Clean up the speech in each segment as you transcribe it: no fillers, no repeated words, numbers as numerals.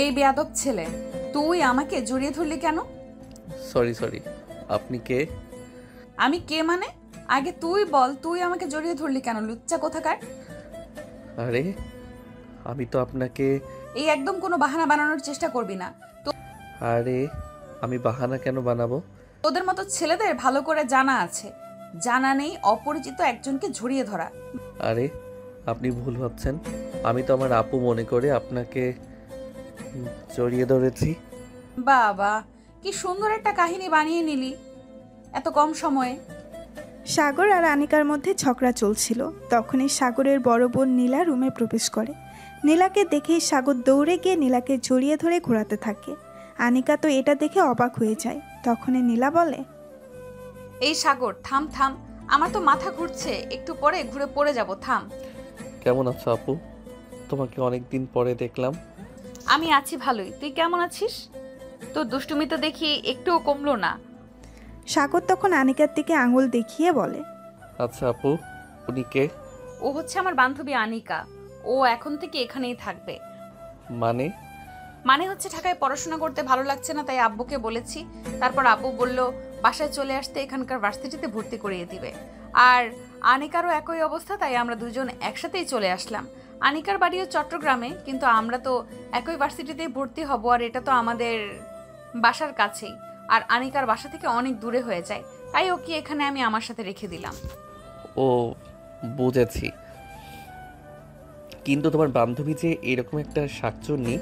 এই বেয়াদব ছেলে, তুই আমাকে জড়িয়ে ধরলি কেন? সরি সরি, আপনি কে? আমি কে মানে? আগে তুই বল, তুই আমাকে জড়িয়ে ধরলি কেন, লুচ্চা কোথাকার? আরে আমি তো আপনাকে। এই একদম কোনো বাহানা বানানোর চেষ্টা করবি না। আরে আমি বাহানা কেন বানাবো? তোদের মতো ছেলেদের ভালো করে জানা আছে, জানা নেই অপরিচিত একজনকে জড়িয়ে ধরা। আরে আপনি ভুল ভাবছেন, আমি তো আমার আপু মনে করে আপনাকে জড়িয়ে ধরেছি। বাবা, কি সুন্দর একটা কাহিনী বানিয়ে নিলি এত কম সময়ে। সাগর আর আনিকার মধ্যে ঝগড়া চলছিল। তখনই সাগরের বড় বোন নীলা রুমে প্রবেশ করে। নীলাকে দেখেই সাগর দৌড়ে গিয়ে নীলাকে জড়িয়ে ধরে ঘোরাতে থাকে। আনিকা তো এটা দেখে অবাক হয়ে যায়। তখনই নীলা বলে, এই সাগর, থাম থাম, আমার তো মাথা ঘুরছে, একটু পরে ঘুরে পড়ে যাব, থাম। কেমন আছো আপু? তোমাকে অনেক দিন পরে দেখলাম। আমি আছি ভালোই, তুই কেমন আছিস? তোর দুষ্টুমি তো দেখি একটুও কমলো না। সাগর তখন আনিকার দিকে আঙুল দেখিয়ে বলে, আচ্ছা আপু, উনি কে? ও হচ্ছে আমার বান্ধবী আনিকা, ও এখন থেকে এখানেই থাকবে। মানে? মানে হচ্ছে ঢাকায় পড়াশোনা করতে ভালো লাগছে না, তাই আব্বুকে বলেছি। তারপর আব্বু বলল বাসায় চলে আসতে, এখানকার ভার্সিটিতে ভর্তি করিয়ে দিবে। আর আনিকারও একই অবস্থা, তাই আমরা দুজন একসাথেই চলে আসলাম। আনিকার বাড়িও চট্টগ্রামে, কিন্তু আমরা তো একই ভার্সিটিতেই ভর্তি হব, আর এটা তো আমাদের বাসার কাছেই। আর আনিকার বাসা থেকে অনেক দূরে হয়ে যায়, তাই ওকে এখানে আমি আমার সাথে রেখে দিলাম। ও, বুঝেছি। কিন্তু তোমার বান্ধবী যে এরকম একটা শাকচুন্নি,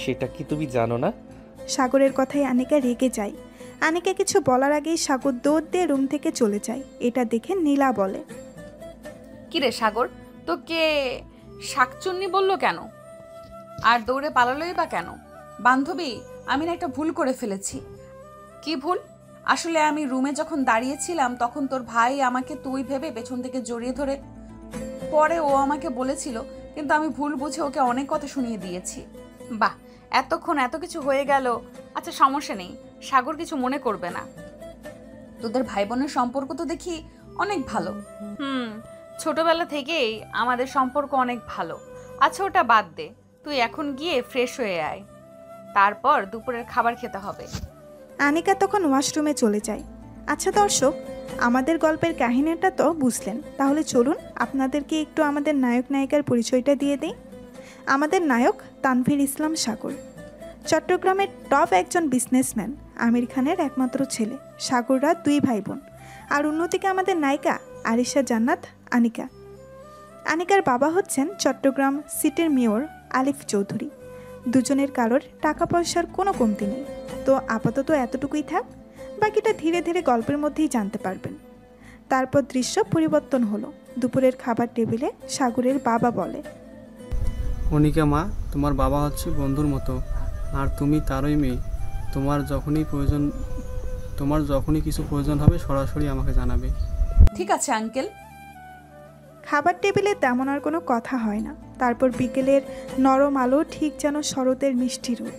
সেটা কি তুমি জানো না? সাগরের কথায় আনিকা রেগে যায়। আনিকা কিছু বলার আগেই সাগর দৌড় দিয়ে রুম থেকে চলে যায়। এটা দেখে নীলা বলে, কিরে সাগর, তোকে শাকচুন্নি বললো কেন? আর দৌড়ে পালালোই বা কেন? বান্ধবী, আমি না একটা ভুল করে ফেলেছি। কি ভুল? আসলে আমি রুমে যখন দাঁড়িয়েছিলাম তখন তোর ভাই আমাকে তুই ভেবে পেছন থেকে জড়িয়ে ধরে, পরে ও আমাকে বলেছিল, কিন্তু আমি ভুল বুঝে ওকে অনেক কথা শুনিয়ে দিয়েছি। বাহ, এতক্ষণ এত কিছু হয়ে গেল। আচ্ছা সমস্যা নেই, সাগর কিছু মনে করবে না। তোদের ভাই বোনের সম্পর্ক তো দেখি অনেক ভালো। ছোটবেলা থেকেই আমাদের সম্পর্ক অনেক ভালো। আচ্ছা ওটা বাদ দে, তুই এখন গিয়ে ফ্রেশ হয়ে আয়, তারপর দুপুরের খাবার খেতে হবে। আনিকা তখন ওয়াশরুমে চলে যায়। আচ্ছা দর্শক, আমাদের গল্পের কাহিনীটা তো বুঝলেন, তাহলে চলুন আপনাদেরকে একটু আমাদের নায়ক নায়িকার পরিচয়টা দিয়ে দিই। আমাদের নায়ক তানভীর ইসলাম সাগর, চট্টগ্রামের টপ একজন বিজনেসম্যান, আমির খানের একমাত্র ছেলে। সাগররা দুই ভাই বোন। আর অন্যদিকে আমাদের নায়িকা আরিশা জান্নাত আনিকা। আনিকার বাবা হচ্ছেন চট্টগ্রাম সিটির মেয়র আলিফ চৌধুরী। দুজনের কারোর টাকা পয়সার কোনো কমতি নেই। তো আপাতত এতটুকুই থাক, বাকিটা ধীরে ধীরে গল্পের মধ্যেই জানতে পারবেন। তারপর দৃশ্য পরিবর্তন হলো। দুপুরের খাবার টেবিলে সাগরের বাবা বলে, অনিকা মা, তোমার বাবা হচ্ছে বন্ধুর মতো, আর তুমি তারই মেয়ে। তোমার যখনই কিছু প্রয়োজন হবে সরাসরি আমাকে জানাবে। ঠিক আছে আঙ্কেল। খাবার টেবিলে তেমন আর কোনো কথা হয় না। তারপর বিকেলের নরম আলো ঠিক যেন শরতের মিষ্টি রোদ।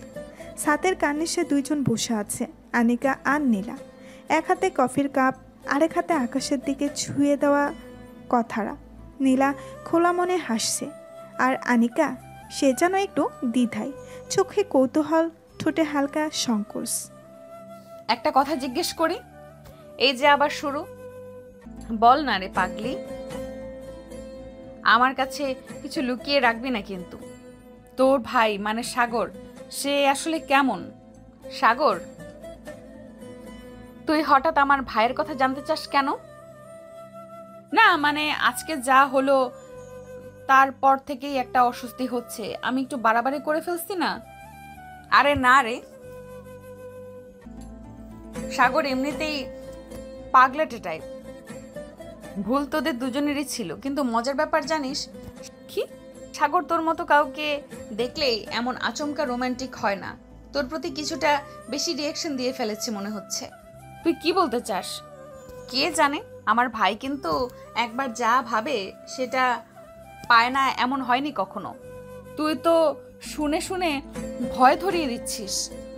ছাতের কার্নিশে দুইজন বসে আছে, আনিকা আর নীলা। এক হাতে কফির কাপ, আরেক হাতে আকাশের দিকে ছুঁয়ে দেওয়া কথারা। নীলা খোলা মনে হাসছে, আর আনিকা সে যেন একটু দ্বিধায়, চোখে কৌতূহল, ঠোঁটে হালকা সংকোচ। একটা কথা জিজ্ঞেস করি, এই যে আবার শুরু, বল না রে পাগলি, আমার কাছে কিছু লুকিয়ে রাখবি না কিন্তু। তোর ভাই মানে সাগর, সে আসলে কেমন? সাগর, তুই হঠাৎ আমার ভাইয়ের কথা জানতে চাস কেন? না মানে আজকে যা হলো তারপর থেকেই একটা অস্বস্তি হচ্ছে, আমি একটু বাড়াবাড়ি করে ফেলছি না? আরে না রে সাগর, এমনিতেই পাগলাটে টাইপ। ভুল তোদের দুজনেরই ছিল, কিন্তু মজার ব্যাপার জানিস কি, সাগর তোর মতো কাউকে দেখলেই এমন আচমকা রোমান্টিক হয় না। তোর প্রতি কিছুটা বেশি রিয়াকশন দিয়ে ফেলেছি মনে হচ্ছে। তুই কি বলতে চাস? কে জানে, আমার ভাই কিন্তু একবার যা ভাবে সেটা পায় না, এমন হয়নি কখনো। তুই তো শুনে শুনে ভয় ধরিয়ে দিচ্ছিস।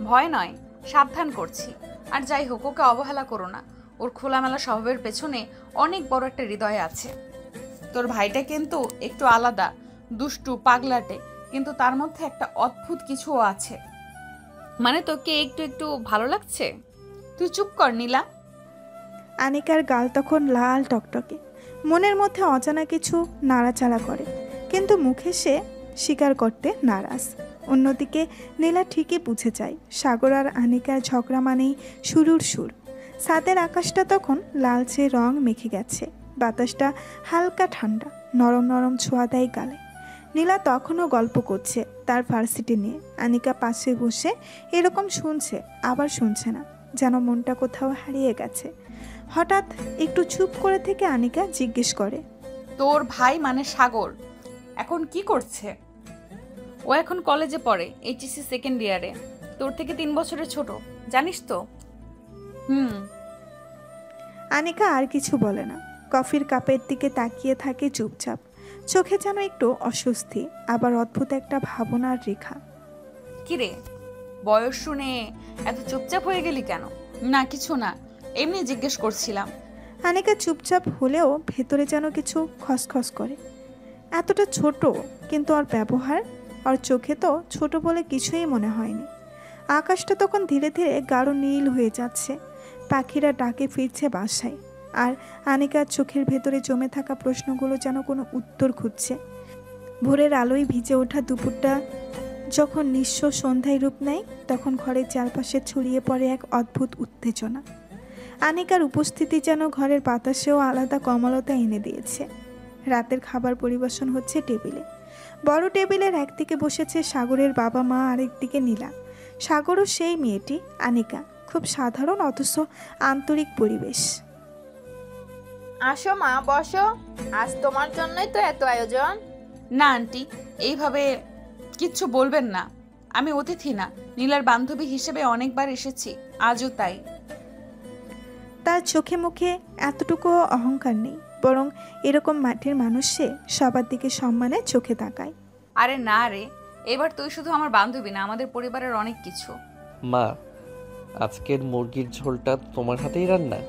ভয় নয়, সাবধান করছি। আর যাই হোক, ওকে অবহেলা করো না। ওর খোলামেলা স্বভাবের পেছনে অনেক বড় একটা হৃদয় আছে। তোর ভাইটা কিন্তু একটু আলাদা, দুষ্টু পাগলাটে, কিন্তু তার মধ্যে একটা অদ্ভুত কিছুও আছে। মানে তোকে একটু একটু ভালো লাগছে? তুই চুপ কর নীলা। আনিকার গাল তখন লাল টকটকে, মনের মধ্যে অজানা কিছু নাড়াচাড়া করে, কিন্তু মুখে সে স্বীকার করতে নারাজ। অন্যদিকে নীলা ঠিকই বুঝে যায় সাগর আর আনিকার ঝগড়া মানেই শুরুর সুর। ছাদের আকাশটা তখন লালচে রং মেখে গেছে, বাতাসটা হালকা ঠান্ডা, নরম নরম ছোঁয়া দেয় গালে। নীলা তখনও গল্প করছে তার ভার্সিটি নিয়ে। আনিকা পাশে বসে এরকম শুনছে আবার শুনছে না, যেন মনটা কোথাও হারিয়ে গেছে। হঠাৎ একটু চুপ করে থেকে আনিকা জিজ্ঞেস করে, তোর ভাই মানে সাগর এখন কি করছে? ও এখন কলেজে পড়ে, এইচএসসি সেকেন্ড ইয়ারে। তোর থেকে 3 বছরের ছোট, জানিস তো? আনিকা আর কিছু বলে না, কফির কাপের দিকে তাকিয়ে থাকে চুপচাপ, চোখে যেন একটু অস্বস্তি, আবার অদ্ভুত একটা ভাবনার রেখা। কিরে, বয়স শুনে এত চুপচাপ হয়ে গেলি কেন? না কিছু না, এমনি জিজ্ঞেস করছিলাম। আনিকা চুপচাপ হলেও ভেতরে যেন কিছু খসখস করে। এতটা ছোট, কিন্তু ওর ব্যবহার, ওর চোখে তো ছোট বলে কিছুই মনে হয়নি। আকাশটা তখন ধীরে ধীরে গাঢ় নীল হয়ে যাচ্ছে, পাখিরা ডাকে ফিরছে বাসায়, আর আনিকার চোখের ভেতরে জমে থাকা প্রশ্নগুলো যেন কোনো উত্তর খুঁজছে। ভোরের আলোয় ভিজে ওঠা দুপুরটা যখন নিঃস্ব সন্ধ্যায় রূপ নেয়, তখন ঘরের চারপাশে ছড়িয়ে পড়ে এক অদ্ভুত উত্তেজনা। আনিকার উপস্থিতি যেন ঘরের বাতাসেও আলাদা কমলতা এনে দিয়েছে। রাতের খাবার পরিবেশন হচ্ছে টেবিলে। বড় টেবিলের একদিকে বসেছে সাগরের বাবা মা, আরেকদিকে নীলা। সাগরও সেই মেয়েটি, আনিকা। খুব সাধারণ অথচ আন্তরিক পরিবেশ। আসো মা, বসো। আজ তোমার জন্যই তো এত আয়োজন। না আন্টি, এইভাবে কিচ্ছু বলবেন না। আমি অতিথি না, নীলার বান্ধবী হিসেবে অনেকবার এসেছি, আজও তাই। তার চোখে মুখে এতটুকু অহংকার নেই, বরং এরকম মাটির মানুষ সে সবার দিকে সম্মানের চোখে তাকায়। আরে না রে, এবার তুই শুধু আমার বান্ধবী না, আমাদের পরিবারের অনেক কিছু। মা, আজকের মুরগির ঝোলটা তোমার হাতেই রান্না?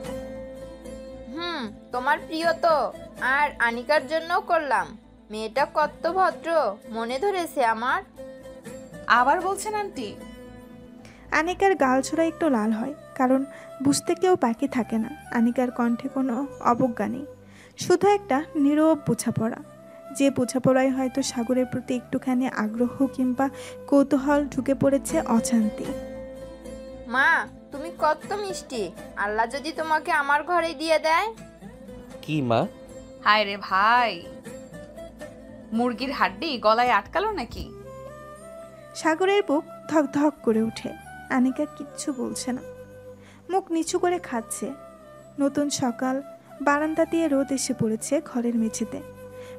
তোমার প্রিয় তো, আর আনিকার জন্যও করলাম। মেয়েটা কত ভদ্র, মনে ধরেছে আমার। আবার বলছেন আন্টি? আনিকার গালছোড়া একটু লাল হয়, কারণ বুঝতে কেউ বাকি থাকে না। আনিকার কণ্ঠে কোনো অবজ্ঞা নেই, শুধু একটা নীরব বোঝাপড়া, যে বোঝাপড়ায় হয়তো সাগরের প্রতি একটুখানি আগ্রহ কিংবা কৌতূহল ঢুকে পড়েছে অজান্তে। মা, তুমি কত মিষ্টি। আল্লাহ যদি তোমাকে আমার ঘরে দিয়ে দেয়। কি মা? হায় রে ভাই, মুরগির হাড্ডি গলায় আটকালো নাকি? সাগরের বুক ধক ধক করে ওঠে। আনিকা কিচ্ছু বলছে না, মুখ নিচু করে খাচ্ছে। নতুন সকাল, বারান্দা দিয়ে রোদ এসে পড়েছে ঘরের মেঝেতে।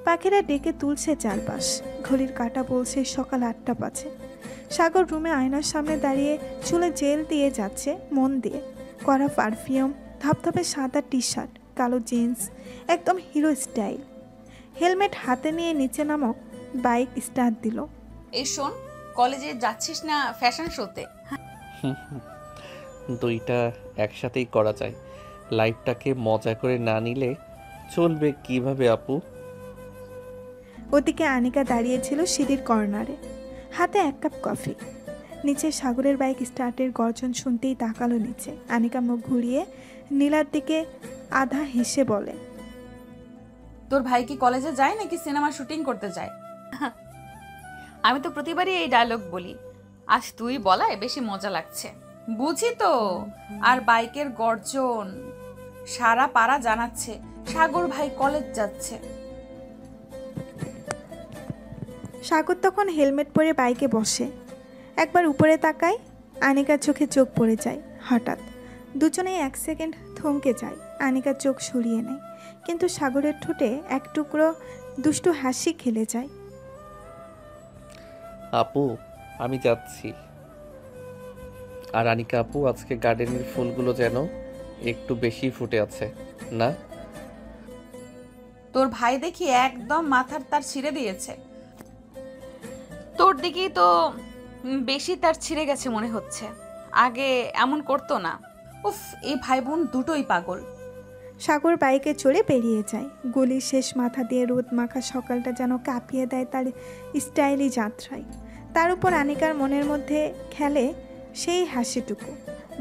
পাখিরা ডেকে তুলছে চারপাশ, ঘড়ির কাঁটা বলছে সকাল 8টা বাজে। সাগর রুমে আয়নার সামনে দাঁড়িয়ে চুলে জেল দিয়ে যাচ্ছে মন দিয়ে। কড়া পারফিউম, ধপধপে সাদা টি শার্ট, কালো জিন্স, একদম হিরো স্টাইল। হেলমেট হাতে নিয়ে নিচে নামক বাইক স্টার্ট দিল। এই শোন, কলেজে যাচ্ছিস না ফ্যাশন শোতে? দুইটা একসাথেই করা যায়। লাইফটাকে মজা করে না নিলে চলবে কিভাবে আপু? ওদিকে আনিকা দাঁড়িয়েছিল সিঁড়ির কর্নারে, হাতে 1 কাপ কফি। নিচে সাগরের বাইক স্টার্টের গর্জন শুনতেই তাকালো নিচে। আনিকা মুখ ঘুরিয়ে নীলার দিকে আধা হেসে বলে, তোর ভাই কি কলেজে যায় নাকি সিনেমা শুটিং করতে যায়? আমি তো প্রতিবারই এই ডায়লগ বলি, আজ তুই বলায় বেশি মজা লাগছে। বুঝি তো। আর বাইকের গর্জন সারা পাড়া জানাচ্ছে সাগর ভাই কলেজ যাচ্ছে। সাগর তখন হেলমেট পরে বাইকে বসে, একবার উপরে তাকায়। আনিকার চোখে চোখ পড়ে যায়। হঠাৎ দুজনেই 1 সেকেন্ড থমকে যায়। আনিকার চোখ সরিয়ে নেয়, কিন্তু সাগরের ঠোঁটে এক টুকরো দুষ্টু হাসি খেলে যায়। আপু, আমি যাচ্ছি। আর আনিকা আপু, আজকে গার্ডেনের ফুলগুলো যেন একটু বেশি ফুটে আছে না? তোর ভাই দেখি একদম মাথার তার ছিঁড়ে দিয়েছে। তোর দিকেই তো বেশি তার ছিঁড়ে গেছে মনে হচ্ছে, আগে এমন করতো না। উফ, এই ভাই বোন দুটোই পাগল। সাগর বাইকে চড়ে বেরিয়ে যায়। গলির শেষ মাথা দিয়ে রোদ মাখা সকালটা যেন কাঁপিয়ে দেয় তার স্টাইলি যাত্রায়। তার উপর আনিকার মনের মধ্যে খেলে সেই হাসিটুকু।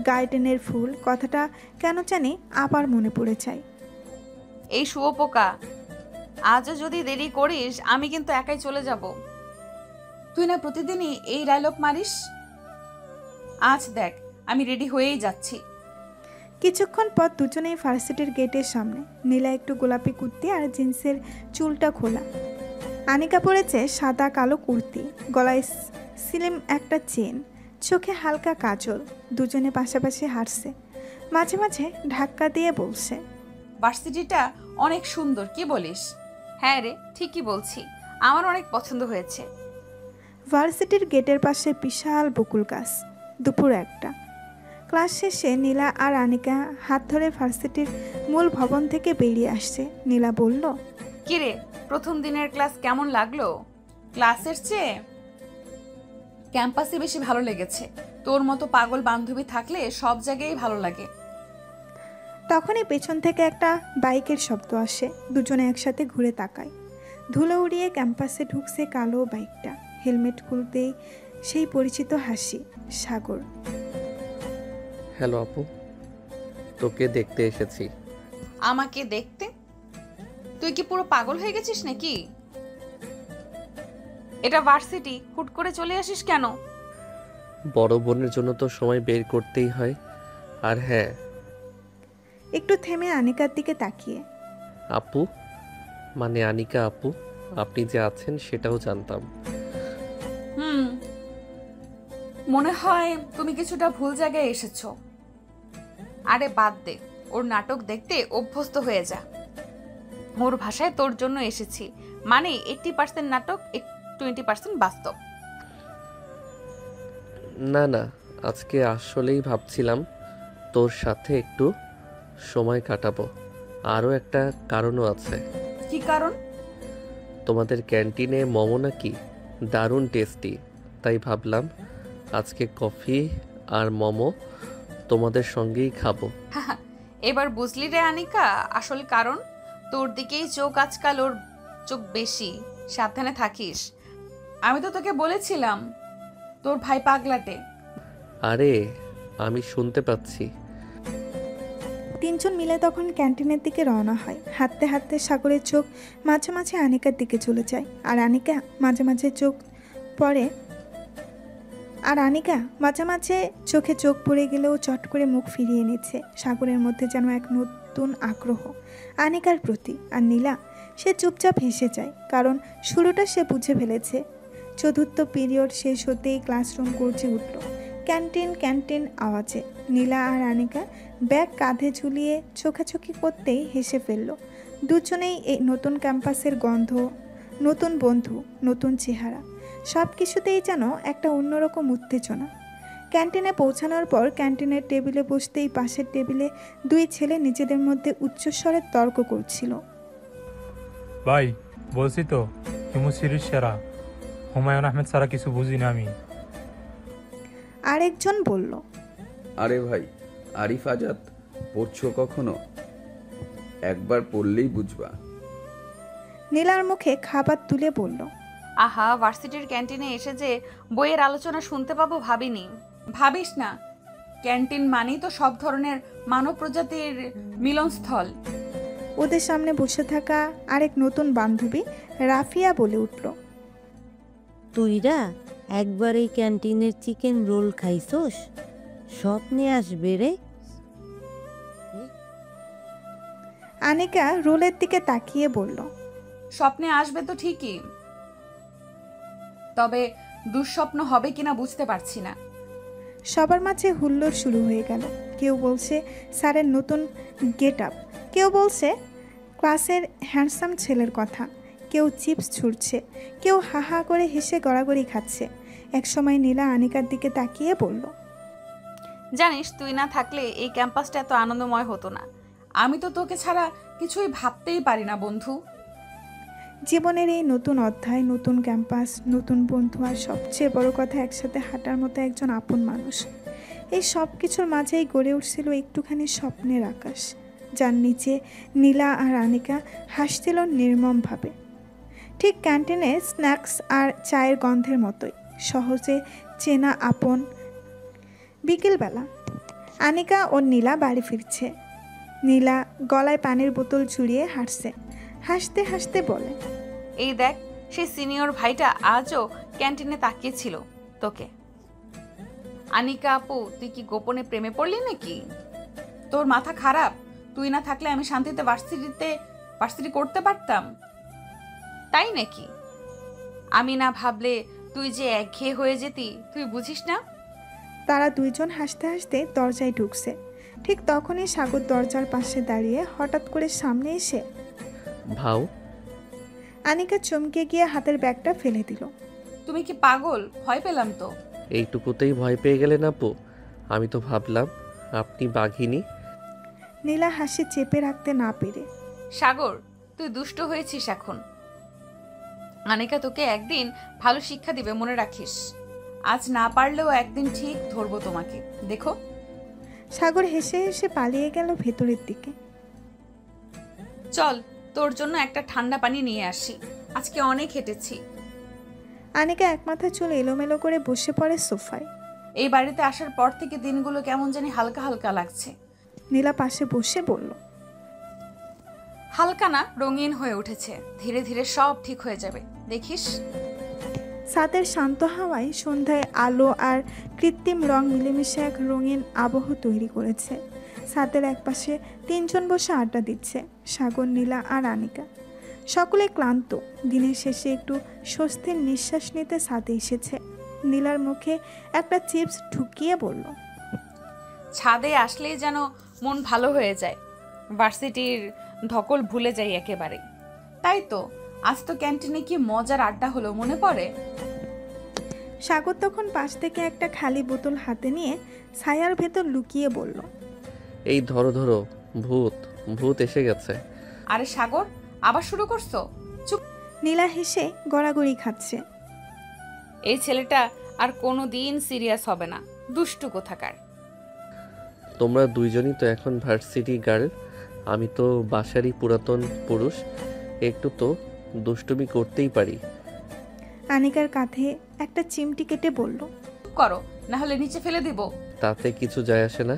গার্ডেনের ফুল কথাটা কেন জানি আবার মনে পড়ে যায়। এই শুয়োপোকা, আজও যদি দেরি করিস আমি কিন্তু একাই চলে যাব। তুই না প্রতিদিনই এই ডায়লগ মারিস। আজ দেখ আমি রেডি হয়েই যাচ্ছি। কিছুক্ষণ পর দুজনেই ভার্সিটির গেটের সামনে। নীলা একটু গোলাপি কুর্তি আর জিন্সের চুলটা খোলা। আনিকা পরেছে সাদা কালো কুর্তি, গলায় স্লিম একটা চেন, চোখে হালকা কাজল। দুজনে পাশাপাশি হাঁটছে, মাঝে মাঝে ধাক্কা দিয়ে বলছে, ভার্সিটিটা অনেক সুন্দর, কি বলিস? হ্যাঁ রে, ঠিকই বলছি, আমার অনেক পছন্দ হয়েছে। ভার্সিটির গেটের পাশে বিশাল বকুল গাছ। দুপুর 1টা। ক্লাস শেষে নীলা আর আনিকা হাত ধরে ভার্সিটির মূল ভবন থেকে বেরিয়ে আসছে। নীলা বলল, কিরে, প্রথম দিনের ক্লাস কেমন লাগলো? ক্লাসের চেয়ে ক্যাম্পাসে বেশি ভালো লেগেছে। তোর মতো পাগল বান্ধবী থাকলে সব জায়গায় ভালো লাগে। তখনই পেছন থেকে একটা বাইকের শব্দ আসে। দুজনে একসাথে ঘুরে তাকায়। ধুলো উড়িয়ে ক্যাম্পাসে ঢুকছে কালো বাইকটা। হেলমেট খুলতেই সেই পরিচিত হাসি, সাগর। হ্যালো আপু, তোকে দেখতে এসেছি। আমাকে দেখতে? তুই কি পুরো পাগল হয়ে গেছিস নাকি? এটা ভার্সিটি, হুট করে চলে আসিস কেন? বড় বোনের জন্য তো সময় বের করতেই হয়। আর হ্যাঁ, একটু থেমে আনিকার দিকে তাকিয়ে, আপু মানে আনিকা আপু, আপনি যে আছেন সেটাও জানতাম। মনে হয় তুমি কিছুটা ভুল জায়গায় এসেছো। আরে বাদ দে, ওর নাটক দেখতে অভ্যস্ত হয়ে যা। ওর ভাষায় তোর জন্য এসেছি, মানে 80% নাটক, 20% বাস্তব। না না, আজকে আসলেই ভাবছিলাম তোর সাথে একটু সময় কাটাবো। আরও একটা কারণও আছে। কি কারণ? তোমাদের ক্যান্টিনে মোমো নাকি দারুণ টেস্টি, তাই ভাবলাম আজকে কফি আর মোমো তোমাদের সঙ্গেই খাবো। এবার বুঝলি রে আনিকা আসল কারণ? তোর দিকেই চোখ আজকাল, ওর চোখ বেশি, সাবধানে থাকিস। আমি তো তোকে বলেছিলাম তোর ভাই পাগলাটে। আরে আমি শুনতে পাচ্ছি। তিনজন মিলে তখন ক্যান্টিনের দিকে রওনা হয়। হাঁটতে হাঁটতে সাগরের চোখ মাঝে মাঝে আনিকার দিকে চলে যায়, আর আনিকা মাঝে মাঝে চোখে চোখ পড়ে গেলেও চট করে মুখ ফিরিয়ে নিচ্ছে। সাগরের মধ্যে যেন এক নতুন আগ্রহ আনিকার প্রতি। আর নীলা, সে চুপচাপ হেসে যায়, কারণ শুরুটা সে বুঝে ফেলেছে। চতুর্থ পিরিয়ড শেষ হতেই ক্লাসরুম গর্জে উঠল ক্যান্টিন আওয়াজে। নীলা আর আনিকা ব্যাগ কাঁধে ঝুলিয়ে চোখাচোখি করতেই হেসে ফেলল। দুজনেই এই নতুন ক্যাম্পাসের গন্ধ, নতুন বন্ধু, নতুন চেহারা, সব কিছুতেই যেন একটা অন্যরকম উত্তেজনা। ক্যান্টিনে পৌঁছানোর পর ক্যান্টিনের টেবিলে বসতেই পাশের টেবিলে দুই ছেলে নিজেদের মধ্যে উচ্চস্বরে তর্ক করছিল। ভাই বলছি তো হিমু সিরিজ সেরা, হুমায়ুন আহমেদ ছাড়া কিছু বুঝি না আমি। আরেকজন বলল, আরে ভাই, আরিফ আজাদ পড়ছো কখনো? একবার পড়লেই বুঝবা। নীলার মুখে খাবার তুলে বলল, আহা, ভার্সিটির ক্যান্টিনে এসে যে বইয়ের আলোচনা শুনতে পাবো ভাবিনি। ভাবিস না, ক্যান্টিন মানেই তো সব ধরনের মানব প্রজাতির মিলনস্থল। ওদের সামনে বসে থাকা আরেক নতুন বান্ধবী রাফিয়া বলে উঠল, তুইরা একবার এই ক্যান্টিনের চিকেন রোল খাইছস? স্বপ্নে আসবে রে। আনিকা রোলের দিকে তাকিয়ে বলল, স্বপ্নে আসবে তো ঠিকই, তবে দুঃস্বপ্ন হবে কিনা বুঝতে পারছি না। সবার মাঝে হুল্লোড় শুরু হয়ে গেল। কেউ বলছে স্যারের নতুন গেট আপ, কেউ বলছে ক্লাসের হ্যান্ডসাম ছেলের কথা, কেউ চিপস ছুঁড়ছে, কেউ হা হা করে হেসে গড়াগড়ি খাচ্ছে। একসময় নীলা আনিকার দিকে তাকিয়ে বলল, জানিস, তুই না থাকলে এই ক্যাম্পাসটা এত আনন্দময় হতো না। আমি তো তোকে ছাড়া কিছুই ভাবতেই পারি না বন্ধু। জীবনের এই নতুন অধ্যায়, নতুন ক্যাম্পাস, নতুন বন্ধু, আর সবচেয়ে বড় কথা একসাথে হাঁটার মতো একজন আপন মানুষ। এই সব কিছুর মাঝেই গড়ে উঠছিল একটুখানি স্বপ্নের আকাশ। যার নিচে নীলা আর আনিকা হাসছিল নির্মমভাবে। ঠিক ক্যান্টিনে স্ন্যাক্স আর চায়ের গন্ধের মতোই সহজে চেনা আপন। বিকেলবেলা আনিকা ও নীলা বাড়ি ফিরছে। নীলা গলায় পানির বোতল ঝুড়িয়ে হাঁটছে, হাসতে হাসতে বলে, এই দেখ, সেই সিনিয়র ভাইটা আজও ক্যান্টিনে তাকিয়েছিল তোকে। আনিকা আপু, তুই কি গোপনে প্রেমে পড়লি নাকি? তোর মাথা খারাপ? তুই না থাকলে আমি শান্তিতে ভার্সিটি করতে পারতাম, তাই নাকি? আমি না ভাবলে তুই যে একঘেয়ে হয়ে যেতি, তুই বুঝিস না? তারা দুইজন হাসতে হাসতে দরজায় ঢুকছে। ঠিক তখনই সাগর দরজার পাশে দাঁড়িয়ে হঠাৎ করে সামনে এসে ভাও। আনিকা চমকে গিয়ে হাতের ব্যাগটা ফেলে দিল। তুমি কি পাগল? ভয় পেলাম তো। এইটুকুতেই ভয় পেয়ে গেলেন আপু? আমি তো ভাবলাম আপনি বাঘিনী। নীলা হাসি চেপে রাখতে না পেরে, সাগর, তুই দুষ্ট হয়েছিস এখন। আনিকা তোকে একদিন ভালো শিক্ষা দিবে, মনে রাখিস। আজ না পারলেও একদিন ঠিক ধরবো তোমাকে, দেখো। সাগর হেসে হেসে পালিয়ে গেল ভেতরের দিকে। চল, তোর জন্য একটা ঠান্ডা পানি নিয়ে আসি, আজকে অনেক হেঁটেছি। আনিকা একমাথা চুল এলোমেলো করে বসে পড়ে সোফায়। এই বাড়িতে আসার পর থেকে দিনগুলো কেমন জানি হালকা হালকা লাগছে। নীলা পাশে বসে বলল, হালকা না, রঙিন হয়ে উঠেছে। ধীরে ধীরে সব ঠিক হয়ে যাবে, দেখিস। ছাদের শান্ত হাওয়ায় সন্ধ্যায় আলো আর কৃত্রিম রং মিলেমিশে এক রঙিন আবহ তৈরি করেছে। ছাদের একপাশে তিনজন বসে আড্ডা দিচ্ছে, সাগর, নীলা আর আনিকা। সকলে ক্লান্ত। দিনের শেষে একটু স্বস্তির নিঃশ্বাস নিতে ছাদে এসেছে। নীলার মুখে একটা চিপস ঢুকিয়ে বলল, ছাদে আসলেই যেন মন ভালো হয়ে যায়, ভার্সিটির ধকল ভুলে যাই একেবারে। তাই তো আজ তো ক্যান্টিনে কি মজার আড্ডা হলো, মনে পড়ে। সাগর তখন পাশ থেকে একটা খালি বোতল হাতে নিয়ে ছায়ার ভেতর লুকিয়ে বলল, এই ধরো ধরো, ভূত ভূত এসে গেছে। আরে সাগর, আবার শুরু করছো? চুপ। নীলা হেসে গড়াগড়ি খাচ্ছে। এই ছেলেটা আর কোনো দিন সিরিয়াস হবে না, দুষ্টু কোথাকার। তোমরা দুইজনই তো এখন ভার্সিটি গার্ল, আমি তো বাসারই পুরাতন পুরুষ, একটু তো দুষ্টুমি করতেই পারি। আনিকার কাঁধে একটা চিমটি কেটে বলল, চুপ করো, না হলে নিচে ফেলে দিব। তাতে কিছু যায় আসে না,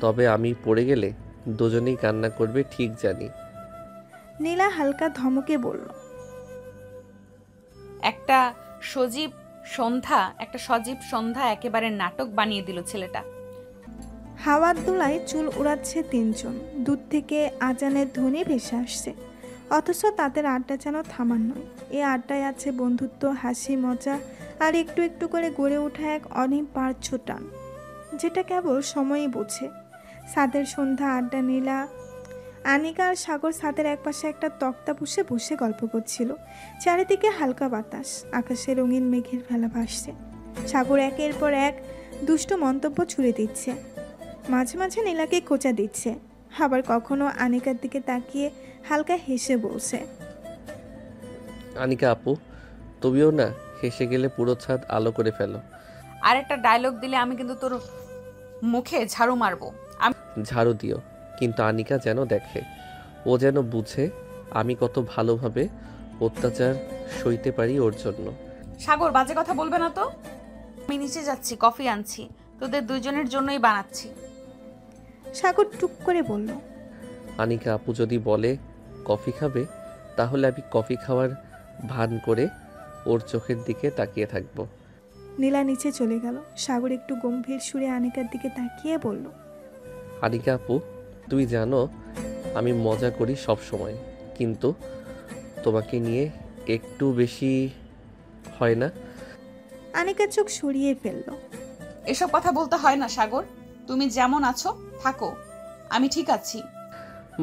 তবে আমি পড়ে গেলে দুজনেই কান্না করবে, ঠিক জানি। নীলা হালকা ধমকে বলল, একটা সজীব সন্ধ্যা একেবারে নাটক বানিয়ে দিল ছেলেটা। হাওয়ার দোলায় চুল উড়াচ্ছে তিনজন। দূর থেকে আজানের ধ্বনি ভেসে আসছে, অথচ তাদের আড্ডা যেন থামার নয়। এই আড্ডায় আছে বন্ধুত্ব, হাসি, মজা আর একটু একটু করে গড়ে ওঠা এক অনিবার্য টান, যেটা কেবল সময়ই বোঝে। ছাদের সন্ধ্যা আড্ডা। নীলা, আনিকা আর সাগর ছাদের একপাশে একটা তক্তা বসে বসে গল্প করছিল। চারিদিকে হালকা বাতাস, আকাশে রঙিন মেঘের ভেলা ভাসছে। সাগর একের পর এক দুষ্ট মন্তব্য ছুড়ে দিচ্ছে, মাঝে মাঝে নীলাকে খোঁচা দিচ্ছে, আবার কখনো আনিকার দিকে তাকিয়ে হালকা হেসে বলছে, আনিকা আপু, তুমিও না হেসে গেলে পুরো ছাদ আলো করে ফেলো। আর একটা ডায়লগ দিলে আমি কিন্তু তোর মুখে ঝাড়ু মারবো। ঝাড়ু দিও, কিন্তু আনিকা যেন দেখে, ও যেন বুঝে আমি কত ভালোভাবে অত্যাচার সইতে পারি ওর জন্য। সাগর, বাজে কথা বলবে না তো। আমি নিচে যাচ্ছি, কফি আনছি, তোদের দুজনের জন্যই বানাচ্ছি। সাগর টুক করে বলল, আনিকা আপু যদি বলে কফি খাবে, তাহলে আমি কফি খাওয়ার ভান করে ওর চোখের দিকে তাকিয়ে থাকবো। নীলা নিচে চলে গেল। সাগর একটু গম্ভীর সুরে আনিকার দিকে তাকিয়ে বলল, আনিকা আপু, তুমি জানো আমি মজা করি সব সময়, কিন্তু তোমাকে নিয়ে একটু বেশি হয় না? আনিকা চোখ সরিয়ে ফেলল। এসব কথা বলতে হয় না সাগর, তুমি যেমন আছো থাকো, আমি ঠিক আছি।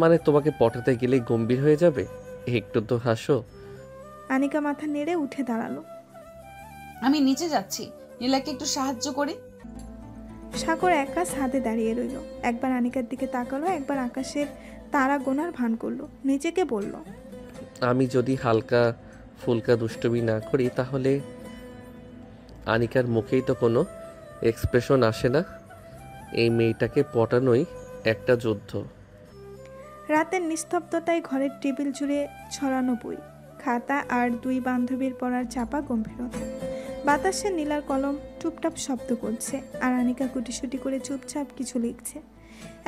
মানে তোমাকে পটাতে গেলেই গম্ভীর হয়ে যাবে? একটু তো হাসো। আনিকা মাথা নেড়ে উঠে দাঁড়ালো। আমি নিচে যাচ্ছি, নীলাকে একটু সাহায্য করি। সাগর একা ছাদে দাঁড়িয়ে রইল। একবার আনিকার দিকে তাকালো, একবার আকাশের তারা গোনার ভান করলো। নিজেকে বলল, আমি যদি হালকা ফুলকা দুষ্টুমি না করি, তাহলে আনিকার মুখেই তো কোনো এক্সপ্রেশন আসে না। এই মেয়েটাকে পটানোই একটা যুদ্ধ। রাতের নিস্তব্ধতায় ঘরের টেবিল জুড়ে ছড়ানো বই, খাতা আর দুই বান্ধবীর পড়ার চাপা গম্ভীরতা। বাতাসে নীলার কলম টুপটাপ শব্দ করছে আর আনিকা কুটিসুটি করে চুপচাপ কিছু লিখছে।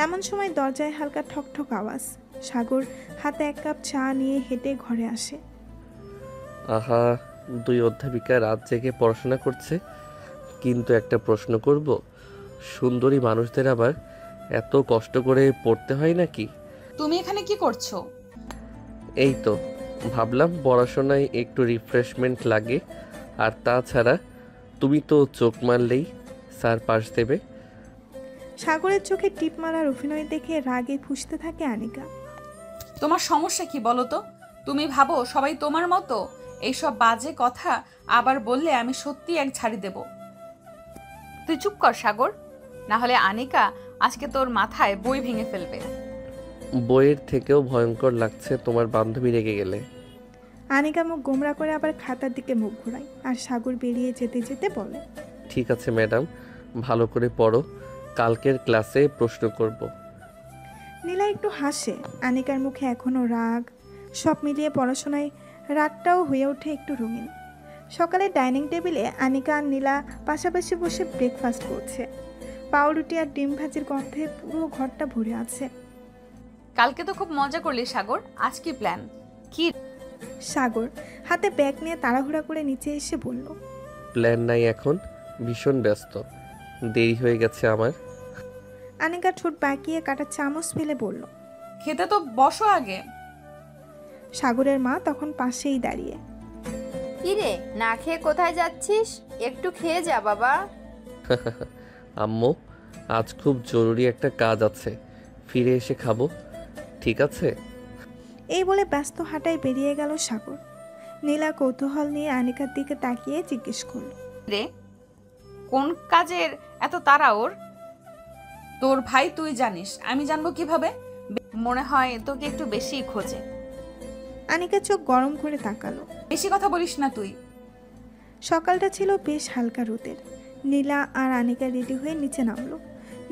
এমন সময় দরজায় হালকা ঠকঠক আওয়াজ। সাগর হাতে এক কাপ চা নিয়ে হেঁটে ঘরে আসে। আহা, দুই অধ্যাপিকা রাত জেগে পড়াশোনা করছে। কিন্তু একটা প্রশ্ন করব, সুন্দরী মানুষদের আবার এত কষ্ট করে পড়তে হয় নাকি? তুমি এখানে কি করছো? এই তো ভাবলাম পড়াশোনায় একটু রিফ্রেশমেন্ট লাগে, আর তাছাড়া তুমি তো চোখ মারলেই স্যার পাশ দেবে। সাগরের চোখে টিপ মারার অভিনয় দেখে রাগে ফুঁসতে থাকে আনিকা। তোমার সমস্যা কি বলো তো? তুমি ভাবো সবাই তোমার মতো? এইসব বাজে কথা আবার বললে আমি সত্যি এক ঝাড়ি দেব। তুই চুপ কর সাগর, না হলে আনিকা আজকে তোর মাথায় বই ভেঙে ফেলবে। বইয়ের থেকেও ভয়ঙ্কর লাগছে তোমার বান্ধবী রেগে গেলে। আনিকা মুখ গোমরা করে আবার খাতার দিকে মুখ ঘোরায় আর সাগর বেরিয়ে যেতে যেতে বলে, ঠিক আছে ম্যাডাম, ভালো করে পড়ো, কালকের ক্লাসে প্রশ্ন করব। নীলা একটু হাসে। আনিকার মুখে এখনো রাগ। সব মিলিয়ে পড়াশোনায় রাতটাও হয়ে ওঠে একটু রঙিন। সকালে ডাইনিং টেবিলে আনিকা আর নীলা পাশাপাশি বসে ব্রেকফাস্ট করছে। পাউরুটি আর ডিম ভাজির গন্ধে পুরো ঘরটা ভরে আছে। কালকে তো খুব মজা করলি সাগর, আজ কি প্ল্যান? কি? সাগর হাতে ব্যাগ নিয়ে তাড়াহুড়া করে নিচে এসে বলল, প্ল্যান নাই এখন, ভীষণ ব্যস্ত, দেরি হয়ে গেছে আমার। আনিকা ঠোঁট বাঁকিয়ে কাটা চামচ ফেলে বলল, খেতে তো বসো আগে। সাগরের মা তখন পাশেই দাঁড়িয়ে। কিরে, না খেয়ে কোথায় যাচ্ছিস? একটু খেয়ে যা বাবা। আম্মু, আজ খুব জরুরি একটা কাজ আছে, ফিরে এসে খাবো, ঠিক আছে? এই বলে ব্যস্ত হাঁটায় বেরিয়ে গেল সাগর। নীলা কৌতূহল নিয়ে আনিকার দিকে তাকিয়ে জিজ্ঞেস করল, রে, কোন কাজের এত তাড়া ওর? তোর ভাই তুই জানিস, আমি জানবো কিভাবে? মনে হয় তোকে একটু বেশি খোঁজে। আনিকা চোখ গরম করে তাকালো। বেশি কথা বলিস না তুই। সকালটা ছিল বেশ হালকা রোদের। নীলা আর আনিকা রেডি হয়ে নিচে নামলো।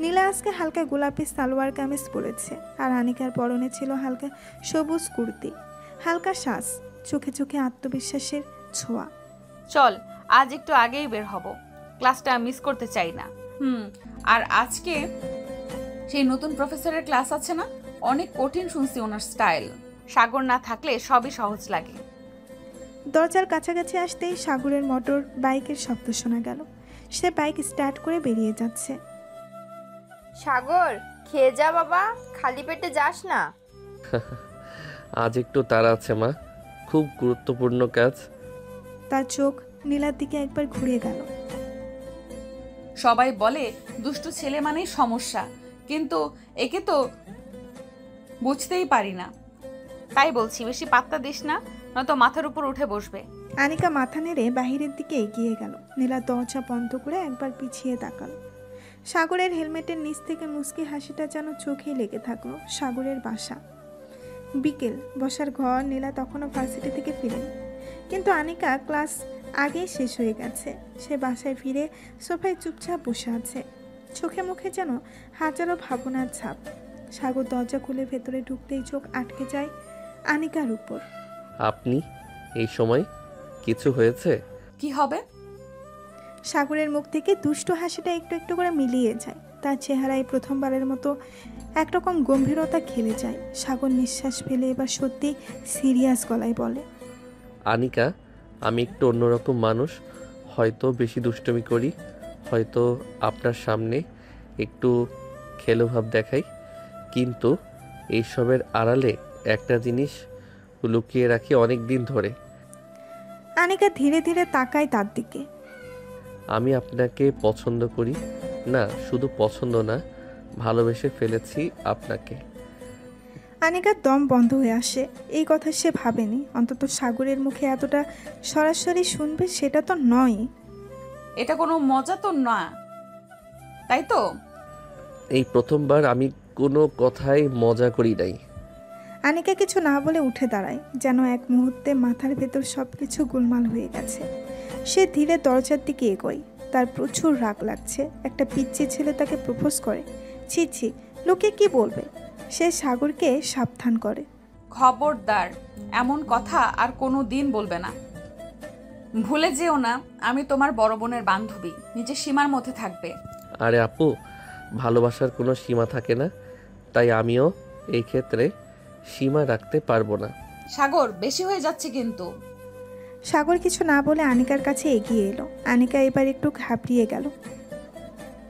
নীলা আজকে হালকা গোলাপি সালোয়ার কামিজ পরেছে আর আনিকার পরনে ছিল হালকা সবুজ কুর্তি। হালকা শ্বাস, চোখে চোখে আত্মবিশ্বাসের ছোঁয়া। চল, আজ একটু আগেই বের হব, ক্লাসটা মিস করতে চাই না। আর আজকে সেই নতুন প্রফেসরের ক্লাস আছে না, অনেক কঠিন শুনছি ওনার স্টাইল। সাগর না থাকলে সবই সহজ লাগে। দরজার কাছাকাছি আসতেই সাগরের মোটর বাইকের শব্দ শোনা গেল। সে বাইক স্টার্ট করে বেরিয়ে যাচ্ছে। সাগর, খেয়ে যা বাবা, খালি পেটে যাস না। আজ একটু তাড়া আছে মা, খুব গুরুত্বপূর্ণ কাজ। তার চোখ নীলার দিকে একবার ঘুরে গেল। সবাই বলে দুষ্টু ছেলে মানেই সমস্যা, কিন্তু একে তো বুঝতেই পারি না। তাই বলছি বেশি পাত্তা দিস না, নয়তো মাথার উপর উঠে বসবে। আনিকা মাথা নেড়ে বাহিরের দিকে এগিয়ে গেল। নীলা দরজা বন্ধ করে একবার পিছিয়ে তাকালো। সাগরের হেলমেটের নিচ থেকে মুচকি হাসিটা যেন চোখে লেগে থাকলো। সাগরের বাসা, বিকেল, বসার ঘর। নীলা তখনও ভার্সিটি থেকে ফিরেনি, কিন্তু আনিকা ক্লাস আগেই শেষ হয়ে গেছে। সে বাসায় ফিরে সোফায় চুপচাপ বসে আছে, চোখে মুখে যেন হাজারো ভাবনার ছাপ। সাগর দরজা খুলে ভেতরে ঢুকতেই চোখ আটকে যায় আনিকার উপর। আপনি এই সময়? কিছু হয়েছে? কি হবে? সাগরের মুখ থেকে দুষ্টু হাসিটা একটু একটু করে মিলিয়ে যায়। তার চেহারায় প্রথমবারের মতো একরকম গম্ভীরতা খেলে যায়। সাগর নিঃশ্বাস ফেলে এবার সত্যি সিরিয়াস গলায় বলে, আনিকা, আমি একটু অন্যরকম মানুষ, হয়তো বেশি দুষ্টুমি করি, হয়তো আপনার সামনে একটু খেলো ভাব দেখাই, কিন্তু এইসবের আড়ালে একটা জিনিস লুকিয়ে রাখি অনেক দিন ধরে। আনিকা ধীরে ধীরে তাকায় তার দিকে। আমি আপনাকে পছন্দ করি, না শুধু পছন্দ না, ভালোবেসে ফেলেছি আপনাকে। আনিকার দম বন্ধ হয়ে আসে। এই কথা সে ভাবেনি, অন্তত সাগরের মুখে এতটা সরাসরি শুনবে সেটা তো নয়। এটা কোনো মজা তো না, তাই তো? এই প্রথমবার আমি কোনো কথাই মজা করি নাই। আনিকা কিছু না বলে উঠে দাঁড়ায়, যেন এক মুহূর্তে মাথার ভেতর সব কিছু গোলমাল হয়ে গেছে। সে ধীরে দরজার দিকে এগোয়। তার প্রচুর রাগ লাগছে। একটা পিচ্চি ছেলে তাকে প্রপোজ করে। ছি ছি, লোকে কি বলবে? সে সাগরকে সাবধান করে। খবরদার এমন কথা আর কোনো দিন বলবে না। ভুলে যেও না আমি তোমার বড় বোনের বান্ধবী, নিজের সীমার মধ্যে থাকবে। আরে আপু, ভালোবাসার কোনো সীমা থাকে না, তাই আমিও এই ক্ষেত্রে সীমা রাখতে পারবো না। সাগর বেশি হয়ে যাচ্ছে কিন্তু। সাগর কিছু না বলে আনিকার কাছে এগিয়ে এলো। আনিকা এবার একটু ঘাবড়িয়ে গেল।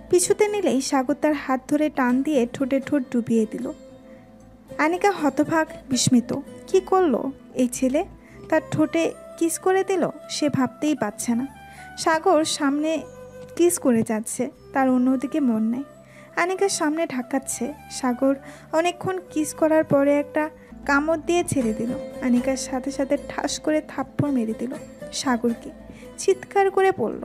পিছুতে নিলেই সাগর তার হাত ধরে টান দিয়ে ঠোঁটে ঠোঁট ডুবিয়ে দিল। আনিকা হতভাগ, বিস্মিত। কি করলো এই ছেলে? তার ঠোঁটে কিস করে দিল। সে ভাবতেই পারছে না। সাগর সামনে কিস করে যাচ্ছে, তার অন্যদিকে মন নেই। আনিকার সামনে ঢাকাচ্ছে। সাগর অনেকক্ষণ কিস করার পরে একটা কামড় দিয়ে ছেড়ে দিল। আনিকার সাথে সাথে ঠাস করে থাপ্পড় মেরে দিল সাগরকে। চিৎকার করে পড়ল,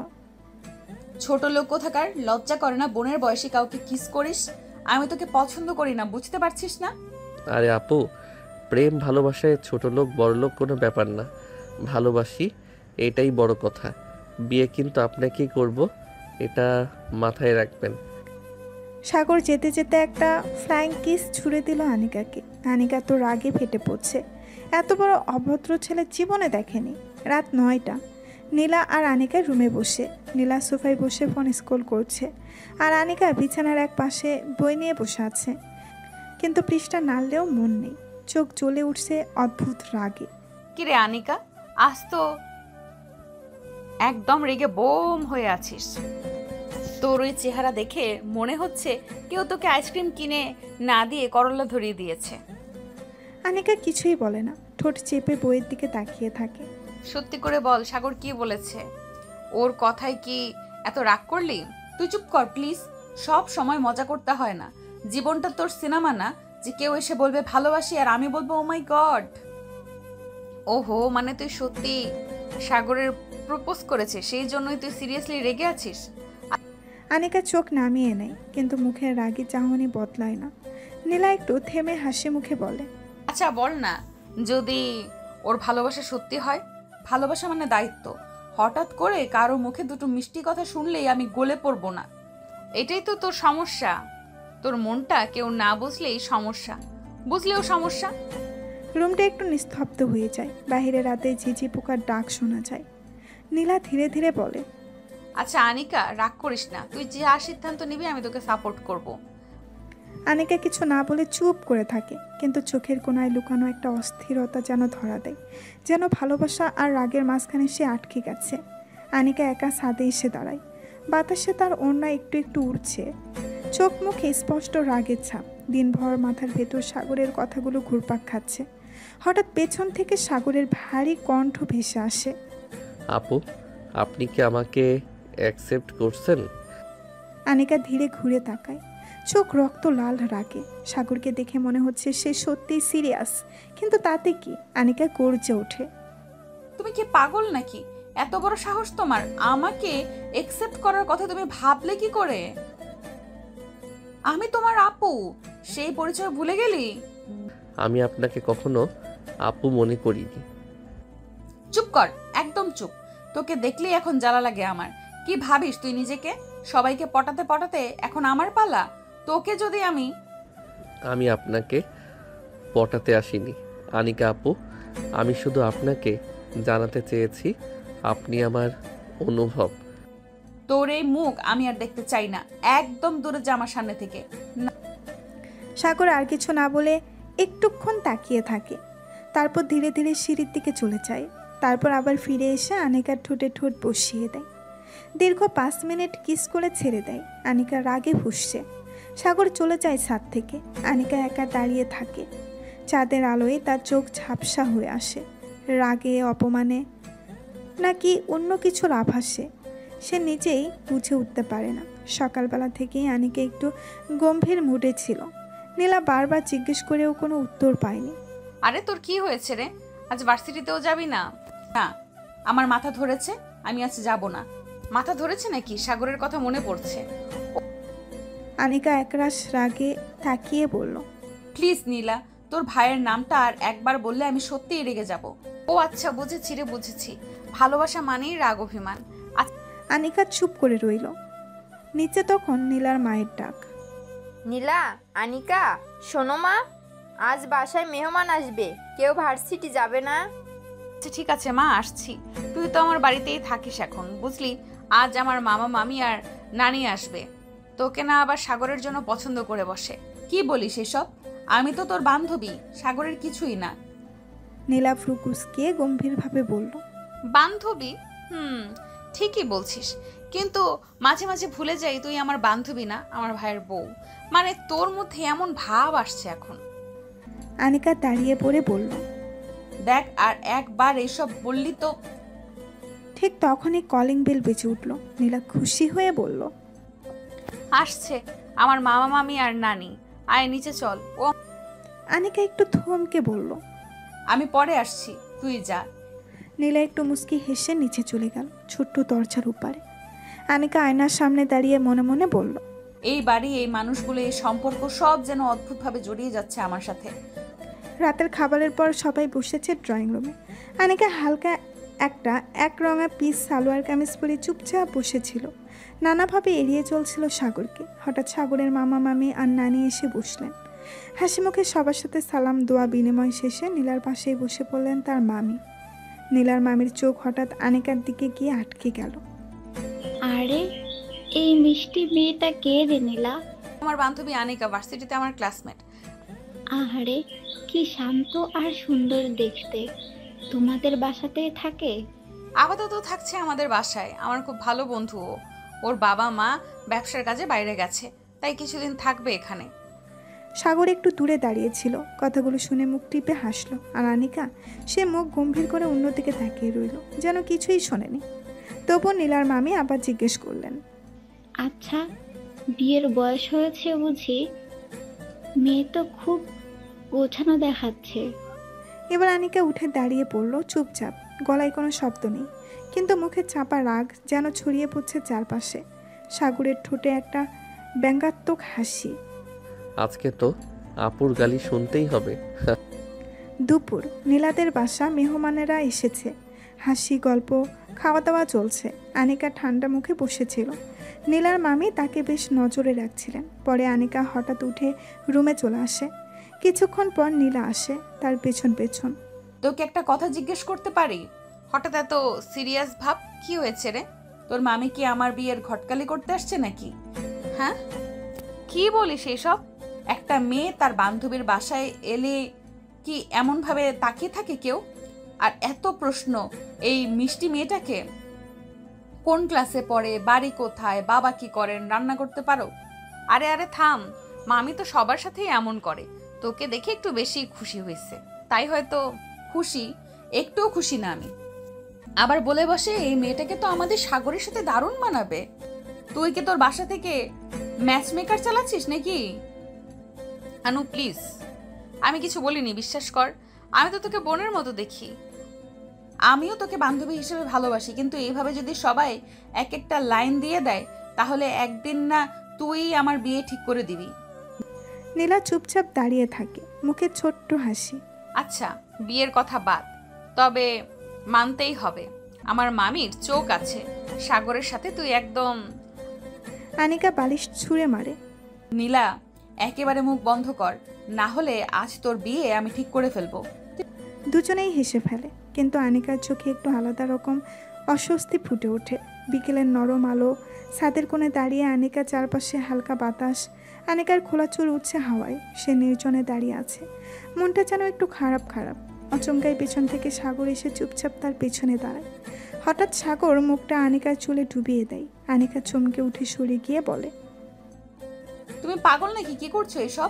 ছোট লোক কোথাকার, লজ্জা করে না বোনের বয়সে কাউকে কিস করিস? আমি তোকে পছন্দ করি না, বুঝতে পারছিস না? আরে আপু, প্রেম ভালোবাসায় ছোট লোক বড় লোক কোনো ব্যাপার না, ভালোবাসি এটাই বড় কথা। বিয়ে কিন্তু আপনাকেই করব, এটা মাথায় রাখবেন। সাগর যেতে যেতে একটা ফ্লাইং কিস ছুঁড়ে দিল আনিকাকে। আনিকা তো রাগে ফেটে পড়ছে। এত বড় অভদ্র ছেলে জীবনে দেখেনি। রাত 9টা। নীলা আর আনিকা রুমে বসে। নীলা সোফায় বসে ফোন স্ক্রল করছে, আর আনিকা বিছানার এক পাশে বই নিয়ে বসে আছে। কিন্তু পৃষ্ঠা নাড়লেও মন নেই। চোখ জ্বলে উঠছে অদ্ভুত রাগে। কিরে আনিকা, আজ তো একদম রেগে বোম হয়ে আছিস। তোর ওই চেহারা দেখে মনে হচ্ছে কেউ তোকে আইসক্রিম কিনে না দিয়ে করলা ধরিয়ে দিয়েছে। আনিকা কিছুই বলে না, ঠোঁট চেপে বইয়ের দিকে তাকিয়ে থাকে। সত্যি করে বল, সাগর কি বলেছে? ওর কথায় কি এত রাগ করলি? তুই চুপ কর প্লিজ। সব সময় মজা করতে হয় না। জীবনটা তোর সিনেমা না যে কেউ এসে বলবে ভালোবাসি আর আমি বলবো ও মাই গড। ওহো, মানে তুই সত্যি সাগরের প্রপোজ করেছে, সেই জন্যই তুই সিরিয়াসলি রেগে আছিস? আনিকা চোখ নামিয়ে নেয়, কিন্তু মুখের রাগী চাহনি বদলায় না। নীলা একটু থেমে হাসি মুখে বলে, আচ্ছা বল না, যদি ওর ভালোবাসা সত্যি হয়? ভালোবাসা মানে দায়িত্ব। হঠাৎ করে কারো মুখে দুটো মিষ্টি কথা শুনলেই আমি গলে পড়বো না। এটাই তো তোর সমস্যা। তোর মনটা কেউ না বুঝলেই সমস্যা, বুঝলেও সমস্যা। রুমটা একটু নিস্তব্ধ হয়ে যায়। বাইরে রাতে ঝিঝি পোকার ডাক শোনা যায়। নীলা ধীরে ধীরে বলে, আচ্ছা আনিকা, রাগ করিস না। তুই যা সিদ্ধান্ত নিবি আমি তোকে সাপোর্ট করব। আনিকা কিছু না বলে চুপ করে থাকে, কিন্তু চোখের কোণায় লুকানো একটা অস্থিরতা যেন ধরা দেয়। যেন ভালোবাসা আর রাগের মাঝখানে সে আটকে গেছে। আনিকা একা ছাদে এসে দাঁড়ায়। বাতাসে তার ওড়না একটু একটু উড়ছে। চোখ মুখে স্পষ্ট রাগের ছাপ। দিনভর মাথার ভেতর সাগরের কথাগুলো ঘুরপাক খাচ্ছে। হঠাৎ পেছন থেকে সাগরের ভারী কণ্ঠ ভেসে আসে, আপু, আপনি কি আমাকে অ্যাকসেপ্ট করছেন? আনিকা ধীরে ঘুরে তাকায়। চোখ রক্ত লাল রাগে। সাগরকে দেখে মনে হচ্ছে সে সত্যিই সিরিয়াস, কিন্তু তাতে কি? আনিকা গর্জে ওঠে, তুমি কি পাগল নাকি? এত বড় সাহস তোমার! আমাকে একসেপ্ট করার কথা তুমি ভাবলে কি করে? আমি তোমার আপু, সেই পরিচয় ভুলে গেলি? আমি আপনাকে কখনো আপু মনে করিনি। চুপ কর, একদম চুপ। তোকে দেখলেই এখন জ্বালা লাগে আমার। কি ভাবিস তুই নিজেকে? সবাইকে পটাতে পটাতে এখন আমার পালা। তোকে যদি আমি আপনাকে পটাতে আসিনি আনিকা আপু, আমি শুধু আপনাকে জানাতে চেয়েছি আপনি আমার অনুভব। তোর এই মুখ আমি আর দেখতে চাই না। একদম দূরে যা আমার সামনে থেকে। সাগর আর কিছু না বলে একটুক্ষণ তাকিয়ে থাকে। তারপর ধীরে ধীরে সিঁড়ির দিকে চলে যায়। তারপর আবার ফিরে এসে আনিকার ঠোঁটে ঠোঁট বসিয়ে দেয়। দীর্ঘ 5 মিনিট কিস করে ছেড়ে দেয়। আনিকা রাগে ফুঁসছে। সাগর চলে যায় ছাদ থেকে। আনিকা একা দাঁড়িয়ে থাকে। চাঁদের আলোয় তার চোখ ঝাপসা হয়ে আসে। রাগে, অপমানে, নাকি অন্য কিছুর আভাসে সে নিজেই বুঝে উঠতে পারে না। সকালবেলা থেকেই আনিকা একটু গম্ভীর মুডে ছিল। নীলা বারবার জিজ্ঞেস করেও কোনো উত্তর পায়নি। আরে তোর কি হয়েছে রে? আজ ভার্সিটিতেও যাবি না? না, আমার মাথা ধরেছে, আমি আজ যাব না। মাথা ধরেছে নাকি? সাগরের কথা মনে পড়ছে। আনিকা একরাশ রাগে তাকিয়ে বলল, প্লিজ নীলা, তোর ভাইয়ের নামটা আর একবার বললে আমি সত্যিই রেগে যাব। ও আচ্ছা, বুঝেছি রে, বুঝেছি। ভালোবাসা মানেই রাগ, অভিমান। আনিকা চুপ করে রইল। নিচে তখন নীলার মায়ের ডাক। নীলা, আনিকা, শোনো মা, আজ বাসায় মেহমান আসবে, কেউ ভার্সিটি যাবে না। আচ্ছা ঠিক আছে মা, আসছি। তুই তো আমার বাড়িতেই থাকিস এখন, বুঝলি। আজ আমার মামা মামি আর নানি আসবে, তোকে না আবার সাগরের জন্য পছন্দ করে বসে। কি বলিস এসব? আমি তো তোর বান্ধবী, সাগরের কিছুই না। নীলা ভ্রু কুঁচকিয়ে গম্ভীরভাবে বলল। বান্ধবী? ঠিকই বলছিস, কিন্তু মাঝে মাঝে ভুলে যাই তুই আমার বান্ধবী না, আমার ভাইয়ের বউ। মানে তোর মধ্যে এমন ভাব আসছে এখন। আনিকা দাঁড়িয়ে পড়ে বলল। দেখ, আর একবার এসব বললি তো। ঠিক তখনই কলিং বেল বেজে উঠল। নীলা খুশি হয়ে বলল। আসছে আমার মামা মামি আর নানি, আয় নিচে চল। ও আনিকা একটু থমকে বলল। আমি পরে আসছি, তুই যা। নীলা একটু মুচকি হেসে নিচে চলে গেল, ছোট্ট দরজার উপারে। আনিকা আয়নার সামনে দাঁড়িয়ে মনে মনে বলল। এই বাড়ি, এই মানুষগুলো, এই সম্পর্ক সব যেন অদ্ভুতভাবে জড়িয়ে যাচ্ছে আমার সাথে। রাতের খাবারের পর সবাই বসেছে ড্রয়িং রুমে। আনিকা হালকা একটা একরঙা পিস সালোয়ার কামিজ পরে চুপচাপ বসেছিল, নানাভাবে এড়িয়ে চলছিল সাগরকে। হঠাৎ সাগরের মামা মামি আর নানি এসে বসলেন। হাসি মুখে সবার সাথে সালাম দোয়া বিনিময় শেষে নীলার পাশেই বসে পড়লেন তার মামি। নীলার মামির চোখ হঠাৎ আনিকার দিকে গিয়ে আটকে গেল। আরে, এই মিষ্টি মেয়েটা কে রে নীলা? আমার বান্ধবী আনিকা, ভার্সিটিতে আমার ক্লাসমেট। আহারে, কি শান্ত আর সুন্দর দেখতে। তোমাদের বাসাতেই থাকে? আপাতত থাকছে আমাদের বাসায়। আমার খুব ভালো বন্ধু ও। ওর বাবা মা ব্যবসার কাজে বাইরে গেছে, তাই কিছুদিন থাকবে এখানে। সাগর একটু দূরে দাঁড়িয়েছিল, কথাগুলো শুনে মুখ টিপে হাসলো। আর আনিকা, সে মুখ গম্ভীর করে অন্যদিকে তাকিয়ে রইল, যেন কিছুই শোনেনি। তবু নীলার মামি আবার জিজ্ঞেস করলেন। আচ্ছা, বিয়ের বয়স হয়েছে বুঝি? মেয়ে তো খুব গোছানো দেখাচ্ছে। এবার আনিকা উঠে দাঁড়িয়ে পড়ল চুপচাপ, গলায় কোনো শব্দ নেই, কিন্তু মুখে চাপা রাগ যেন ছড়িয়ে পড়ছে চারপাশে। সাগরের ঠোঁটে একটা ব্যঙ্গাত্মক হাসি। আজকে তো আপুর গালি শুনতেই হবে। দুপুর, নীলাদের বাসা, মেহমানেরা এসেছে। হাসি গল্প খাওয়া দাওয়া চলছে। আনিকা ঠান্ডা মুখে বসেছিল। নীলার মামি তাকে বেশ নজরে রাখছিলেন। পরে আনিকা হঠাৎ উঠে রুমে চলে আসে। কিছুক্ষণ পর নীলা আসে তার পেছন পেছন। তোকে একটা কথা জিজ্ঞেস করতে পারি? হঠাৎ এত সিরিয়াস ভাব, কি হয়েছে রে? তোর মামি কি আমার বিয়ের ঘটকালি করতে আসছে নাকি? হ্যাঁ, কি বলিস এসব? একটা মেয়ে তার বান্ধবীর বাসায় এলে কি এমন ভাবে তাকিয়ে থাকে কেউ? আর এত প্রশ্ন এই মিষ্টি মেয়েটাকে। কোন ক্লাসে পড়ে, বাড়ি কোথায়, বাবা কি করেন, রান্না করতে পারো? আরে আরে থাম, মামি তো সবার সাথেই এমন করে। তোকে দেখে একটু বেশি খুশি হয়েছে, তাই হয়তো খুশি। একটুও খুশি না আমি। আবার বলে বসে এই মেয়েটাকে তো আমাদের সাগরের সাথে দারুণ মানাবে। তুই কি তোর বাসা থেকে ম্যাচ মেকার চালাচ্ছিস নাকি? আনু প্লিজ, আমি কিছু বলিনি, বিশ্বাস কর। আমি তো তোকে বোনের মতো দেখি। আমিও তোকে বান্ধবী হিসেবে ভালোবাসি, কিন্তু এইভাবে যদি সবাই এক একটা লাইন দিয়ে দেয়, তাহলে একদিন না তুই আমার বিয়ে ঠিক করে দিবি। নীলা চুপচাপ দাঁড়িয়ে থাকে, মুখে ছোট্ট হাসি। আচ্ছা, বিয়ের কথা বাদ, তবে মানতেই হবে আমার মামির চোখ আছে। সাগরের সাথে তুই একদম। আনিকা বালিশ ছুঁড়ে মারে। নীলা, একেবারে মুখ বন্ধ কর, না হলে আজ তোর বিয়ে আমি ঠিক করে ফেলবো। দুজনেই হেসে ফেলে, কিন্তু আনিকার চোখে একটু আলাদা রকম অস্বস্তি ফুটে ওঠে। বিকেলের নরম আলো, ছাদের কোণে দাঁড়িয়ে আনিকা, চারপাশে হালকা বাতাস। আনিকার খোলা চুল উঠছে হাওয়ায়। সে নির্জনে দাঁড়িয়ে আছে, মনটা যেন একটু খারাপ খারাপ। আচমকাই পেছন থেকে সাগর এসে চুপচাপ তার পেছনে দাঁড়ায়। হঠাৎ সাগর মুখটা আনিকার চুলে ডুবিয়ে দেয়। আনিকা চমকে উঠে সরে গিয়ে বলে। তুমি পাগল নাকি? কি করছো এসব?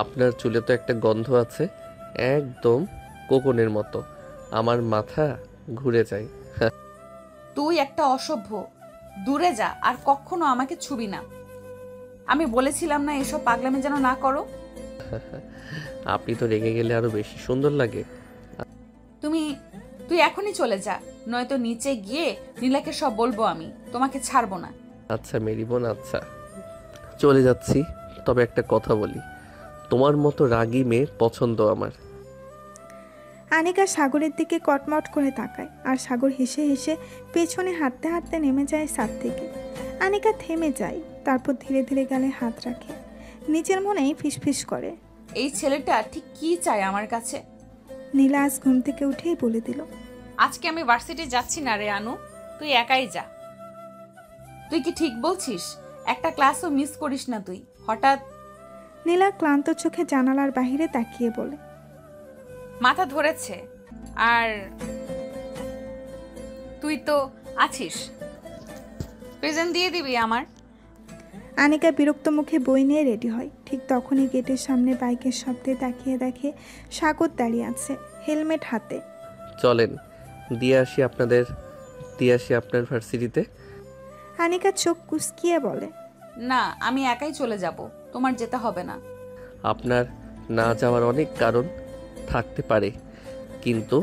আপনার চুলে তো একটা গন্ধ আছে, একদম কোকনের মতো। আমার মাথা ঘুরে যায়। তুই একটা অসভ্য, দূরে যা, আর কখনো আমাকে ছুবি না। আমি বলেছিলাম না এসব পাগলামি যেন না করো। আপনি তো রেগে গেলে আরো বেশি সুন্দর লাগে। তুই এখনই চলে যা, নয়তো নিচে গিয়ে নীলাকে সব বলবো। আমি তোমাকে ছাড়বো না। আচ্ছা মেরি বোন, আচ্ছা চলে যাচ্ছি। তবে একটা কথা বলি, তোমার মতো রাগী মেয়ে পছন্দ আমার। আনিকা সাগরের দিকে কটমট করে তাকায়, আর সাগর হেসে হেসে পেছনে হাঁটতে হাঁটতে নেমে যায় ছাদ থেকে। আনিকা থেমে যায়, তারপর ধীরে ধীরে গালে হাত রাখে। নিজের মনেই ফিসফিস করে, এই ছেলেটা ঠিক কি চায় আমার কাছে। নীলা আজ ঘুম থেকে উঠেই বলে দিল, আজকে আমি ভার্সিটি যাচ্ছি না রে আনু, তুই একাই যা। তুই কি ঠিক বলছিস? একটা ক্লাসও মিস করিস না তুই। হঠাৎ নীলা ক্লান্ত চোখে জানালার বাহিরে তাকিয়ে বলে, মাথা ধরেছে। আর তুই তো আছিস, প্রেজেন্ট দিয়ে দিবি আমার। আনিকা বিরক্ত মুখে বই নিয়ে রেডি হয়। ঠিক তখনই গেটের সামনে বাইকের শব্দে তাকিয়ে দেখে সাগর দাঁড়িয়ে আছে, হেলমেট হাতে। চলেন দিয়ে আসি আপনার ভার্সিটিতে। আনিকা চোখ কুঁচকিয়ে বলে, না, আমি একাই চলে যাব, তোমার যেতে হবে না। আপনার না যাওয়ার অনেক কারণ থাকতে পারে, কিন্তু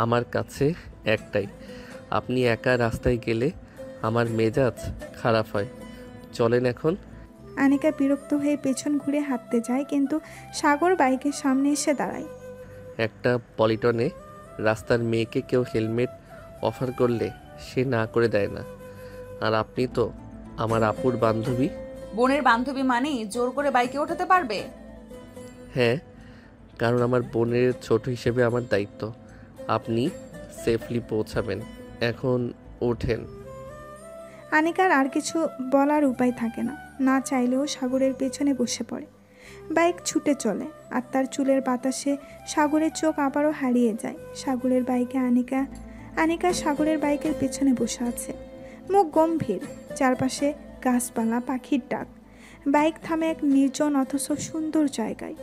আমার কাছে একটাই, আপনি একা রাস্তায় গেলে আমার মেজাজ খারাপ হয়। চলেন এখন। আনিকা বিরক্ত হয়ে পেছন ঘুরে হাঁটতে যায়, কিন্তু সাগর বাইকের সামনে এসে দাঁড়ায়। একটা পলিটনে রাস্তার মেয়েকে কেউ হেলমেট অফার করলে সে না করে দেয় না। আর আপনি তো আমার আপুর বান্ধবী। বোনের বান্ধবী মানেই জোর করে বাইকে ওঠাতে পারবে? হ্যাঁ, কারণ আমার বোনের ছোট হিসেবে আমার দায়িত্ব আপনি সেফলি পৌঁছাবেন। এখন ওঠেন। আনিকার আর কিছু বলার উপায় থাকে না, না চাইলেও সাগরের পেছনে বসে পড়ে। বাইক ছুটে চলে, আর তার চুলের বাতাসে সাগরের চোখ আবারও হারিয়ে যায়। সাগরের বাইকে আনিকা সাগরের বাইকের পেছনে বসে আছে, মুখ গম্ভীর, চারপাশে গাছপালা, পাখির ডাক। বাইক থামে এক নির্জন অথচ সুন্দর জায়গায়।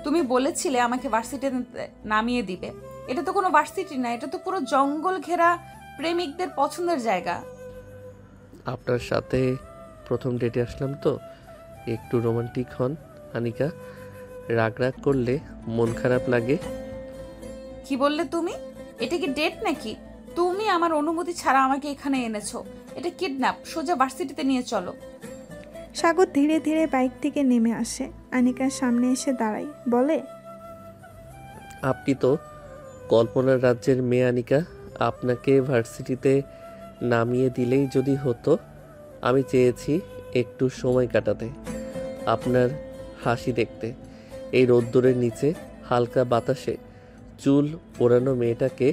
তুমি বলেছিলে আমাকে ভার্সিটিতে নামিয়ে দিবে। এটা তো কোনো ভার্সিটি না, এটা তো পুরো জঙ্গল ঘেরা প্রেমিকদের পছন্দের জায়গা। আপনার সাথে প্রথম ডেটে আসলাম তো, একটু রোমান্টিক হন আনিকা। রাগ করলে মন খারাপ লাগে। কি বললে তুমি? এটা কি ডেট নাকি? তুমি আমার অনুমতি ছাড়া আমাকে এখানে এনেছো। এটা কিডন্যাপ। সোজা ভার্সিটিতে নিয়ে চলো। সাগর ধীরে ধীরে বাইক থেকে নেমে আসে, আনিকার সামনে এসে দাঁড়ায়, বলে, আপনি তো কল্পনার রাজ্যের মেয়ে আনিকা। আপনাকে ভার্সিটিতে নামিয়ে দিলেই যদি হতো। আমি চেয়েছি একটু সময় কাটাতে, আপনার হাসি দেখতে, এই রোদ্দুরের নিচে হালকা বাতাসে চুল ওড়ানো মেয়েটাকে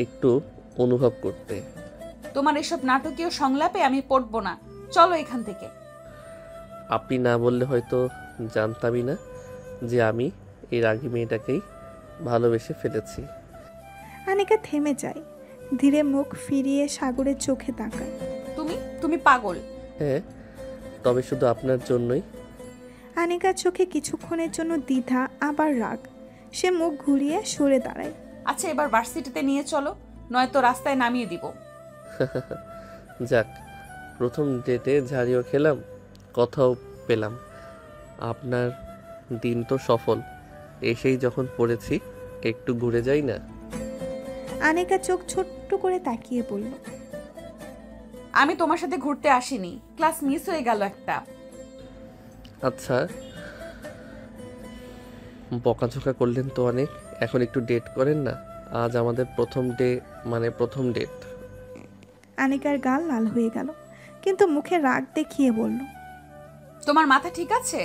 একটু অনুভব করতে। তোমার এসব নাটকীয় সংলাপে আমি পড়বো না, চলো এখান থেকে। আপনি না বললে হয়তো জানতামই না যে আমি এই রাগী মেয়েটাকেই ভালোবেসে ফেলেছি। আনিকা থেমে যায়, ধীরে মুখ ফিরিয়ে সাগরের চোখে তাকায়। তুমি পাগল। হ্যাঁ, তবে শুধু আপনার জন্যই। আনিকার চোখে কিছুক্ষণের জন্য দ্বিধা, আবার রাগ। সে মুখ ঘুরিয়ে সরে দাঁড়ায়। আচ্ছা, এবার ভার্সিটিতে নিয়ে চলো, নয়তো রাস্তায় নামিয়ে দিব। যাক, প্রথম ডেটে ঝাড়িও খেলাম, কথাও পেলাম। আপনার দিন তো সফল। এসেই যখন পড়েছি একটু ঘুরে যাই না? আনিকা চোখ ছোট্ট করে তাকিয়ে বলল, আমি তোমার সাথে ঘুরতে আসিনি, ক্লাস মিস হয়ে গেল একটা। আচ্ছা, বকাঝোকা করলেন তো অনেক, এখন একটু ডেট করেন না। আজ আমাদের প্রথম ডেট। আনিকার গাল লাল হয়ে গেল, কিন্তু মুখে রাগ দেখিয়ে বলল, তোমার মাথা ঠিক আছে?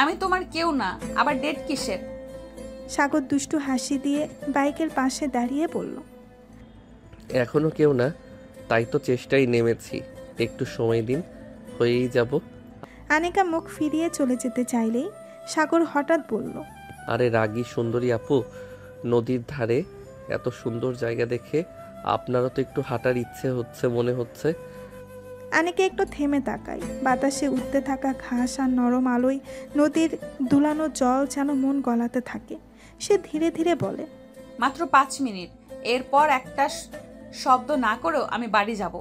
আমি তোমার কেউ না, আবার ডেট কিসের? সাগর দুষ্টু হাসি দিয়ে বাইকের পাশে দাঁড়িয়ে বলল, এখনো কেউ না, তাই তো চেষ্টাই নেমেছি। একটু সময় দিন, হয়েই যাব। আনিকা মুখ ফিরিয়ে চলে যেতে চাইলেই সাগর হঠাৎ বলল, আরে রাগী সুন্দরী আপু, নদীর ধারে এত সুন্দর জায়গা দেখে আপনারও তো একটু হাঁটার ইচ্ছে হচ্ছে মনে হচ্ছে। আনিকা একটু থেমে তাকায়। বাতাসে উঠতে থাকা ঘাস আর নরম আলোয় নদীর দুলানো জল যেন মন গলাতে থাকে। সে ধীরে ধীরে বলে, মাত্র 5 মিনিট, এরপর একটা শব্দ না করেও আমি বাড়ি যাব।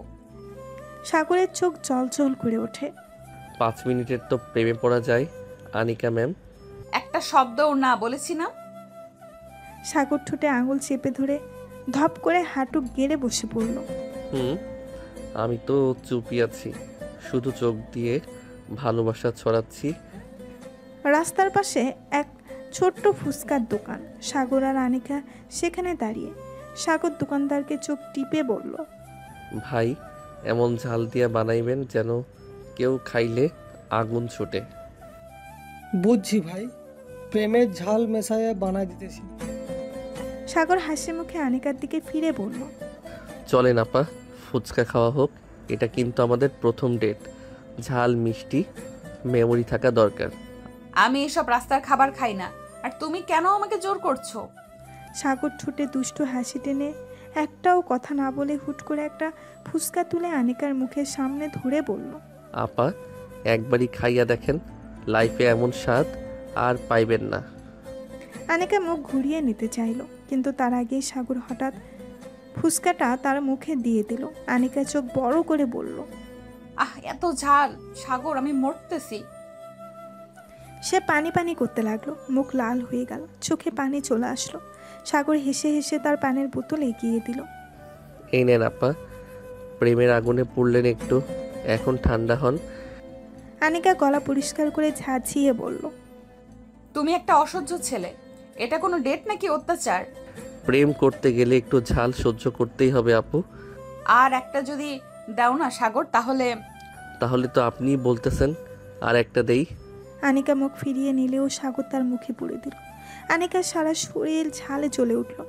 সাগরের চোখ জল জল করে ওঠে। 5 মিনিটের তো প্রেমে পড়া যায় আনিকা ম্যাম। একটা শব্দও না, বলেছি না? সাগর ঠোঁটে আঙুল চেপে ধরে ধপ করে হাঁটু গেড়ে বসে পড়ল। আমি তো চুপই আছি, শুধু চোখ দিয়ে ভালোবাসা ছড়াচ্ছি। রাস্তার পাশে এক ছোট্ট ফুচকার দোকান। সাগর আর আনিকা সেখানে দাঁড়িয়ে। সাগর দোকানদারকে চোখ টিপে বলল, ভাই, এমন ঝাল দিয়া বানাইবেন যেন কেউ খাইলে আগুন ছুটে। বুঝছি ভাই, প্রেমের ঝাল মেশায়া বানাই দিতেছি। সাগর হাসি মুখে আনিকার দিকে ফিরে বলল, চলেন আপা, ফুচকা খাওয়া হোক। এটা কিন্তু আমাদের প্রথম ডেট। ঝাল মিষ্টি মেমোরি থাকা দরকার। আমি এসব রাস্তার খাবার খাই না, আর তুমি কেন আমাকে জোর করছো? সাগর ঠোঁটে দুষ্টু হাসি টেনে একটাও কথা না বলে হুট করে একটা ফুচকা তুলে আনিকার মুখের সামনে ধরে বলল, আপা, একবারই খাইয়া দেখেন, লাইফে এমন স্বাদ আর পাইবেন না। আনিকা মুখ ঘুরিয়ে নিতে চাইল, কিন্তু তার আগেই সাগর হঠাৎ ফুচকাটা তার মুখে দিয়ে দিল। আনিকা চোখ বড় করে বলল, আহ, এত ঝাল! সাগর, আমি মরতেছি। সে পানি পানি করতে লাগলো, মুখ লাল হয়ে গেল, চোখে পানি চলে আসলো। সাগর হেসে হেসে তার পানের বোতল এগিয়ে দিল। এই নেন আপা, প্রেমের আগুনে পুড়লেন একটু, এখন ঠান্ডা হন। আনিকা গলা পরিষ্কার করে ঝাঁঝিয়ে বলল, তুমি একটা অসহ্য ছেলে। এটা কোনো ডেট নাকি অত্যাচার? প্রেম করতে গেলে একটু ঝাল সহ্য করতেই হবে আপু। আর একটা যদি দাও না সাগর, তাহলে তো আপনিই বলতেছেন, আর একটা দেই। আনিকা মুখ ফিরিয়ে নিলেও সাগর তার মুখে পুড়ে দিল। আনিকার সারা শরীর ঝালে জ্বলে উঠল।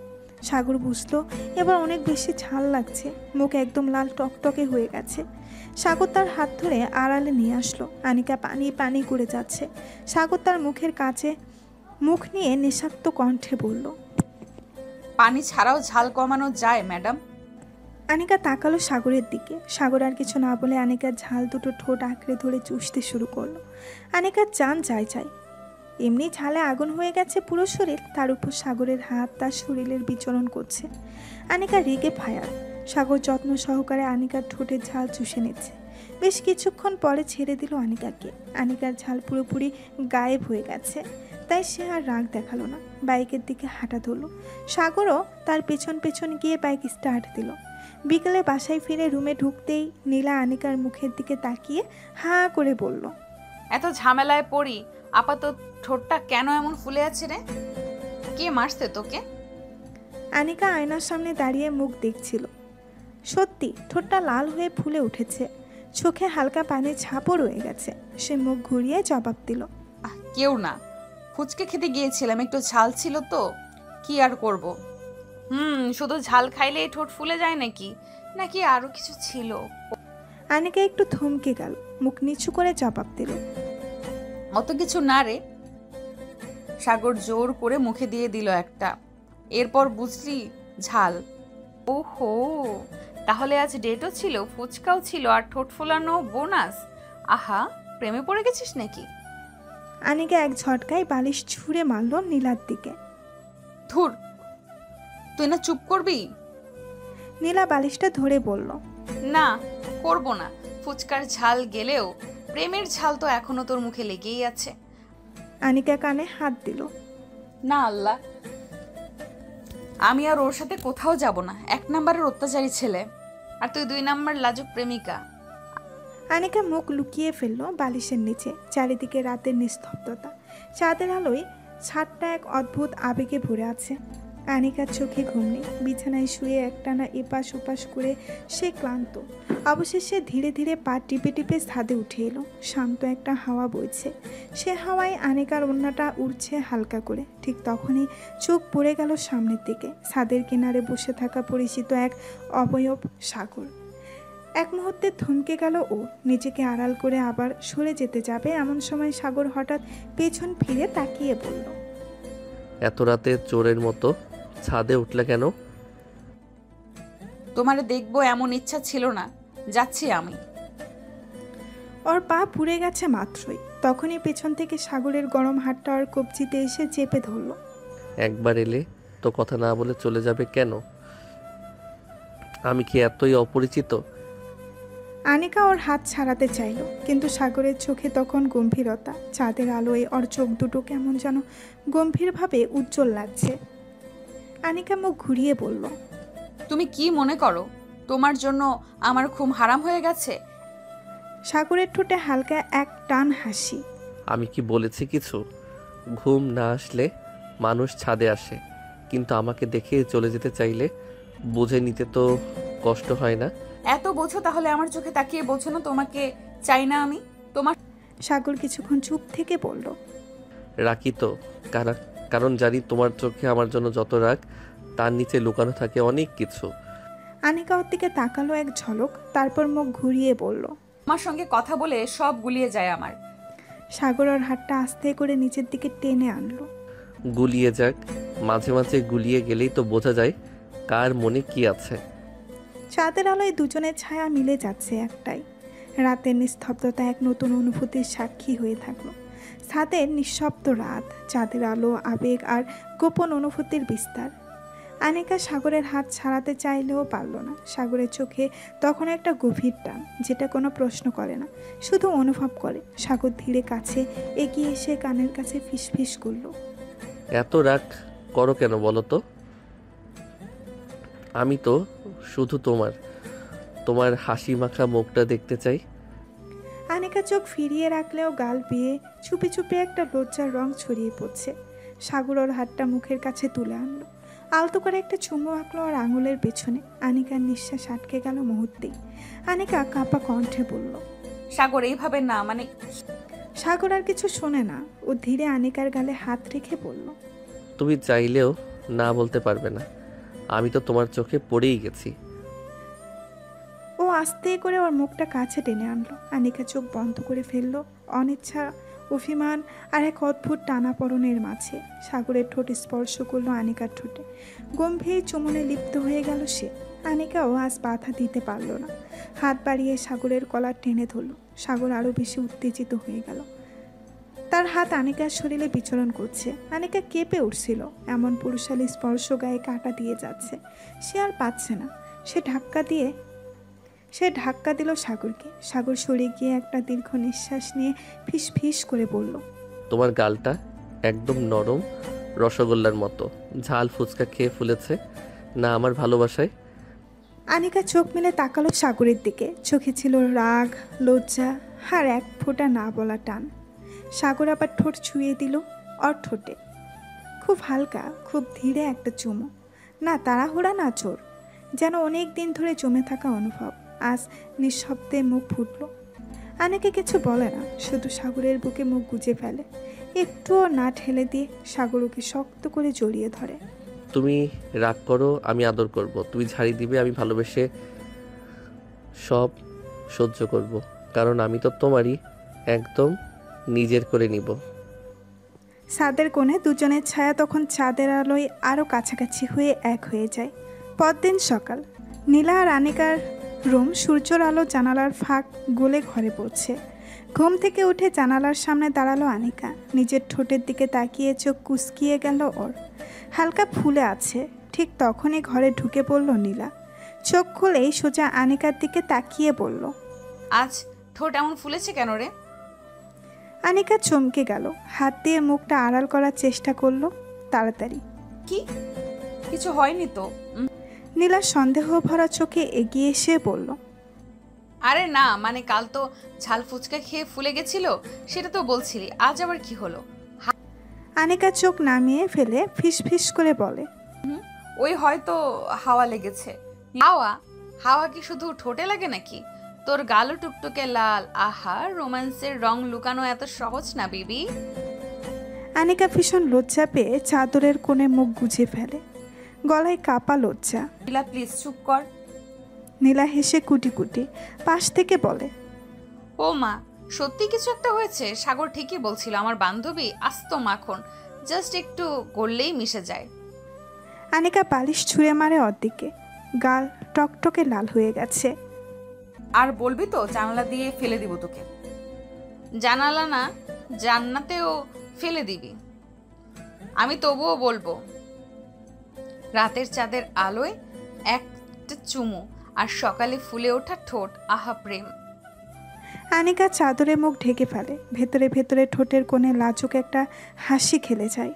সাগর বুঝলো এবার অনেক বেশি ঝাল লাগছে, মুখ একদম লাল টকটকে হয়ে গেছে। সাগর তার হাত ধরে আড়ালে নিয়ে আসলো। আনিকা পানি পানি করে যাচ্ছে। সাগর তার মুখের কাছে মুখ নিয়ে নিঃশব্দ কণ্ঠে বলল, পানি ছাড়াও ঝাল কমানো যায় ম্যাডাম? আনিকা তাকালো সাগরের দিকে। সাগর আর কিছু না বলে আনিকার ঝাল দুটো ঠোঁট আঁকড়ে ধরে চুষতে শুরু করলো। আনিকার জান চাই। এমনি ঝালে আগুন হয়ে গেছে পুরো শরীর, তার উপর সাগরের হাত তার শরীরের বিচরণ করছে। আনিকা রেগে ফায়ার। সাগর যত্ন সহকারে আনিকার ঠোঁটের ঝাল চুষে নিচ্ছে। বেশ কিছুক্ষণ পরে ছেড়ে দিল আনিকাকে। আনিকার ঝাল পুরোপুরি গায়েব হয়ে গেছে, তাই সে আর রাগ দেখালো না, বাইকের দিকে হাঁটা ধরলো। সাগরও তার পেছন পেছন গিয়ে বাইক স্টার্ট দিল। বিকেলে বাসায় ফিরে রুমে ঢুকতেই নীলা আনিকার মুখের দিকে তাকিয়ে হাঁ করে বলল, এত ঝামেলায় পড়ি, আপাতত ঠোঁটটা কেন এমন ফুলে আছে রে? কে মারছে তোকে? আনিকা আয়নার সামনে দাঁড়িয়ে মুখ দেখছিল। সত্যি ঠোঁটটা লাল হয়ে ফুলে উঠেছে, চোখে হালকা পানির ছাপও রয়ে গেছে। সে মুখ ঘুরিয়ে জবাব দিল, কেউ না, ফুচকা খেতে গিয়েছিলাম, একটু ঝাল ছিল তো, কি আর করব। শুধু ঝাল খাইলে ঠোঁট ফুলে যায় নাকি আরো কিছু ছিল? আনিকা একটু থমকে গেল, মুখ নিচু করে জবাব দিল, অত কিছু না রে। সাগর জোর করে মুখে দিয়ে দিল একটা। এরপর বুঝলি ঝাল। ওহো, তাহলে আজ ডেটও ছিল, ফুচকাও ছিল, আর ঠোঁট ফোলানো বোনাস। আহা, প্রেমে পড়ে গেছিস নাকি? আনিকা এক ঝটকায় বালিশ ছুঁড়ে মারল নীলার দিকে। ধুর, তুই না চুপ করবি? নীলা বালিশটা ধরে বলল, না, করব না। ফুচকার ঝাল গেলেও প্রেমের ঝাল তো এখনো তোর মুখে লেগেই আছে। আনিকা কানে হাত দিল, না আল্লাহ, আমি আর ওর সাথে কোথাও যাব না। 1 নাম্বারের অত্যাচারী ছেলে, আর তুই 2 নাম্বার লাজুক প্রেমিকা। আনিকা মুখ লুকিয়ে ফেলল বালিশের নিচে। চারিদিকে রাতের নিস্তব্ধতা, চাঁদের আলোয় ছাদটা এক অদ্ভুত আবেগে ভরে আছে। আনিকার চোখে ঘুম নেই। বিছানায় শুয়ে একটানা এপাশ ওপাশ করে সে ক্লান্ত। অবশেষে ধীরে ধীরে পা টিপে টিপে ছাদে উঠে এলো। শান্ত একটা হাওয়া বইছে, সে হাওয়ায় আনিকার ওড়নাটা উড়ছে হালকা করে। ঠিক তখনই চোখ পড়ে গেল সামনের দিকে। ছাদের কিনারে বসে থাকা পরিচিত এক অবয়ব সাগর। এক মুহূর্তে থমকে গেল ও, নিজেকে আড়াল করে আবার সরে যেতে যাবে এমন সময় সাগর হঠাৎ পেছন ফিরে তাকিয়ে বলল, এত রাতে চোরের মতো ছাদে উঠলে কেন? তোমারে দেখবো এমন ইচ্ছা ছিল না, যাচ্ছি আমি। ওর পা পুড়ে গেছে মাত্রই, তখনই পেছন থেকে সাগরের গরম হাতটা ওর কবজিতে এসে চেপে ধরল। একবার এলে তো কথা না বলে চলে যাবে কেন? আমি কি এতই অপরিচিত? আনিকা ওর হাত ছাড়াতে চাইল, কিন্তু সাগরের চোখে তখন গম্ভীরতা। চাঁদের আলোয় ওর চোখ দুটো কেমন যেন গম্ভীরভাবে উজ্জ্বল লাগছে। আনিকা মুখ ঘুরিয়ে বলল, তুমি কি মনে করো তোমার জন্য আমার ঘুম হারাম হয়ে গেছে? সাগরের ঠোঁটে হালকা এক টান হাসি। আমি কি বলেছি কিছু? ঘুম না আসলে মানুষ ছাদে আসে, কিন্তু আমাকে দেখে চলে যেতে চাইলে বুঝে নিতে তো কষ্ট হয় না? এত বোঝো তাহলে আমার চোখে তাকিয়ে বোঝো না তোমাকে চাই না আমি? তোমার সাগর কিছুক্ষণ চুপ থেকে বলল, রাখি তো, কারণ জানি তোমার চোখে আমার জন্য যত রাগ তার নিচে লুকানো থাকে অনেক কিছু। আনিকা ওর দিকে তাকালো এক ঝলক, তারপর মুখ ঘুরিয়ে বলল, আমার সঙ্গে কথা বলে সব গুলিয়ে যায় আমার। সাগর ওর হাতটা আস্তে করে নিচের দিকে টেনে আনলো। গুলিয়ে যাক, মাঝে মাঝে গুলিয়ে গেলেই তো বোঝা যায় কার মনে কি আছে। চাঁদের আলোয় দুজনের ছায়া মিলে যাচ্ছে একটাই। রাতের নিস্তব্ধতা এক নতুন অনুভূতির সাক্ষী হয়ে থাকলো। ছাদের নিঃশব্দ রাত, চাঁদের আলো, আবেগ আর গোপন অনুভূতির বিস্তার। আনিকা সাগরের হাত ছাড়াতে চাইলেও পারল না। সাগরের চোখে তখন একটা গভীর টান, যেটা কোনো প্রশ্ন করে না, শুধু অনুভব করে। সাগর ধীরে কাছে এগিয়ে এসে কানের কাছে ফিসফিস করলো, এত রাগ করো কেন বলো তো? আমি তো শুধু তোমার হাসি মাখা মুখটা দেখতে চাই। আনিকা চোখ ফিরিয়ে রাখলেও গাল বেয়ে চুপি চুপি একটা লজ্জার রং ছড়িয়ে পড়ছে। সাগর ওর হাতটা মুখের কাছে তুলে আনলো, আলতো করে একটা চুমু আঁকলো ওর আঙুলের পেছনে। আনিকার নিঃশ্বাস আটকে গেল মুহূর্তেই। আনিকা কাঁপা কণ্ঠে বলল, সাগর এইভাবে না, মানে সাগর আর কিছু শোনে না। ও ধীরে আনিকার গালে হাত রেখে বলল, তুমি চাইলেও না বলতে পারবে না, আমি তো তোমার চোখে পড়েই গেছি। ও আস্তে করে ওর মুখটা কাছে টেনে আনলো। আনিকা চোখ বন্ধ করে ফেললো, অনিচ্ছা, অভিমান আর এক অদ্ভুত টানাপড়নের মাঝে। সাগরের ঠোঁট স্পর্শ করলো আনিকার ঠোঁটে, গম্ভীর চুমনে লিপ্ত হয়ে গেল সে। আনিকাও আজ বাধা দিতে পারল না, হাত বাড়িয়ে সাগরের কলার টেনে ধরল। সাগর আরও বেশি উত্তেজিত হয়ে গেল। তার হাত আনিকার শরীরে বিচরণ করছে। আনিকা কেঁপে উঠছিল, এমন পুরুষালী স্পর্শ গায়ে কাঁটা দিয়ে যাচ্ছে। সে আর পাচ্ছে না। সে ধাক্কা দিল সাগরকে। সাগর সরে গিয়ে একটা দীর্ঘ নিঃশ্বাস নিয়ে ফিস ফিস করে বলল, তোমার গালটা একদম নরম, রসগোল্লার মতো। ঝাল ফুচকা খেয়ে ফুলেছে না আমার ভালোবাসায়। আনিকা চোখ মেলে তাকালো সাগরের দিকে। চোখে ছিল রাগ, লজ্জা আর এক ফোঁটা না বলা টান। সাগর আবার ঠোঁট ছুঁয়ে দিল ওর ঠোঁটে, খুব হালকা, খুব ধীরে একটা চুমো। না তাড়াহুড়া, না জোর, যেন অনেক দিন ধরে জমে থাকা অনুভব আজ নিঃশব্দে মুখ ফুটল। আনিকা কিছু বলে না, শুধু সাগরের বুকে মুখ গুজে ফেলে। একটুও না ঠেলে দিয়ে সাগর ওকে শক্ত করে জড়িয়ে ধরে। তুমি রাগ করো, আমি আদর করব। তুমি ঝাড়ি দিবে, আমি ভালোবেসে সব সহ্য করব, কারণ আমি তো তোমারই একদম নিজের করে নিব। ছাদের কোণে দুজনের ছায়া তখন চাঁদের আলোয় আরও কাছাকাছি হয়ে এক হয়ে যায়। পরদিন সকাল, নীলা আর আনিকার রুম সূর্যের আলো জানালার ফাঁক গলে ঘরে পড়ছে। ঘুম থেকে উঠে জানালার সামনে দাঁড়ালো আনিকা। নিজের ঠোঁটের দিকে তাকিয়ে চোখ কুঁচকিয়ে গেল ওর, হালকা ফুলে আছে। ঠিক তখনই ঘরে ঢুকে পড়ল নীলা। চোখ খুলেই সোজা আনিকার দিকে তাকিয়ে বলল, আজ ঠোঁট এমন ফুলেছে কেন রে? আনিকা চমকে গেল, হাত দিয়ে মুখটা আড়াল করার চেষ্টা করলো। তাড়াতাড়ি, কি কিছু হয়নি তো? নীলা সন্দেহ ভরা চোখে এগিয়ে এসে বলল, আরে না, মানে কাল তো ঝাল ফুচকা খেয়ে ফুলে গেছিল, সেটা তো বলছিলি, আজ আবার কি হলো? আনিকা চোখ নামিয়ে ফেলে ফিস ফিস করে বলে, ওই হয়তো হাওয়া লেগেছে। হাওয়া কি শুধু ঠোঁটে লাগে নাকি? তোর গালও টুকটুকে লাল। আহা, রোম্যান্সের রং লুকানো এত সহজ না বিবি। আনিকা ভীষণ লজ্জা পেয়ে চাদরের কোণে মুখ গুজে ফেলে, গলায় কাপা লজ্জা। নীলা প্লিজ চুপ কর। নীলা হেসে কুটি কুটি পাশ থেকে বলে, ও মা, সত্যি কিছু একটা হয়েছে। সাগর ঠিকই বলছিল, আমার বান্ধবী আস্ত মাখন, জাস্ট একটু গড়লেই মিশে যায়। আনিকা বালিশ ছুঁড়ে মারে ওর দিকে, গাল টকটকে লাল হয়ে গেছে। আর বলবি তো জানালা দিয়ে ফেলে দিব তোকে। জানালা না, জান্নাতেও ফেলে দিবি। আমি তবুও বলবো, রাতের চাঁদের আলোয় একটা চুমু আর সকালে ফুলে ওঠা ঠোঁট, আহা প্রেম। আনিকা চাদরে মুখ ঢেকে ফেলে, ভেতরে ভেতরে ঠোঁটের কোণে লাজুক একটা হাসি খেলে যায়।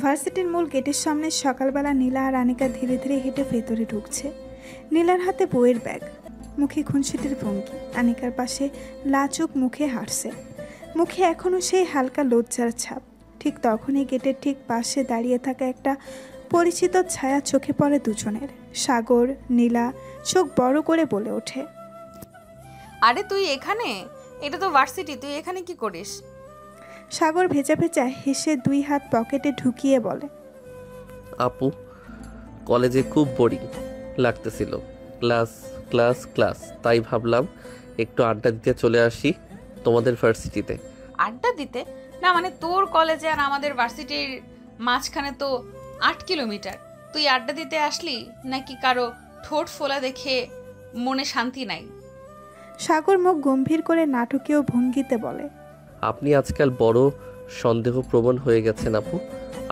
ভার্সিটির মূল গেটের সামনে সকালবেলা নীলা আর আনিকা ধীরে ধীরে হেঁটে ভেতরে ঢুকছে। নীলার হাতে বইয়ের ব্যাগ, মুখে খুনসুটির ভঙ্গি। আনিকার পাশে লাজুক মুখে হাসছে, মুখে এখনও সেই হালকা লজ্জার ছাপ। ঠিক তখনই গেটের ঠিক পাশে দাঁড়িয়ে থাকা একটা পরিচিত ছায়া চোখে পড়ে দুজনের। সাগর, নীলা চোখ বড় করে বলে ওঠে। আরে তুই এখানে? এটা তো ভার্সিটি, তুই এখানে কি করিস? সাগর ভেজা ভেজা হেসে 2 হাত পকেটে ঢুকিয়ে বলে, আপু, কলেজে খুব বোরিং লাগতেছিল, ক্লাস ক্লাস ক্লাস, তাই ভাবলাম একটু আড্ডা দিতে চলে আসি তোমাদের ভার্সিটিতে। আড্ডা দিতে? না মানে তোর কলেজে আর আমাদের ভার্সিটির মাঝখানে তো 8 কিলোমিটার। তুই আড্ডা দিতে আসলি নাকি কারো ঠোঁট ফোলা দেখে মনে শান্তি নাই? সাগর মুখ গম্ভীর করে নাটকীয় ভঙ্গিতে বলে, আপনি আজকাল বড় সন্দেহপ্রবণ হয়ে গেছেন আপু।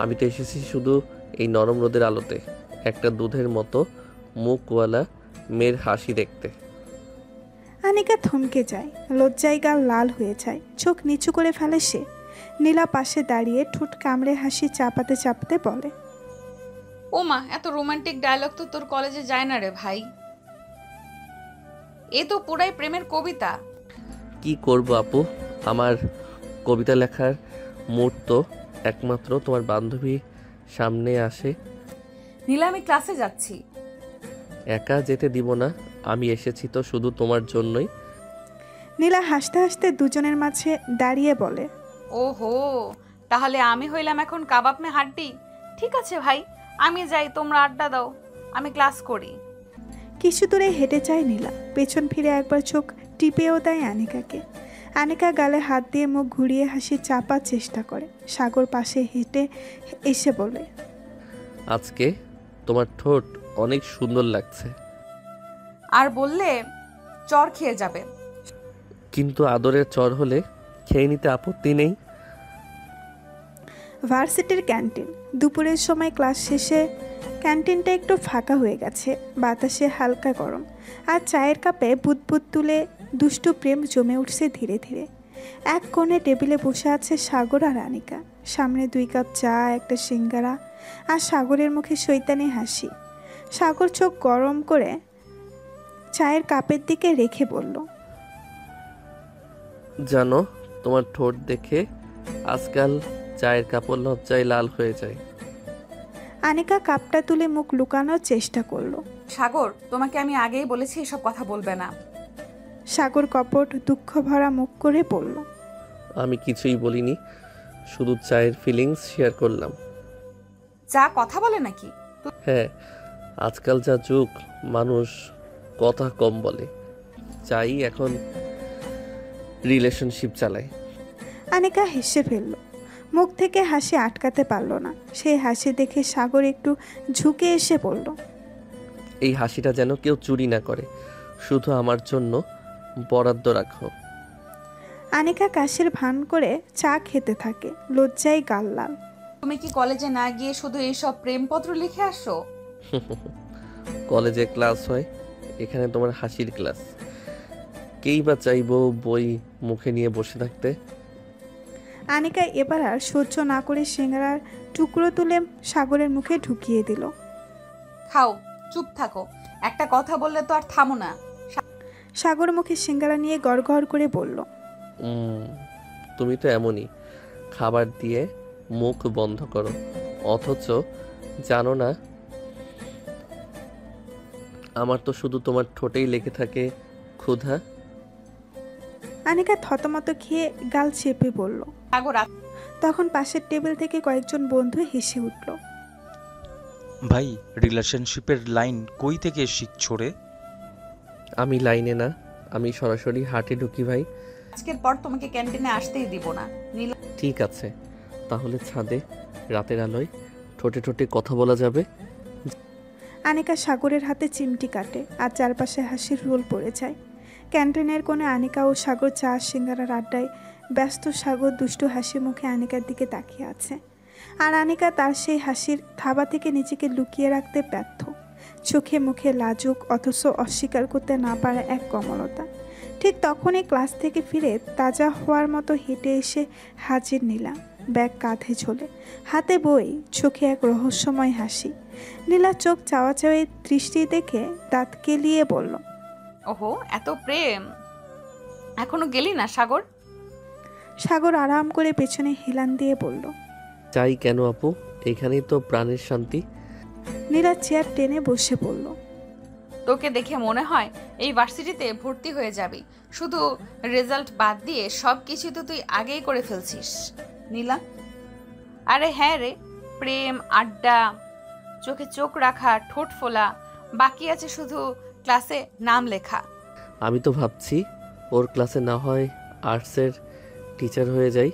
আমি তো এসেছি শুধু এই নরম রোদের আলোতে একটা দুধের মতো মুখওয়ালা মেয়ের হাসি দেখতে। আনিকা থমকে যায়, লজ্জায় গাল লাল হয়ে যায়, চোখ নিচু করে ফেলে সে। নীলা পাশে দাঁড়িয়ে ঠোঁট কামড়ে হাসি চাপাতে চাপাতে বলে, ও মা, এত রোমান্টিক ডায়লগ তো তোর কলেজে যায় না রে ভাই। এ তো পুরাই প্রেমের কবিতা। কি করব আপু, আমার কবিতা লেখার মুড তো একমাত্র তোমার বান্ধবী সামনে আসে। নীলা, আমি ক্লাসে যাচ্ছি। একা যেতে দিব না, আমি এসেছি তো শুধু তোমার জন্যই। নীলা হাসতে হাসতে দুজনের মাঝে দাঁড়িয়ে বলে, ওহো, তাহলে আমি হইলাম এখন কাবাব মে হাড্ডি। ঠিক আছে ভাই, আমি যাই, তোমরা আড্ডা দাও, আমি ক্লাস করি। কিছু দূরে হেঁটে যায় নীলা, পেছন ফিরে একবার চোখ টিপেও দেয় আনিকাকে। আনিকা গালে হাত দিয়ে মুখ ঘুরিয়ে হাসি চাপার চেষ্টা করে। সাগর পাশে হেঁটে এসে বলে, আজকে তোমার ঠোঁট অনেক সুন্দর লাগছে। আর বললে চর খেয়ে যাবে। কিন্তু আদরের চর হলে খেয়ে নিতে আপত্তি নেই। ভার্সিটির ক্যান্টিন। দুপুরের সময় ক্লাস শেষে ক্যান্টিনটা একটু ফাঁকা হয়ে গেছে, বাতাসে হালকা গরম, আর চায়ের কাপে বুদবুদ তুলে দুষ্টু প্রেম জমে উঠছে ধীরে ধীরে। এক কোণে টেবিলে বসে আছে সাগর আর আনিকা, সামনে 2 কাপ চা, একটা সিঙ্গারা, আর সাগরের মুখে শৈতানি হাসি। সাগর চোখ গরম করে চায়ের কাপের দিকে রেখে বলল, জানো, তোমার ঠোঁট দেখে আজকাল চায়ের কাপড় লজ্জায় লাল হয়ে যায়। আনিকা কাপটা তুলে মুখ লুকানোর চেষ্টা করলো। সাগর, তোমাকে আমি আগেই বলেছি এসব কথা বলবে না। সাগর কপট দুঃখ ভরা মুখ করে বলল, আমি কিছুই বলিনি, শুধু চায়ের ফিলিংস শেয়ার করলাম। চা কথা বলে নাকি? হ্যাঁ, আজকাল যা যুগ, মানুষ কথা কম বলে, চাই এখন রিলেশনশিপ চালায়। আনিকা হেসে ফেলল, মুখ থেকে হাসি আটকাতে পারল না। সেই হাসি দেখে সাগর একটু ঝুঁকে এসে বলল, এই হাসিটা যেন কেউ চুরি না করে, শুধু আমার জন্য বরাদ্দ রাখো। আনিকা কাশির ভান করে চা খেতে থাকে, লজ্জায় গাল লাল। তুমি কি কলেজে না গিয়ে শুধু এইসব প্রেমপত্র লিখে আসো? কলেজে ক্লাস হয়, এখানে তোমার হাসির ক্লাস। কেই বা চাইবো বই মুখে নিয়ে বসে থাকতে। আনিকা এবার আর সহ্য না করে সিঙ্গারার টুকরো তুলে সাগরের মুখে ঢুকিয়ে দিল। খাও, চুপ থাকো, একটা কথা বললে তো আর থামো না। সাগর মুখে সিঙ্গারা নিয়ে গড়গড় করে বলল, তুমি তো এমনই, খাবার দিয়ে মুখ বন্ধ করো, অথচ জানো না আমার তো শুধু তোমার ঠোঁটেই লেগে থাকে ক্ষুধা। আনিকা থতমত খেয়ে গাল চেপে বলল। সাগর, তখন পাশের টেবিল থেকে কয়েকজন বন্ধু হেসে উঠল। ভাই, রিলেশনশিপের লাইন কই থেকে শিখছো রে? আমি লাইনে না, আমি সরাসরি হাটে ঢুকি ভাই। আজকের পর তোমাকে ক্যান্টিনে আসতেই দিব না। নীলা, ঠিক আছে, তাহলে ছাদে রাতের আলোয় ঠোঁটে ঠোঁটে কথা বলা যাবে। আনিকা সাগরের হাতে চিমটি কাটে, আর চারপাশে হাসির রোল পড়ে যায়। ক্যান্টিনের কোণে আনিকা ও সাগর চা সিঙ্গারার আড্ডায় ব্যস্ত। সাগর দুষ্টু হাসি মুখে আনিকার দিকে তাকিয়ে আছে, আর আনিকা তার সেই হাসির থাবা থেকে নিজেকে লুকিয়ে রাখতে ব্যর্থ। চোখে মুখে লাজুক, অথচ অস্বীকার করতে না পারা এক কমলতা। ঠিক তখনই ক্লাস থেকে ফিরে তাজা হওয়ার মতো হেঁটে এসে হাজির নীলা, ব্যাগ কাঁধে ঝোলে, হাতে বই, চোখে এক রহস্যময় হাসি। নীলা চোখ চাওয়াচাওয়ি দৃষ্টি দেখে দাঁত কেলিয়ে বলল, ওহো, এত প্রেম, এখনো গেলি না সাগর? সাগর আরাম করে পেছনে হেলান দিয়ে বলল, চাই কেন আপু, এখানেই তো প্রাণের শান্তি। নীলা চেয়ার টেনে বসে পড়ল। তোকে দেখে মনে হয় এই ভার্সিটিতে ভর্তি হয়ে যাবি। শুধু রেজাল্ট বাদ দিয়ে সব কিছু তো তুই আগেই করে ফেলছিস নীলা। আরে হ্যাঁ রে, প্রেম, আড্ডা, চোখে চোখ রাখা, ঠোঁট ফোলা, বাকি আছে শুধু ক্লাসে নাম লেখা। আমি তো ভাবছি ওর ক্লাসে না হয় আর্টসের টিচার হয়ে যাই,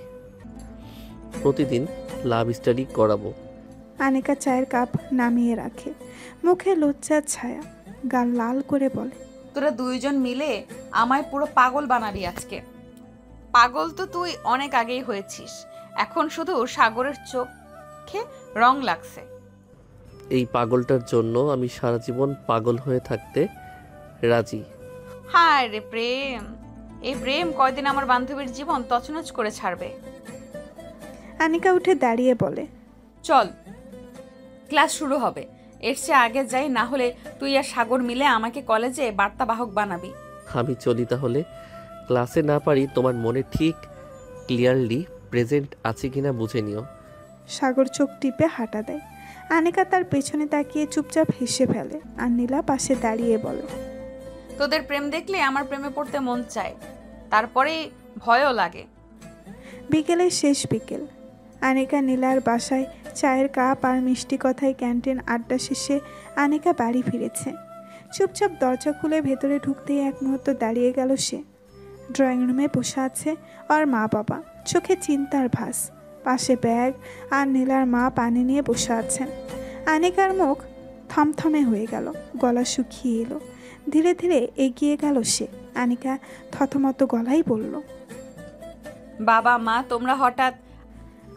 প্রতিদিন লাভ স্টাডি করাবো। আনিকা চায়ের কাপ নামিয়ে রাখে, মুখে লজ্জার ছায়া, গাল লাল করে বলে, তোরা দুইজন মিলে আমায় পুরো পাগল বানাবি আজকে। পাগল তো তুই অনেক আগেই হয়েছিস, এখন শুধু সাগরের চোখে রং লাগছে। এই পাগলটার জন্য আমি সারা জীবন পাগল হয়ে থাকতে রাজি। হায় রে প্রেম, এই প্রেম কয়দিন আমার বান্ধবীর জীবন তছনছ করে ছাড়বে। আনিকা উঠে দাঁড়িয়ে বলে, চল ক্লাস শুরু হবে, এর চেয়ে আগে যাই, না হলে তুই আর সাগর মিলে আমাকে কলেজে বার্তাবাহক বানাবি। আমি চলি তাহলে। ক্লাসে না পারি তোমার মনে ঠিক ক্লিয়ারলি প্রেজেন্ট আছে কিনা বুঝে নিও। সাগর চোখ টিপে হাঁটা দেয়। আনিকা তার পেছনে তাকিয়ে চুপচাপ হেসে ফেলে, আর নীলা পাশে দাঁড়িয়ে বলে, তোদের প্রেম দেখলে আমার প্রেমে পড়তে মন চায়, তারপরে ভয়ও লাগে। বিকেলের শেষ বিকেল। আনিকা নীলার বাসায় চায়ের কাপ আর মিষ্টি কথায় ক্যান্টিন আড্ডা শেষে আনিকা বাড়ি ফিরেছে। চুপচাপ দরজা খুলে ভেতরে ঢুকতেই এক মুহূর্ত দাঁড়িয়ে গেল সে। ড্রয়িং রুমে বসে আছে ওর মা বাবা, চোখে চিন্তার ভাস, পাশে ব্যাগ, আর নীলার মা পানি নিয়ে বসে আছেন। আনিকার মুখ থমথমে হয়ে গেল, গলা শুকিয়ে এলো। ধীরে ধীরে এগিয়ে গেল সে। আনিকা থতমত গলায় বলল, বাবা মা তোমরা হঠাৎ?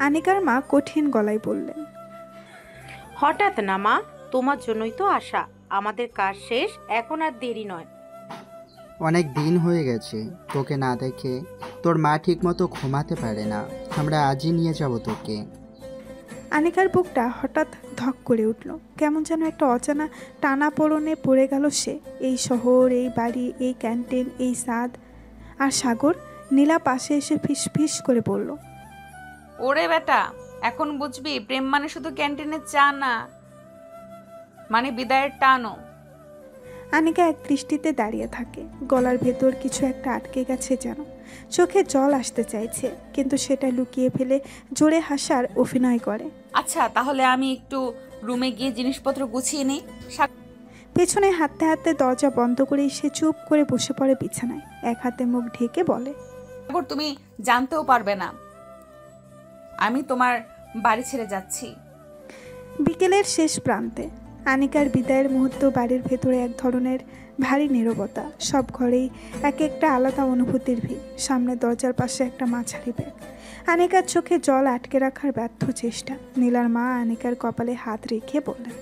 আনিকার মা কঠিন গলায় বললেন, হঠাৎ না মা, তোমার জন্যই তো আসা। আমাদের কাজ শেষ, এখন আর দেরি নয়। অনেক দিন হয়ে গেছে তোকে না দেখে, তোর মা ঠিকমতো ঘুমাতে পারে না, আমরা আজই নিয়ে যাব তোকে। আনিকার বুকটা হঠাৎ ধক করে উঠল, কেমন যেন একটা অজানা টানা পোড়নে পড়ে গেল সে। এই শহর, এই বাড়ি, এই ক্যান্টিন, এই স্বাদ, আর সাগর। নীলা পাশে এসে ফিস ফিস করে বলল, ওরে বেটা, এখন বুঝবি প্রেম মানে শুধু ক্যান্টিনের চা না, মানে বিদায়ের টানও। আনিকা এক দৃষ্টিতে দাঁড়িয়ে থাকে, গলার ভেতর কিছু একটা আটকে গেছে যেন। চোখে জল আসতে চাইছে, কিন্তু সেটা লুকিয়ে ফেলে জোরে হাসার অভিনয় করে। আচ্ছা তাহলে আমি একটু রুমে গিয়ে জিনিসপত্র গুছিয়ে নিই। পেছনে হাঁটতে হাঁটতে দরজা বন্ধ করে সে চুপ করে বসে পড়ে বিছানায়, এক হাতে মুখ ঢেকে বলে, সাগর তুমি জানতেও পারবে না আমি তোমার বাড়ি ছেড়ে যাচ্ছি। বিকেলের শেষ প্রান্তে আনিকার বিদায়ের মুহূর্ত। বাড়ির ভেতরে এক ধরনের ভারী নীরবতা, সব ঘরেই এক একটা আলাদা অনুভূতির ভিড়। সামনে দরজার পাশে একটা মাঝারি ব্যাগ, আনিকার চোখে জল আটকে রাখার ব্যর্থ চেষ্টা। নীলার মা আনিকার কপালে হাত রেখে বললেন,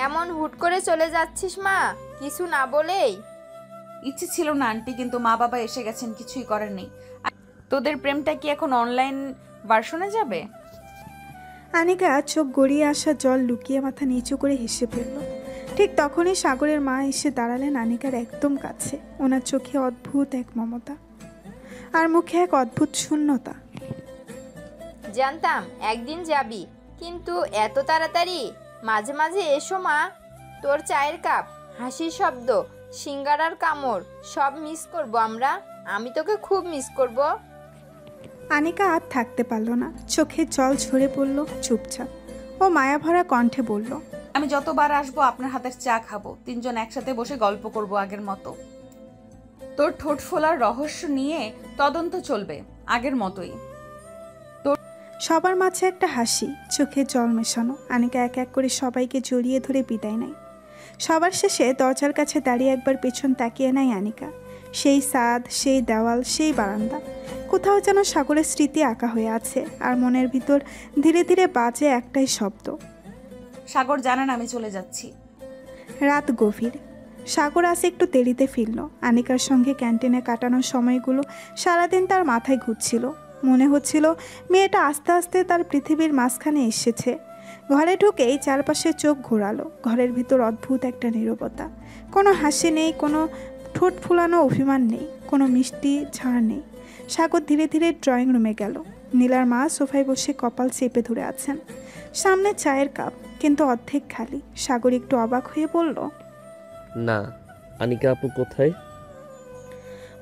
এমন হুট করে চলে যাচ্ছিস মা, কিছু না বলেই? ইচ্ছে ছিল না আন্টি, কিন্তু মা বাবা এসে গেছেন, কিছুই করার নেই। তোদের প্রেমটা কি এখন অনলাইন ভার্সনে যাবে? আনিকা চোখ গড়িয়ে আসা জল লুকিয়ে মাথা নিচু করে হেসে ফেলল। ঠিক তখনই সাগরের মা এসে দাঁড়ালেন আনিকার একদম কাছে। ওনার চোখে অদ্ভুত এক মমতা, আর মুখে এক অদ্ভুত শূন্যতা। জানতাম একদিন যাবি, কিন্তু এত তাড়াতাড়ি? মাঝে মাঝে এসো মা, তোর চায়ের কাপ, হাসির শব্দ, সিঙ্গারার কামড় সব মিস করব আমরা। আমি তোকে খুব মিস করব। আনিকা আর থাকতে পারল না, চোখে জল ঝরে পড়ল। চুপচাপ ও মায়াভরা কণ্ঠে বলল, আমি যতবার আসবো আপনার হাতের চা খাবো, তিনজন একসাথে বসে গল্প করব আগের মতো। তোর ঠোঁট ফোলার রহস্য নিয়ে তদন্ত চলবে আগের মতোই। সবার মাঝে একটা হাসি, চোখে জল মেশানো। আনিকা এক এক করে সবাইকে জড়িয়ে ধরে বিদায় নেয়। সবার শেষে দরজার কাছে দাঁড়িয়ে একবার পেছন তাকিয়ে নেয় আনিকা। সেই ছাদ, সেই দেওয়াল, সেই বারান্দা, কোথাও যেন সাগরের স্মৃতি আঁকা হয়ে আছে। আর মনের ভিতর ধীরে ধীরে বাজে একটাই শব্দ, সাগর জানেন আমি চলে যাচ্ছি। রাত গভীর। সাগর আজ একটু দেরিতে ফিরল। আনিকার সঙ্গে ক্যান্টিনে কাটানোর সময়গুলো সারাদিন তার মাথায় ঘুরছিল। মনে হচ্ছিল মেয়েটা আস্তে আস্তে তার পৃথিবীর মাঝখানে এসেছে। ঘরে ঢুকেই চারপাশে চোখ ঘোরালো। ঘরের ভিতর অদ্ভুত একটা নীরবতা, কোনো হাসি নেই, কোনো ঠোঁট ফুলানো অভিমান নেই, কোনো মিষ্টি ঝাড় নেই। সাগর ধীরে ধীরে ড্রয়িং রুমে গেল। নীলার মা সোফায় বসে কপাল চেপে ধরে আছেন। সামনে চায়ের কাপ, কিন্তু অর্ধেক খালি। সাগর একটু অবাক হয়ে বলল, না, আনিকা আপু কোথায়?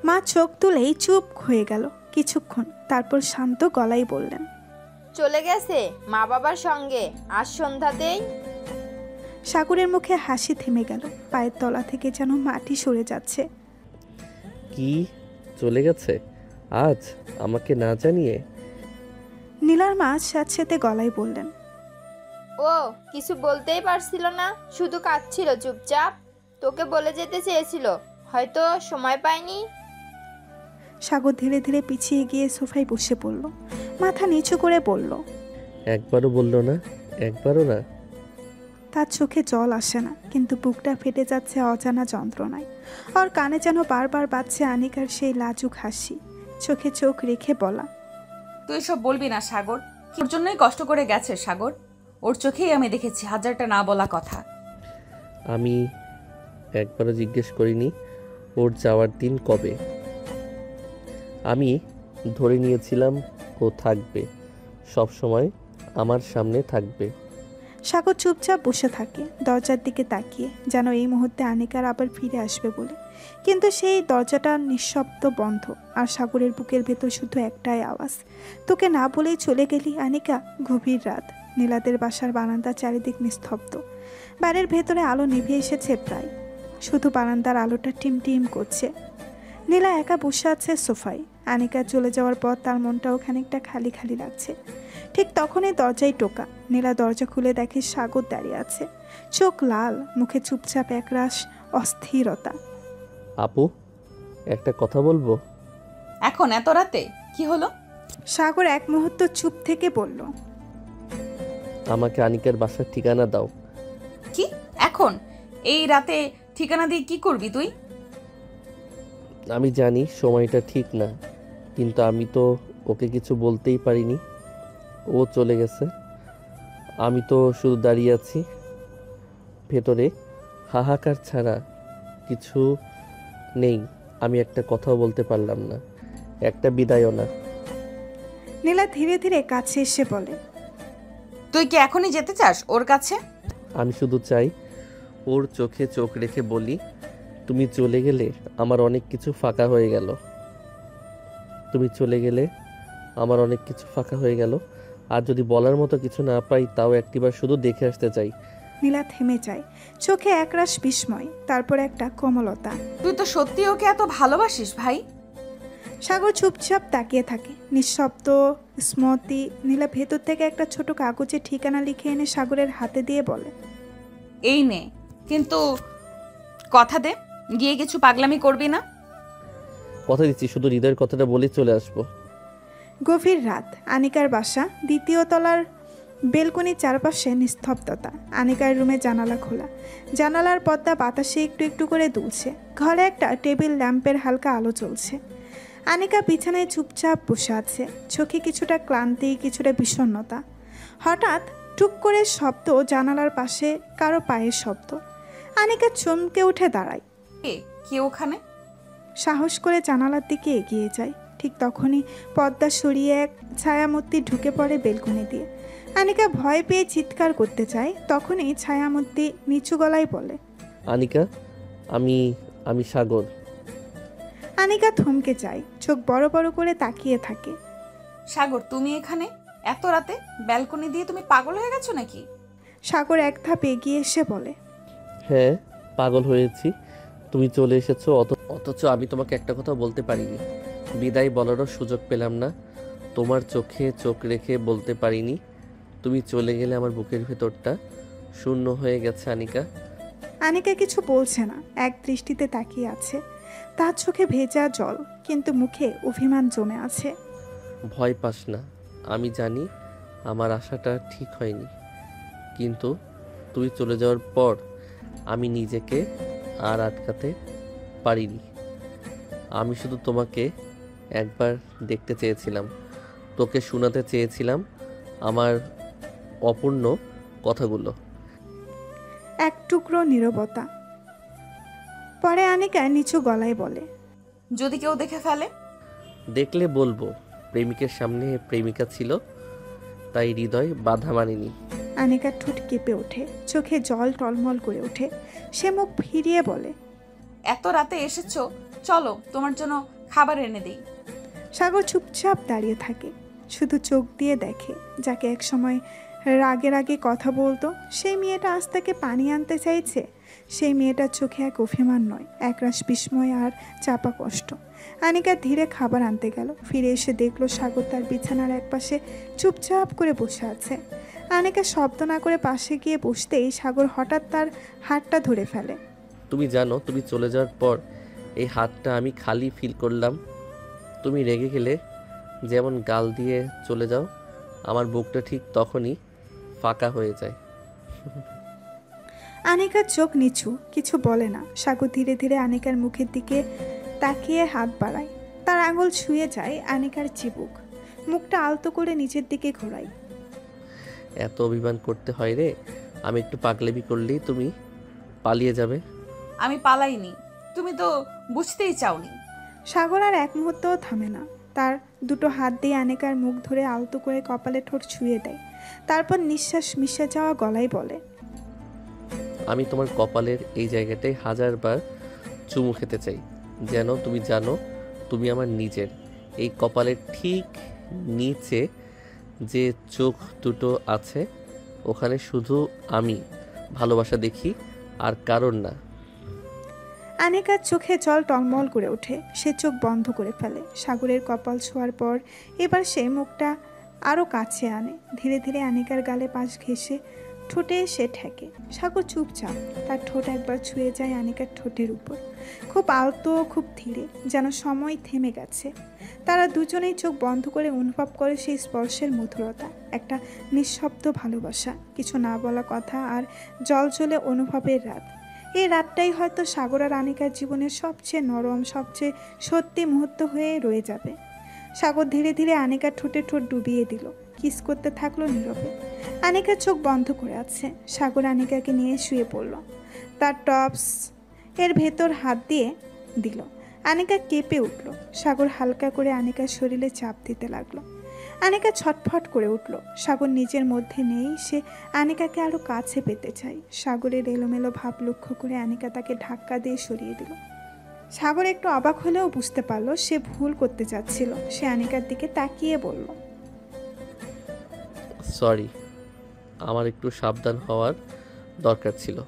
মা চোখ তুলেই চুপ হয়ে গেল কিছুক্ষণ, তারপর শান্ত গলায় বললেন, চলে গেছে মা বাবার সঙ্গে আজ সন্ধ্যাতেই। সাগরের মুখে হাসি থেমে গেল, পায়ের তলা থেকে যেন মাটি সরে যাচ্ছে। কি চলে গেছে আজ আমাকে না জানিয়ে? নীলার মা স্যাঁতসেঁতে গলায় বললেন, ও কিছু বলতেই পারছিল না, শুধু কাঁদছিল চুপচাপ। তোকে বলে যেতে চেয়েছিল, হয়তো সময় পায়নি। সাগর ধীরে ধীরে পিছিয়ে গিয়ে সোফায় বসে পড়ল, মাথা নিচু করে বলল, একবারও বললো না? একবারও না? তার চোখে জল আসে না, কিন্তু বুকটা ফেটে যাচ্ছে অজানা যন্ত্রণায়। আর কানে যেন বারবার বাজছে আনিকার সেই লাজুক হাসি। চোখে চোখ রেখে বলা, তুই সব বলবি না সাগর, ওর জন্যই কষ্ট করে গেছে সাগর। ওর চোখেই আমি দেখেছি হাজারটা না বলা কথা। আমি একবারও জিজ্ঞেস করিনি ওর যাওয়ার দিন কবে। আমি ধরে নিয়েছিলাম ও থাকবে, সব সময় আমার সামনে থাকবে। সাগর চুপচাপ বসে থাকে দরজার দিকে তাকিয়ে, যেন এই মুহূর্তে আনিকার আবার ফিরে আসবে বলে। কিন্তু সেই দরজাটা নিঃশব্দ বন্ধ, আর সাগরের বুকের ভেতর শুধু একটাই আওয়াজ, তোকে না বলেই চলে গেলি আনিকা। গভীর রাত, নীলাদের বাসার বারান্দা চারিদিক নিস্তব্ধ। বাড়ির ভেতরে আলো নিভে এসেছে প্রায়, শুধু বারান্দার আলোটা টিমটিম করছে। নীলা একা বসে আছে সোফায়। আনিকা চলে যাওয়ার পর তার মনটাও খানিকটা খালি খালি লাগছে। ঠিক তখনই দরজায় টোকা। নীলা দরজা খুলে দেখে সাগর দাঁড়িয়ে আছে, চোখ লাল, মুখে চুপচাপ একরাশ অস্থিরতা। আপু, একটা কথা বলবো? এখন এত রাতে কি হলো? সাগর এক মুহূর্ত চুপ থেকে বলল, আমাকে আনিকার বাসার ঠিকানা দাও। কি এখন এই রাতে ঠিকানা দিয়ে কি করবি তুই? আমি জানি সময়টা ঠিক না, কিন্তু আমি তো ওকে কিছু বলতেই পারিনি। ও চলে গেছে, আমি তো শুধু দাঁড়িয়ে আছি। ভেতরে হাহাকার ছাড়া কিছু নেই। আমি একটা কথাও বলতে পারলাম না, একটা বিদায়ও না। নীলা ধীরে ধীরে কাছে এসে বলে, তুই কি এখনই যেতে চাস ওর কাছে? আমি শুধু চাই ওর চোখে চোখ রেখে বলি, তুমি চলে গেলে আমার অনেক কিছু ফাঁকা হয়ে গেল। তুমি চলে গেলে আমার অনেক কিছু ফাঁকা হয়ে গেল। আর যদি বলার মতো কিছু না পাই, তাও একটিবার শুধু দেখে আসতে চাই। নীলা থেমে যায়, চোখে একরাশ বিস্ময়, তারপর একটা কোমলতা। তুই তো সত্যি ওকে এত ভালোবাসিস ভাই? সাগর চুপচাপ তাকিয়ে থাকে, নিঃশব্দ স্মৃতি। নীলা ভেতর থেকে একটা ছোট কাগজে ঠিকানা লিখে এনে সাগরের হাতে দিয়ে বলে, এই নে, কিন্তু কথা দে গিয়ে কিছু পাগলামি করবি না। কথা দিচ্ছি, শুধু হৃদয়ের কথাটা বলে চলে আসবো। গভীর রাত, আনিকার বাসা, দ্বিতীয় তলার বেলকনির চারপাশে নিস্তব্ধতা। আনিকার রুমে জানালা খোলা, জানালার পর্দা বাতাসে একটু একটু করে দুলছে। ঘরে একটা টেবিল ল্যাম্পের হালকা আলো চলছে। আনিকা বিছানায় চুপচাপ বসে আছে, চোখে কিছুটা ক্লান্তি, কিছুটা বিষণ্ণতা। হঠাৎ টুক করে শব্দ, জানালার পাশে কারো পায়ের শব্দ। আনিকা চমকে উঠে দাঁড়ায়। কে ওখানে? সাহস করে জানালার দিকে এগিয়ে যায়। ঠিক তখনই পর্দা সরিয়ে এক ছায়ামূর্তি ঢুকে পড়ে বেলকনি দিয়ে। আনিকা ভয় পেয়ে চিৎকার করতে চায়, তখনই ছায়ামূর্তি নিচু গলায় বলে, আনিকা, আমি সাগর। আনিকা থমকে যায়, চোখ বড় বড় করে তাকিয়ে থাকে। সাগর, তুমি এখানে এত রাতে ব্যালকনি দিয়ে? তুমি পাগল হয়ে গেছো নাকি? সাগর এক ধাপ এগিয়ে এসে বলে, হ্যাঁ, পাগল হয়েছি। তুমি চলে এসেছো, অথচ আমি তোমাকে একটা কথা বলতে পারিনি। বিদায় বলারও সুযোগ পেলাম না। তোমার চোখে চোখ রেখে বলতে পারিনি। তুমি চলে গেলে আমার বুকের ভেতরটা শূন্য হয়ে গেছে আনিকা। আনিকা কিছু বলছে না, এক দৃষ্টিতে তাকিয়ে আছে। তার চোখে ভেজা জল, কিন্তু মুখে অভিমান জমে আছে। ভয় পাস না, আমি জানি আমার আশাটা ঠিক হয়নি, কিন্তু তুই চলে যাওয়ার পর আমি নিজেকে আর আটকাতে পারিনি। আমি শুধু তোমাকে একবার দেখতে চেয়েছিলাম, তোকে শোনাতে চেয়েছিলাম আমার অপূর্ণ কথাগুলো। এক টুকরো নীরবতা। পরে আনিকা নিচু গলায় বলে, যদি কেউ দেখে ফেলে? দেখলে বলবো প্রেমিকের সামনে প্রেমিকা ছিল, তাই হৃদয় বাধা মানেনি। আনিকার ঠোঁট কেঁপে ওঠে, চোখে জল টলমল করে ওঠে। সে মুখ ফিরিয়ে বলে, এত রাতে এসেছো, চলো তোমার জন্য খাবার এনে দিই। সাগর চুপচাপ দাঁড়িয়ে থাকে, শুধু চোখ দিয়ে দেখে। যাকে একসময় রাগে রাগে কথা বলতো, সেই মেয়েটা আজ তাকে পানি আনতে চাইছে। সেই মেয়েটার চোখে এক অভিমান নয়, একরাশ বিস্ময় আর চাপা কষ্ট। আনিকা ধীরে খাবার আনতে গেল। ফিরে এসে দেখলো সাগর তার বিছানার একপাশে চুপচাপ করে বসে আছে। আনিকা শব্দ না করে পাশে গিয়ে বসতেই সাগর হঠাৎ তার হাতটা ধরে ফেলে। তুমি জানো, তুমি চলে যাওয়ার পর এই হাতটা আমি খালি ফিল করলাম। তুমি রেগে গেলে যেমন গাল দিয়ে চলে যাও, আমার বুকটা ঠিক তখনই ফাঁকা হয়ে যায়। আনিকার চোখ নিচু, কিছু বলে না। সাগর ধীরে ধীরে আনিকার মুখের দিকে তাকিয়ে হাত বাড়ায়। তার আঙুল ছুঁয়ে যায় আনিকার চিবুক। মুখটা আলতো করে নিচের দিকে ঘোরায়। এত অভিমান করতে হয় রে? আমি একটু পাগলামি করলেই তুমি পালিয়ে যাবে। আমি পালাইনি, তুমি তো বুঝতেই চাওনি। সাগর আর এক মুহূর্তও থামে না। তার দুটো হাত দিয়ে আনিকার মুখ ধরে আলতো করে কপালে ঠোঁট ছুঁয়ে দেয়। তারপর নিঃশ্বাস মিশে যাওয়া গলায় বলে, আমি তোমার কপালের এই জায়গাটায় 1000 বার চুমু খেতে চাই, যেন তুমি জানো তুমি আমার নিজের। এই কপালের ঠিক নিচে যে চোখ দুটো আছে, ওখানে শুধু আমি ভালোবাসা দেখি, আর কারণ না। আনিকার চোখে জল টলমল করে ওঠে। সে চোখ বন্ধ করে ফেলে। সাগরের কপাল ছোঁয়ার পর এবার সে মুখটা আরও কাছে আনে। ধীরে ধীরে আনিকার গালে পাশ ঘেঁষে ঠোঁটে সে ঠেকে। সাগর চুপচাপ। তার ঠোঁট একবার ছুঁয়ে যায় আনিকার ঠোঁটের উপর, খুব আলতো, খুব ধীরে, যেন সময় থেমে গেছে। তারা দুজনেই চোখ বন্ধ করে অনুভব করে সেই স্পর্শের মধুরতা, একটা নিঃশব্দ ভালোবাসা, কিছু না বলা কথা আর জলজলে অনুভবের রাত। এই রাতটাই হয়তো সাগর আর আনিকার জীবনের সবচেয়ে নরম, সবচেয়ে সত্যি মুহূর্ত হয়ে রয়ে যাবে। সাগর ধীরে ধীরে আনিকার ঠোঁটে ঠোঁট ডুবিয়ে দিল, কিস করতে থাকলো নীরবে। আনিকার চোখ বন্ধ করে আছে। সাগর আনিকাকে নিয়ে শুয়ে পড়ল, তার টপস এর ভেতর হাত দিয়ে দিল। আনিকা কেঁপে উঠল। সাগর হালকা করে আনিকার শরীরে চাপ দিতে লাগলো। আনিকা ছটফট করে উঠল। সাগর নিজের মধ্যে নেই, সে আনিকাকে আরো কাছে পেতে চায়। সাগরের এলোমেলো ভাব লক্ষ্য করে আনিকা তাকে ধাক্কা দিয়ে সরিয়ে দিল। সাগর একটু অবাক হলেও বুঝতে পারলো সে ভুল করতে চাচ্ছিল। সে আনিকার দিকে তাকিয়ে বলল, সরি, আমার একটু সাবধান হওয়ার দরকার ছিল।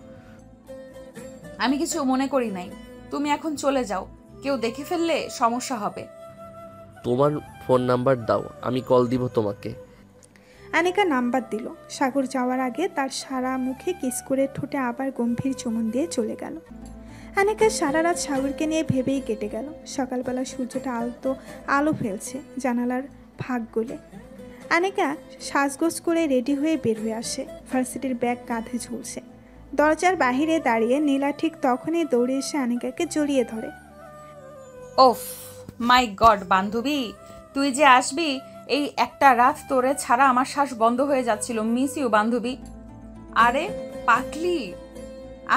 আমি কিছু মনে করি নাই, তুমি এখন চলে যাও, কেউ দেখে ফেললে সমস্যা হবে। তোমার ফোন নাম্বার দাও, আমি কল দিব তোমাকে। আনিকা নাম্বার দিল। সাগর যাওয়ার আগে তার সারা মুখে কিস করে ঠোঁটে আবার গম্ভীর চুমন দিয়ে চলে গেল। আনিকা সারা রাত সাগরকে নিয়ে ভেবেই কেটে গেল। সকালবেলা সূর্যটা আলতো আলো ফেলছে জানালার ফাঁক গলে। আনিকা সাজগোজ করে রেডি হয়ে বের হয়ে আসে। ভার্সিটির ব্যাগ কাঁধে ঝুলছে। দরজার বাহিরে দাঁড়িয়ে নীলা ঠিক তখনই দৌড়ে এসে আনিকাকে জড়িয়ে ধরে। ওফ মাই গড বান্ধবী, তুই যে আসবি এই একটা রাত তোরে ছাড়া আমার শ্বাস বন্ধ হয়ে যাচ্ছিল। মিস ইউ বান্ধবী। আরে পাটলি,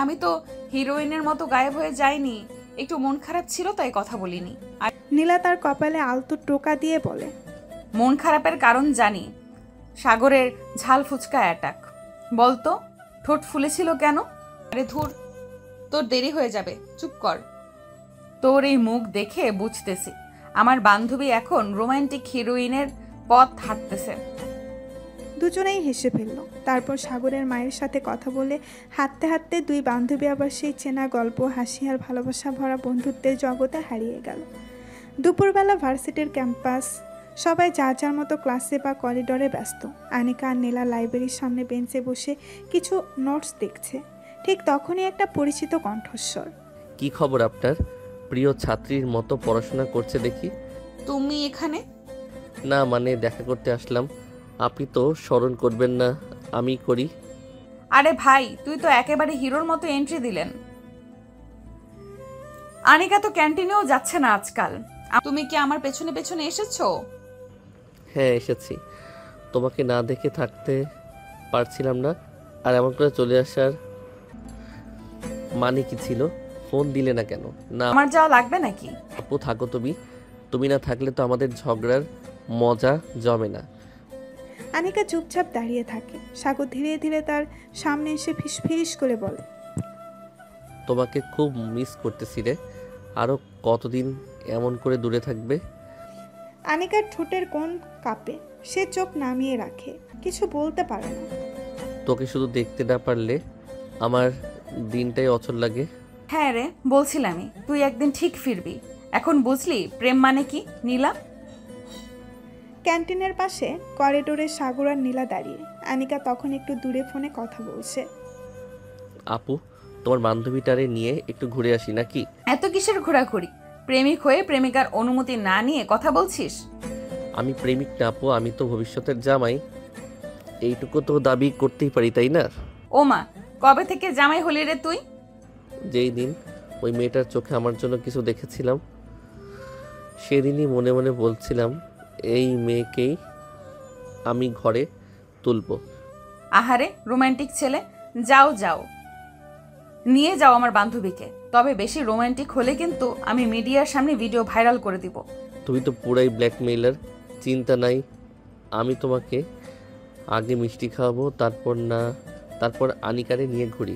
আমি তো হিরোইনের মতো গায়েব হয়ে যাইনি, একটু মন খারাপ ছিল তাই কথা বলিনি। আর নীলা তার কপালে আলতো টোকা দিয়ে বলে, মন খারাপের কারণ জানি, সাগরের ঝাল ফুচকা অ্যাটাক। বলতো ঠোঁট ফুলেছিল কেন? আরে ধুর, তোর দেরি হয়ে যাবে, চুপ কর। তোর এই মুখ দেখে বুঝতেছি আমার বান্ধবী এখন রোমান্টিক হিরোইনের পথ হাঁটতেছে। দুজনেই হেসে ফেলল। তারপর সাগরের মায়ের সাথে কথা বলে হাঁটতে হাঁটতে দুই বান্ধবী আবার সেই চেনা গল্প, হাসি আর ভালোবাসা ভরা বন্ধুত্বের জগতে হারিয়ে গেল। দুপুরবেলা ভার্সিটির ক্যাম্পাস, সবাই যার যার মতো ক্লাসে বা করিডোরে ব্যস্ত। আনিকা আর নীলা লাইব্রেরির সামনে বেঞ্চে বসে কিছু নোটস দেখছে। ঠিক তখনই একটা পরিচিত কণ্ঠস্বর। কি খবর আপনার? প্রিয় ছাত্রীর মতো পড়াশোনা করছে দেখি। তুমি এখানে? না মানে দেখা করতে আসলাম। আপনি তো স্মরণ করবেন না আমি করি। আরে ভাই, তুই তো একেবারে হিরোর মতো এন্ট্রি দিলেন। আনিকা তো ক্যান্টিনেও যাচ্ছে না আজকাল। তুমি কি আমার পেছনে পেছনে এসেছো? হ্যাঁ এসেছি, তোমাকে না দেখে থাকতে পারছিলাম না। আর এমন করে চলে আসার মানে কি ছিল? ফোন দিলে না কেন? না আমার যাওয়া লাগবে নাকি? আপু থাকো তুমি, তুমি না থাকলে তো আমাদের ঝগড়ার মজা জমে না। আনিকা চুপচাপ দাঁড়িয়ে থাকে। সাগর ধীরে ধীরে তার সামনে এসে ফিসফিস করে বলে, তোমাকে খুব মিস করতেছি রে। আরও কতদিন এমন করে দূরে থাকবে? আনিকার ঠোঁটের কোণ কাঁপে। সে চোখ নামিয়ে রাখে, কিছু বলতে পারে না। তোকে শুধু দেখতে না পারলে আমার দিনটাই অচল লাগে। হ্যাঁ রে, বলছিলামই তুই একদিন ঠিক ফিরবি। এখন বুঝলি প্রেম মানে কি, নীলা? ক্যান্টিনের পাশে করিডোরে সাগর আর নীলা দাঁড়িয়ে। আনিকা তখন একটু দূরে ফোনে কথা বলছে। আপু, তোমার বান্ধবীটারে নিয়ে একটু ঘুরে আসি নাকি? এত কিসের ঘোরাঘুরি? প্রেমিক হয়ে প্রেমিকার অনুমতি না নিয়ে কথা বলছিস? আমি প্রেমিক না আপু, আমি তো ভবিষ্যতের জামাই। এইটুকু তো দাবি করতেই পারি, তাই না? ও মা, কবে থেকে জামাই হলি রে তুই? যেই দিন ওই মেয়েটার চোখে আমার জন্য কিছু দেখেছিলাম, সেদিনই মনে মনে বলছিলাম এই মেয়েকেই আমি ঘরে তুলবো। আহারে রোমান্টিক ছেলে, যাও যাও, নিয়ে যাও আমার বান্ধবীকে। তবে বেশি রোমান্টিক হলে কিন্তু আমি মিডিয়ার সামনে ভিডিও ভাইরাল করে দিব। তুমি তো পুরাই ব্ল্যাকমেইলার। চিন্তা নাই, আমি তোমাকে আগে মিষ্টি খাওয়াবো, তারপর আনিকারে নিয়ে ঘুরি।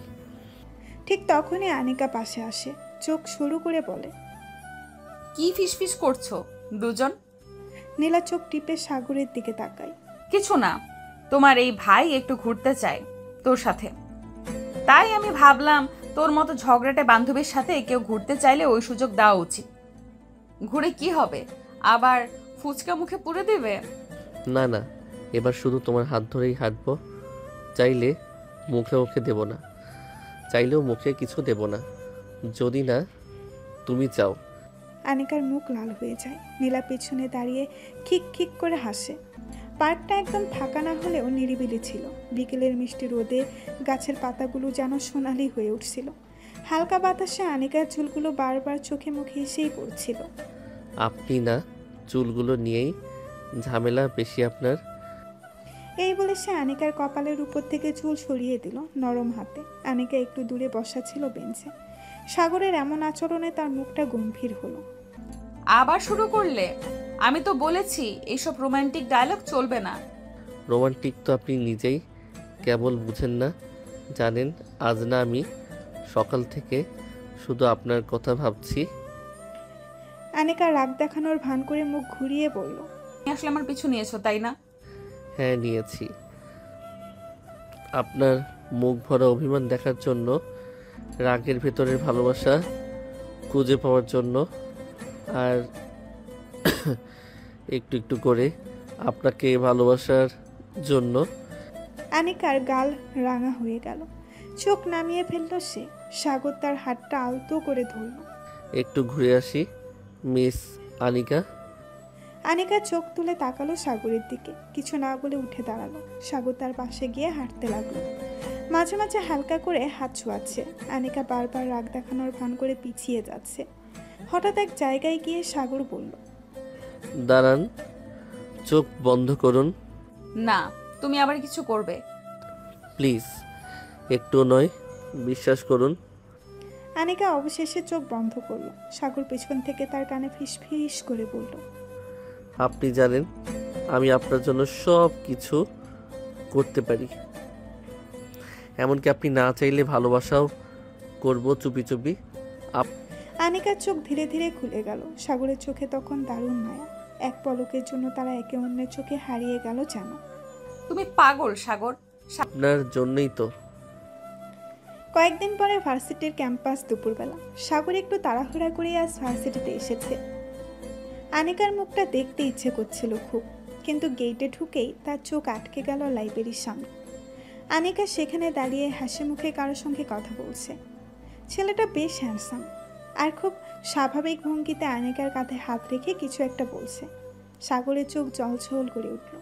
ঠিক তখনই আনিকা পাশে আসে, চোখ শুরু করে বলে, কি ফিসফিস করছো দুজন? নীলা চোখ টিপে সাগরের দিকে তাকায়। কিছু না, তোমার এই ভাই একটু ঘুরতে চায় তোর সাথে, তাই আমি ভাবলাম তোর মতো ঝগড়াটে বান্ধবীর সাথে কেউ ঘুরতে চাইলে ওই সুযোগ দেওয়া উচিত। ঘুরে কি হবে, আবার ফুচকা মুখে পুরে দেবে? না না, এবার শুধু তোমার হাত ধরেই হাঁটবো। চাইলে মুখে মুখে দেব না, চাইলেও মুখে কিছু দেব না, যদি না তুমি চাও। আনিকার মুখ লাল হয়ে যায়। নীলা পেছনে দাঁড়িয়ে খিক খিক করে হাসে। পার্কটা একদম ফাঁকা না হলেও নিরিবিলি ছিল। বিকেলের মিষ্টি রোদে গাছের পাতাগুলো যেন সোনালি হয়ে উঠছিল। হালকা বাতাসে আনিকার চুলগুলো বারবার চোখে মুখে এসেই পড়ছিল। আপনি না, চুলগুলো নিয়েই ঝামেলা বেশি আপনার। এই বলে সে আনিকার কপালের উপর থেকে চুল সরিয়ে দিল নরম হাতে। আনিকা একটু দূরে বসা ছিল বেঞ্চে। সাগরের এমন আচরণে তার মুখটা গম্ভীর হলো। আবার শুরু করলে? আমি তো বলেছি এইসব রোমান্টিক ডায়লগ চলবে না। রোমান্টিক তো আপনি নিজেই কেবল বুঝেন না। জানেন, আজ না আমি সকাল থেকে শুধু আপনার কথা ভাবছি। আনিকা রাগ দেখানোর ভান করে মুখ ঘুরিয়ে বলল, আসলে আমার পিছু নিয়েছো তাই না? হ্যাঁ নিয়েছি, আপনার মুখ ভরা অভিমান দেখার জন্য, রাগের ভেতরের ভালোবাসা খুঁজে পাওয়ার জন্য, আর একটু একটু করে আপনাকে ভালোবাসার জন্য। আনিকার গাল রাঙা হয়ে গেল, চোখ নামিয়ে ফেলল সে। সাগর তার হাতটা আলতো করে ধরল। একটু ঘুরে আসি মিস আনিকা। আনিকা চোখ তুলে তাকালো সাগরের দিকে, কিছু না বলে উঠে দাঁড়ালো। সাগর তার পাশে গিয়ে হাঁটতে লাগলো, মাঝে মাঝে হালকা করে হাত ছোঁয়াচ্ছে। আনিকা বারবার রাগ দেখানোর ভান করে পিছিয়ে যাচ্ছে। হঠাৎ এক জায়গায় গিয়ে সাগর বলল, দাঁড়ান, চোখ বন্ধ করুন। না, তুমি আবার কিছু করবে? প্লিজ, একটু নয়, বিশ্বাস করুন। আনিকা অবশেষে চোখ বন্ধ করলো। সাগর পেছন থেকে তার কানে ফিস করে বলল, আপনি জানেন আমি আপনার জন্য সব কিছু করতে পারি, এমনকি আপনি না চাইলে ভালোবাসাও করব চুপি চুপি। আনিকার চোখ ধীরে ধীরে খুলে গেল। সাগরের চোখে তখন দারুণ মায়া। এক পলকের জন্য তারা একে অন্যের চোখে হারিয়ে গেল যেন। তুমি পাগল সাগর। আপনার জন্যই তো। কয়েকদিন পরে ভার্সিটির ক্যাম্পাস দুপুরবেলা। সাগর একটু তাড়াহুড়া করে আজ ভার্সিটিতে এসেছে। আনিকার মুখটা দেখতে ইচ্ছে করছিল খুব, কিন্তু গেটে ঢুকেই তার চোখ আটকে গেল লাইব্রেরির সামনে। আনিকা সেখানে দাঁড়িয়ে হাসি মুখে কারোর সঙ্গে কথা বলছে। ছেলেটা বেশ হ্যান্ডসাম, আর খুব স্বাভাবিক ভঙ্গিতে আনিকার কাঁধে হাত রেখে কিছু একটা বলছে। সাগরের চোখ জলছল করে উঠল,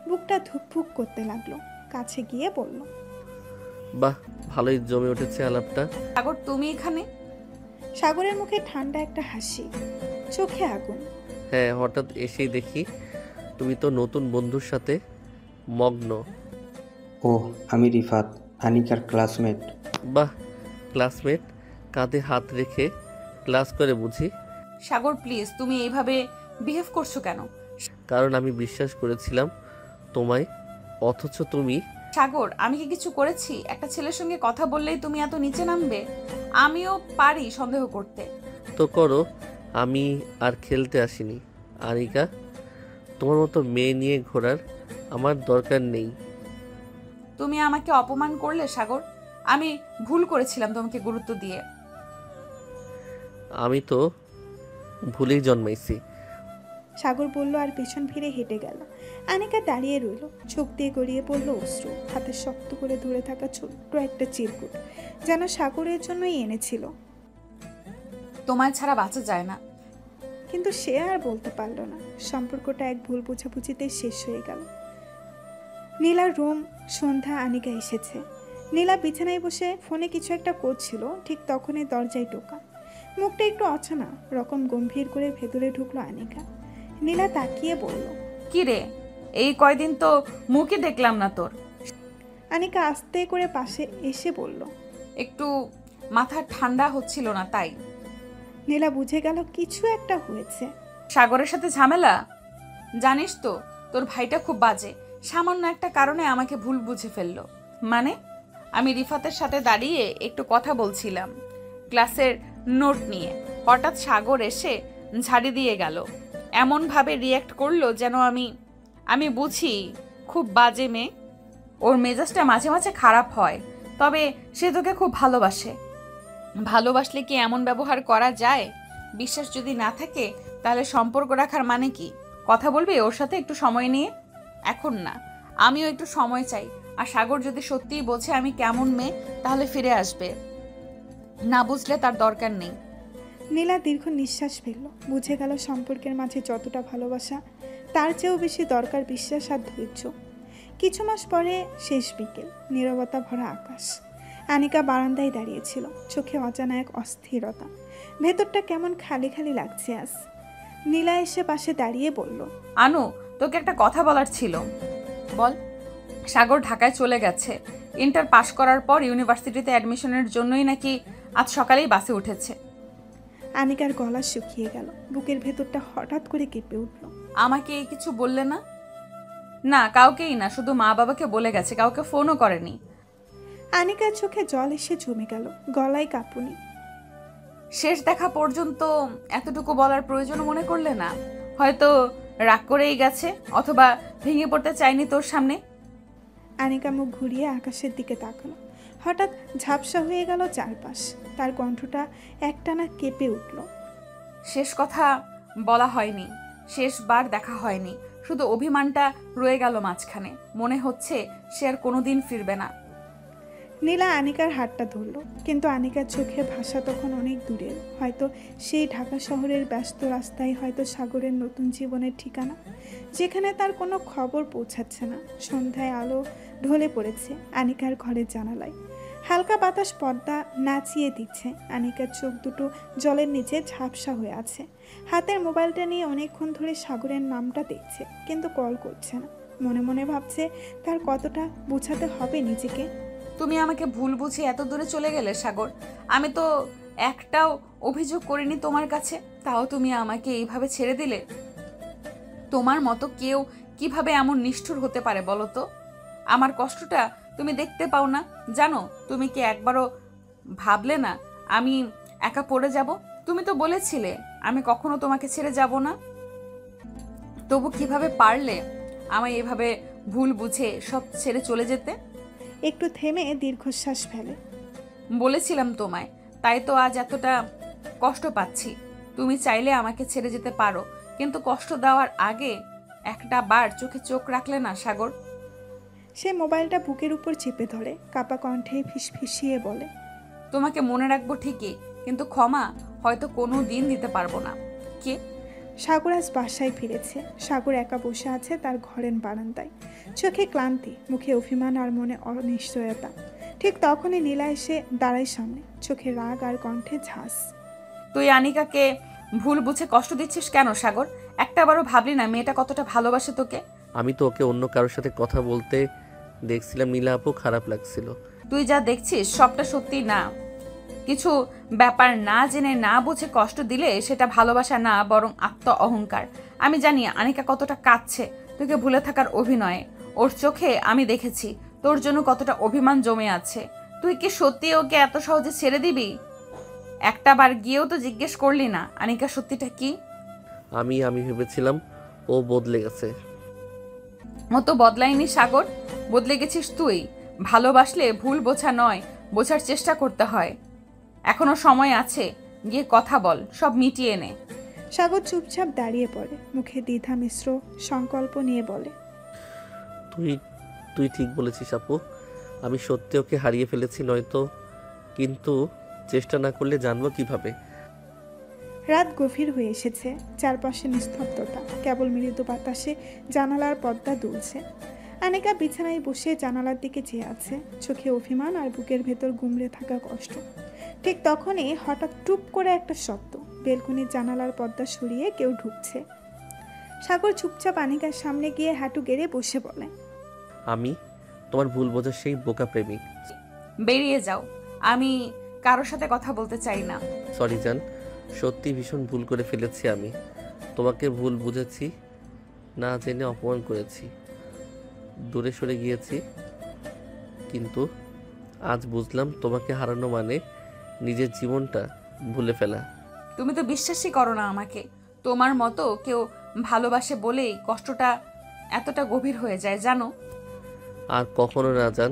বুকটা ধুকফুক করতে লাগলো। কাছে গিয়ে বলল, বাহ, ভালোই জমে উঠেছে আলাপটা। সাগর তুমি এখানে? সাগরের মুখে ঠান্ডা একটা হাসি, চোখে আগুন। হ্যাঁ, হঠাৎ এসেই দেখি তুমি তো নতুন বন্ধুর সাথে মগ্ন। ওহ, আমি রিফাত, আনিকার ক্লাসমেট। বাহ, ক্লাসমেট, কাঁধে হাত রেখে ক্লাস করে বুঝি? সাগর প্লিজ, তুমি এইভাবে বিহেভ করছো কেন? কারণ আমি বিশ্বাস করেছিলাম তোমায় অথচ তুমি। সাগর, আমি কি কিছু করেছি? একটা ছেলের সঙ্গে কথা বললেই তুমি এত নিচে নামবে? আমিও পারি সন্দেহ করতে। তো করো, আমি আর খেলতে আসিনি। আনিকা, তোমার মতো মেয়ে নিয়ে ঘোরার আমার দরকার নেই। তুমি আমাকে অপমান করলে সাগর। আমি ভুল করেছিলাম তোমাকে গুরুত্ব দিয়ে। আমি তো ভুলেই জন্মাইছি। সাগর বলল আর পেছন ফিরে হেঁটে গেল। আনিকা দাঁড়িয়ে রইল, চোখ দিয়ে গড়িয়ে পড়ল অশ্রু। হাতে শক্ত করে ধরে থাকা ছোট্ট একটা চিরকুট যেন সাগরের জন্যই এনেছিল। তোমায় ছাড়া বাঁচা যায় না। কিন্তু সে আর বলতে পারল না। সম্পর্কটা এক ভুল বোঝাবুঝিতে শেষ হয়ে গেল। নীলার রুম। সন্ধ্যা। আনিকা এসেছে। নীলা বিছানায় বসে ফোনে কিছু একটা করছিল। ঠিক তখনই দরজায় টোকা। মুখটা একটু অচেনা রকম গম্ভীর করে ভেতরে ঢুকলো আনিকা। নীলা তাকিয়ে বলল, কি রে, এই কয়দিন তো মুখই দেখলাম না তোর। আনিকা আস্তে করে পাশে এসে বলল, একটু মাথা ঠান্ডা হচ্ছিল না তাই। নীলা বুঝে গেল কিছু একটা হয়েছে। সাগরের সাথে ঝামেলা? জানিস তো তোর ভাইটা খুব বাজে। সামান্য একটা কারণে আমাকে ভুল বুঝে ফেললো। মানে? আমি রিফাতের সাথে দাঁড়িয়ে একটু কথা বলছিলাম ক্লাসের নোট নিয়ে, হঠাৎ সাগর এসে ঝাড়ি দিয়ে গেল। এমনভাবে রিয়্যাক্ট করলো যেন আমি বুঝি খুব বাজে মেয়ে। ওর মেজাজটা মাঝে মাঝে খারাপ হয়, তবে সে তোকে খুব ভালোবাসে। ভালোবাসলে কি এমন ব্যবহার করা যায়? বিশ্বাস যদি না থাকে তাহলে সম্পর্ক রাখার মানে কি? কথা বলবি ওর সাথে একটু সময় নিয়ে? এখন না, আমিও একটু সময় চাই। আর সাগর যদি সত্যিই বোঝে আমি কেমন মেয়ে তাহলে ফিরে আসবে, না বুঝলে তার দরকার নেই। নীলা দীর্ঘ নিঃশ্বাস ফেলল। বুঝে গেল সম্পর্কের মাঝে যতটা ভালোবাসা তার চেয়েও বেশি দরকার বিশ্বাস আর ধৈর্য। কিছু মাস পরে শেষ বিকেল, নীরবতা ভরা আকাশ। আনিকা বারান্দায় দাঁড়িয়েছিল, চোখে অজানা এক অস্থিরতা। ভেতরটা কেমন খালি খালি লাগছে আজ। নীলা এসে পাশে দাঁড়িয়ে বলল, আনু, তোকে একটা কথা বলার ছিল। বল। সাগর ঢাকায় চলে গেছে। ইন্টার পাশ করার পর ইউনিভার্সিটিতে অ্যাডমিশনের জন্যই নাকি আজ সকালেই বাসে উঠেছে। আনিকার গলা শুকিয়ে গেল, বুকের ভেতরটা হঠাৎ করে কেঁপে উঠল। আমাকে এই কিছু বললে না? না, কাউকেই না, শুধু মা বাবাকে বলে গেছে, কাউকে ফোনও করেনি। আনিকার চোখে জল এসে জমে গেল, গলায় কাঁপুনি। শেষ দেখা পর্যন্ত এতটুকু বলার প্রয়োজন মনে করলে না? হয়তো রাগ করেই গেছে, অথবা ভেঙে পড়তে চায়নি তোর সামনে। আনিকা মুখ ঘুরিয়ে আকাশের দিকে তাকালো। হঠাৎ ঝাপসা হয়ে গেল চারপাশ। তার কণ্ঠটা একটানা কেঁপে উঠল। শেষ কথা বলা হয়নি, শেষবার দেখা হয়নি, শুধু অভিমানটা রয়ে গেল মাঝখানে। মনে হচ্ছে সে আর কোনোদিন ফিরবে না। নীলা আনিকার হাতটা ধরল, কিন্তু আনিকার চোখে ভাষা তখন অনেক দূরের। হয়তো সেই ঢাকা শহরের ব্যস্ত রাস্তায়, হয়তো সাগরের নতুন জীবনের ঠিকানা, যেখানে তার কোনো খবর পৌঁছাচ্ছে না। সন্ধ্যায় আলো ঢলে পড়েছে আনিকার ঘরের জানালায়। হালকা বাতাস পর্দা নাচিয়ে দিচ্ছে। আনিকার চোখ দুটো জলের নিচে ঝাপসা হয়ে আছে। হাতের মোবাইলটা নিয়ে অনেকক্ষণ ধরে সাগরের নামটা দেখছে, কিন্তু কল করছে না। মনে মনে ভাবছে তার কতটা বোঝাতে হবে নিজেকে। তুমি আমাকে ভুল বুঝে এত দূরে চলে গেলে সাগর। আমি তো একটাও অভিযোগ করিনি তোমার কাছে, তাও তুমি আমাকে এইভাবে ছেড়ে দিলে। তোমার মতো কেউ কিভাবে এমন নিষ্ঠুর হতে পারে বলো তো? আমার কষ্টটা তুমি দেখতে পাও না? জানো, তুমি কি একবারও ভাবলে না আমি একা পড়ে যাব? তুমি তো বলেছিলে আমি কখনো তোমাকে ছেড়ে যাব না। তবু কিভাবে পারলে আমায় এভাবে ভুল বুঝে সব ছেড়ে চলে যেতে? একটু থেমে দীর্ঘশ্বাস ফেলে। বলেছিলাম তোমায়, তাই তো আজ এতটা কষ্ট পাচ্ছি। তুমি চাইলে আমাকে ছেড়ে যেতে পারো, কিন্তু কষ্ট দেওয়ার আগে একটা বার চোখে চোখ রাখলে না সাগর? সে মোবাইলটা বুকের উপর চেপে ধরে, কাপা কণ্ঠে ফিসফিসিয়ে বলে, তোমাকে মনে রাখবো ঠিকই, কিন্তু ক্ষমা হয়তো কোনো দিন দিতে পারবো না। কে? সাগর আজ বাসায় ফিরেছে। সাগর একা বসে আছে তার ঘরের বারান্দায়, চোখে ক্লান্তি, মুখে অভিমান আর মনে অনিশ্চয়তা। ঠিক তখনই নীলা এসে দাঁড়ায় সামনে, চোখে রাগ আর কণ্ঠে ঝাঁস। তুই আনিকাকে ভুল বুঝে কষ্ট দিচ্ছিস কেন সাগর? একটাবারও ভাবলি না মেয়েটা কতটা ভালোবাসে তোকে? আমি তো ওকে অন্য কারোর সাথে কথা বলতে দেখছিলাম নীলা আপু, খারাপ লাগছিল। তুই যা দেখছিস সবটা সত্যি না। কিছু ব্যাপার না জেনে না বুঝে কষ্ট দিলে সেটা ভালোবাসা না, বরং আত্ম অহংকার। আমি জানি আনিকা কতটা কাঁদছে তোকে ভুলে থাকার অভিনয়ে। ওর চোখে আমি দেখেছি তোর জন্য কতটা অভিমান জমে আছে। তুই কি সত্যি ওকে এত সহজে ছেড়ে দিবি? একটা বার গিয়েও তো জিজ্ঞেস করলি না আনিকা সত্যিটা কি? আমি ভেবেছিলাম ও বদলে গেছে। ও তো বদলায়নি সাগর, বদলে গেছিস তুই। ভালোবাসলে ভুল বোঝা নয়, বোঝার চেষ্টা করতে হয়। এখনো সময় আছে, গিয়ে কথা বল, সব মিটিয়ে নে। সাগর চুপচাপ দাঁড়িয়ে পড়ে, মুখে দ্বিধা মিশ্র সংকল্প নিয়ে বলে, তুই ঠিক বলেছিস আপু, আমি সত্যি ওকে হারিয়ে ফেলেছি নয়তো, কিন্তু চেষ্টা না করলে জানবো কিভাবে। রাত গভীর হয়ে এসেছে, চারপাশে নিস্তব্ধতা, কেবল মৃদু বাতাসে জানালার পর্দা দুলছে। আনিকা বিছানায় বসে জানালার দিকে চেয়ে আছে, চোখে অভিমান আর বুকের ভেতর গুমড়ে থাকা কষ্ট। ঠিক তখনই হঠাৎ টুপ করে একটা শব্দ, বেলকনির জানালার পর্দা সরিয়ে কেউ ঢুকছে। সাগর চুপচাপ আনিকার সামনে গিয়ে হাঁটু গেড়ে বসে বলে, আমি তোমার ভুল বোঝার সেই বোকা প্রেমিক। বেরিয়ে যাও, আমি কারোর সাথে কথা বলতে চাই না। সরি জান, সত্যি ভীষণ ভুল করে ফেলেছি আমি। তোমাকে ভুল বুঝেছি, না জেনে অপমান করেছি, দূরে সরে গিয়েছি। কিন্তু আজ বুঝলাম তোমাকে হারানো মানে নিজের জীবনটা ভুলে ফেলা। তুমি তো বিশ্বাসই করো না আমাকে। তোমার মতো কেউ ভালোবাসে বলেই কষ্টটা এতটা গভীর হয়ে যায় জানো। আর কখনো না জান,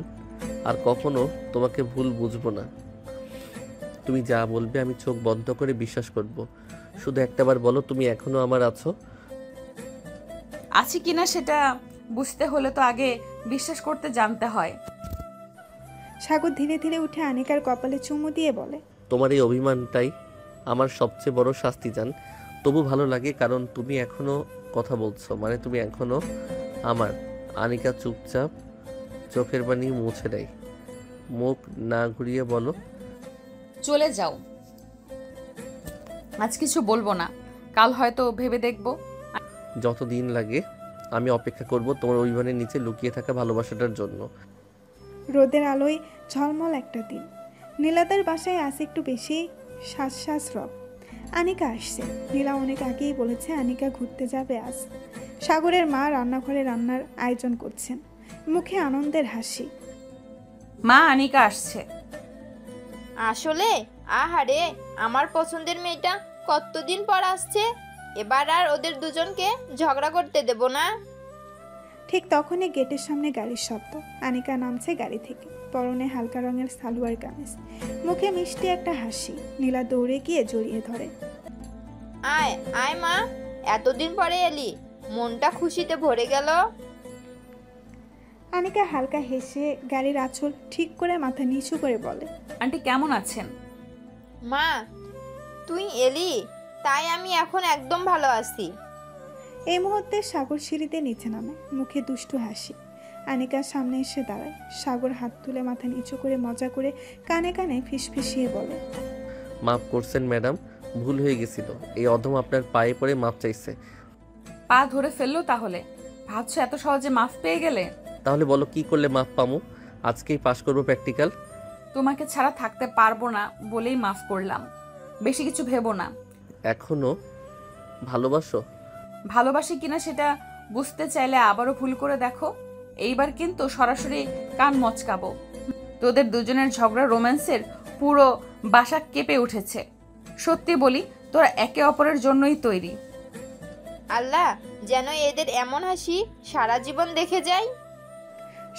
আর কখনো তোমাকে ভুল বুঝবো না। তুমি যা বলবে আমি চোখ বন্ধ করে বিশ্বাস করব। শুধু একটাবার বলো, তুমি এখনো আমার আছো? আছি কিনা সেটা বুঝতে হলে তো আগে বিশ্বাস করতে জানতে হয়। সাগর ধীরে ধীরে উঠে আনিকার কপালে চুমু দিয়ে বলে, তোমার এই অভিমানটাই আমার সবচেয়ে বড় শাস্তি জান। তবু ভালো লাগে কারণ তুমি এখনো কথা বলছো, মানে তুমি এখনো আমার। আনিকা চুপচাপ চোখের পানি মুছে দেয়, মুখ না ঘুরিয়ে বলো, চলে যাও। আজ কিছু বলবো না, কাল হয়তো ভেবে দেখবো। যতদিন লাগে আমি অপেক্ষা করব তোমার অভিমানের নিচে লুকিয়ে থাকা ভালোবাসাটার জন্য। রোদের আলোয় ঝলমল একটা দিন। নীলাদের বাসায় আজ একটু বেশি শ্বাস রব। আনিকা আসছে। নীলা অনেক আগেই বলেছে আনিকা ঘুরতে যাবে আজ। সাগরের মা রান্নাঘরে রান্নার আয়োজন করছেন, মুখে আনন্দের হাসি। মা, আনিকা আসছে। আসলে আহারে, আমার পছন্দের মেয়েটা কতদিন পর আসছে। এবার আর ওদের দুজনকে ঝগড়া করতে দেব না। ঠিক তখনই গেটের সামনে গাড়ির শব্দ। আনিকা নামছে গাড়ি থেকে, পরনে হালকা রঙের সালোয়ার কামিজ, মুখে মিষ্টি একটা হাসি। নীলা দৌড়ে গিয়ে জড়িয়ে ধরে, আয় আয় মা, এতদিন পরে এলি, মনটা খুশিতে ভরে গেল। আনিকা হালকা হেসে গাড়ির আঁচল ঠিক করে মাথা নিচু করে বলে, আন্টি কেমন আছেন? মা, তুই এলি তাই আমি এখন একদম ভালো আছি। এই মুহূর্তে সাগর সিঁড়িতে নিচে নামে, মুখে দুষ্টু হাসি। আনিকার সামনে এসে দাঁড়ায়। সাগর হাত তুলে মাথা নিচু করে মজা করে কানে কানে ফিসফিসিয়ে বলে, মাফ করছেন ম্যাডাম, ভুল হয়ে গেছিল। এই অধম আপনার পায়ে পড়ে মাফ চাইছে। পা ধরে ফেললো তাহলে? ভাবছো এত সহজে মাফ পেয়ে গেলে? তাহলে বলো কি করলে মাফ পামু? আজকেই পাশ করবো প্র্যাকটিক্যাল। তোমাকে ছাড়া থাকতে পারবো না বলেই মাফ করলাম, বেশি কিছু ভেবো না। এখনো ভালোবাসো? ভালোবাসি কিনা সেটা বুঝতে চাইলে আবারও ভুল করে দেখো। এইবার কিন্তু সরাসরি কান মচকাবো। তোদের দুজনের ঝগড়া রোম্যান্সের পুরো বাসা কেঁপে উঠেছে। সত্যি বলি, তোরা একে অপরের জন্যই তৈরি। আল্লাহ যেন এদের এমন হাসি সারা জীবন দেখে যাই।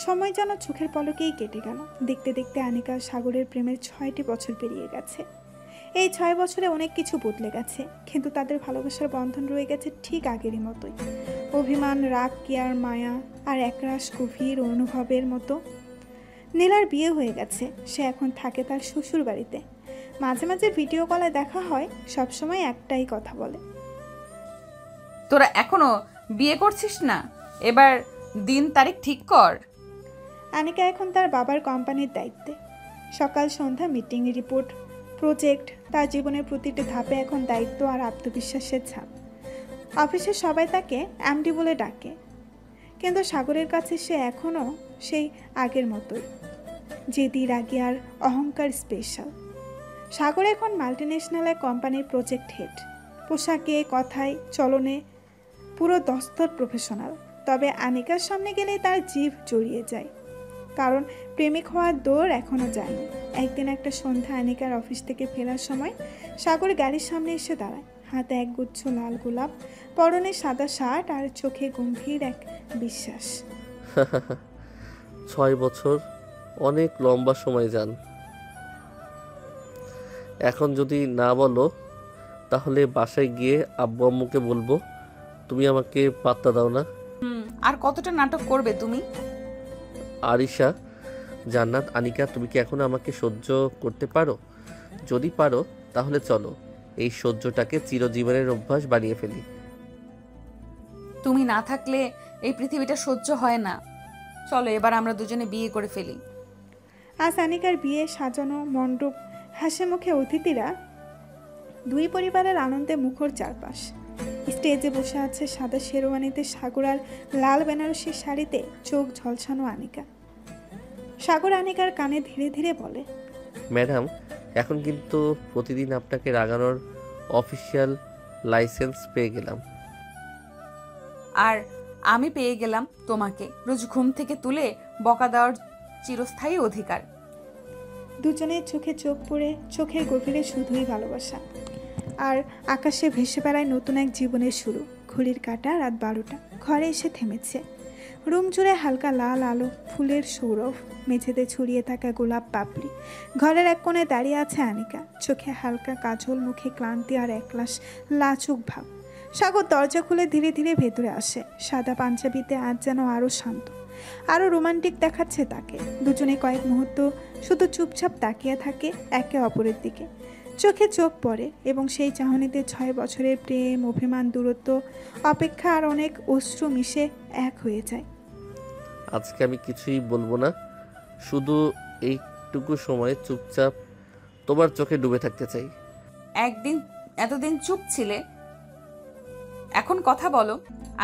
সময় যেন চোখের পলকেই কেটে গেল। দেখতে দেখতে আনিকা সাগরের প্রেমের 6টি বছর পেরিয়ে গেছে। এই 6 বছরে অনেক কিছু বদলে গেছে, কিন্তু তাদের ভালোবাসার বন্ধন রয়ে গেছে ঠিক আগেরই মতোই। অভিমান, রাগ, কেয়ার, মায়া আর একরাশ গভীর অনুভবের মতো। নীলার বিয়ে হয়ে গেছে, সে এখন থাকে তার শ্বশুর বাড়িতে। মাঝে মাঝে ভিডিও কলে দেখা হয়, সবসময় একটাই কথা বলে, তোরা এখনো বিয়ে করছিস না? এবার দিন তারিখ ঠিক কর। আনিকা এখন তার বাবার কোম্পানির দায়িত্বে। সকাল সন্ধ্যা মিটিং, রিপোর্ট, প্রজেক্ট, তার জীবনের প্রতিটি ধাপে এখন দায়িত্ব আর আত্মবিশ্বাসের ছাপ। অফিসে সবাই তাকে এমডি বলে ডাকে, কিন্তু সাগরের কাছে সে এখনও সেই আগের মতোই, জেদি, রাগী আর অহংকার স্পেশাল। সাগর এখন মাল্টিন্যাশনাল এক কোম্পানির প্রজেক্ট হেড। পোশাকে, কথায়, চলনে পুরো দস্তর প্রফেশনাল। তবে আনিকার সামনে গেলেই তার জিভ জড়িয়ে যায়, কারণ প্রেমিক হওয়ার দৌড় এখনও যায়নি। একদিন একটা সন্ধ্যা আনিকার অফিস থেকে ফেরার সময় সাগর গাড়ির সামনে এসে দাঁড়ায়। হাতে একগুচ্ছ লাল গোলাপ, পরনে সাদা শার্ট আর চোখে গম্ভীর এক বিশ্বাস। 6 বছর অনেক লম্বা সময় যান। এখন যদি না বলো তাহলে বাসায় গিয়ে আব্বু আম্মুকে বলবো তুমি আমাকে পাত্তা দাও না। আর কতটা নাটক করবে তুমি? আরিশা, জান্নাত, আনিকা, তুমি কি এখন আমাকে সহ্য করতে পারো? যদি পারো তাহলে চলো এই সহ্যটাকে চিরজীবনের অভ্যাস বানিয়ে ফেলি। তুমি না থাকলে এই পৃথিবীটা সহ্য হয় না। চলো এবার আমরা দুজনে বিয়ে করে ফেলি। আজ আনিকার বিয়ে সাজানো মণ্ডপ, হাসি মুখে অতিথিরা, দুই পরিবারের আনন্দে মুখর চারপাশ। স্টেজে বসে আছে সাদা শেরওয়ানিতে সাগর আর লাল বেনারসি শাড়িতে চোখ ঝলসানো আনিকা। সাগর আনিকার কানে ধীরে ধীরে বলে, ম্যাডাম, এখন কিন্তু প্রতিদিন আপনাকে রাগানোর অফিসিয়াল লাইসেন্স পেয়ে গেলাম। আর আমি পেয়ে গেলাম তোমাকে রোজ ঘুম থেকে তুলে বকা দেওয়ার চিরস্থায়ী অধিকার। দুজনের চোখে চোখ পড়ে, চোখের গভীরে শুধুই ভালোবাসা। আর আকাশে ভেসে বেড়ায় নতুন এক জীবনের শুরু। ঘড়ির কাঁটা রাত 12টা। ঘরে এসে থেমেছে। রুম জুড়ে হালকা লাল আলো, ফুলের সৌরভ, মেঝেতে ছড়িয়ে থাকা গোলাপ পাপড়ি। ঘরের এক কোণে দাঁড়িয়ে আছে আনিকা, চোখে হালকা কাজল, মুখে ক্লান্তি আর একলাশ লাজুক ভাব। সাগর দরজা খুলে ধীরে ধীরে ভেতরে আসে। সাদা পাঞ্জাবিতে আজ যেন আরও শান্ত, আরও রোমান্টিক দেখাচ্ছে তাকে। দুজনে কয়েক মুহূর্ত শুধু চুপচাপ তাকিয়ে থাকে একে অপরের দিকে। চোখে চোখ পড়ে এবং সেই চাহনিতে 6 বছরের প্রেম, অভিমান, দূরত্ব, অপেক্ষা আর অনেক অশ্রু মিশে এক হয়ে যায়। আজকে আমি কিছুই বলবো না, শুধু এইটুকু সময় চুপচাপ তোমার চোখে ডুবে থাকতে চাই। এতদিন চুপ ছিলে, এখন কথা বলো।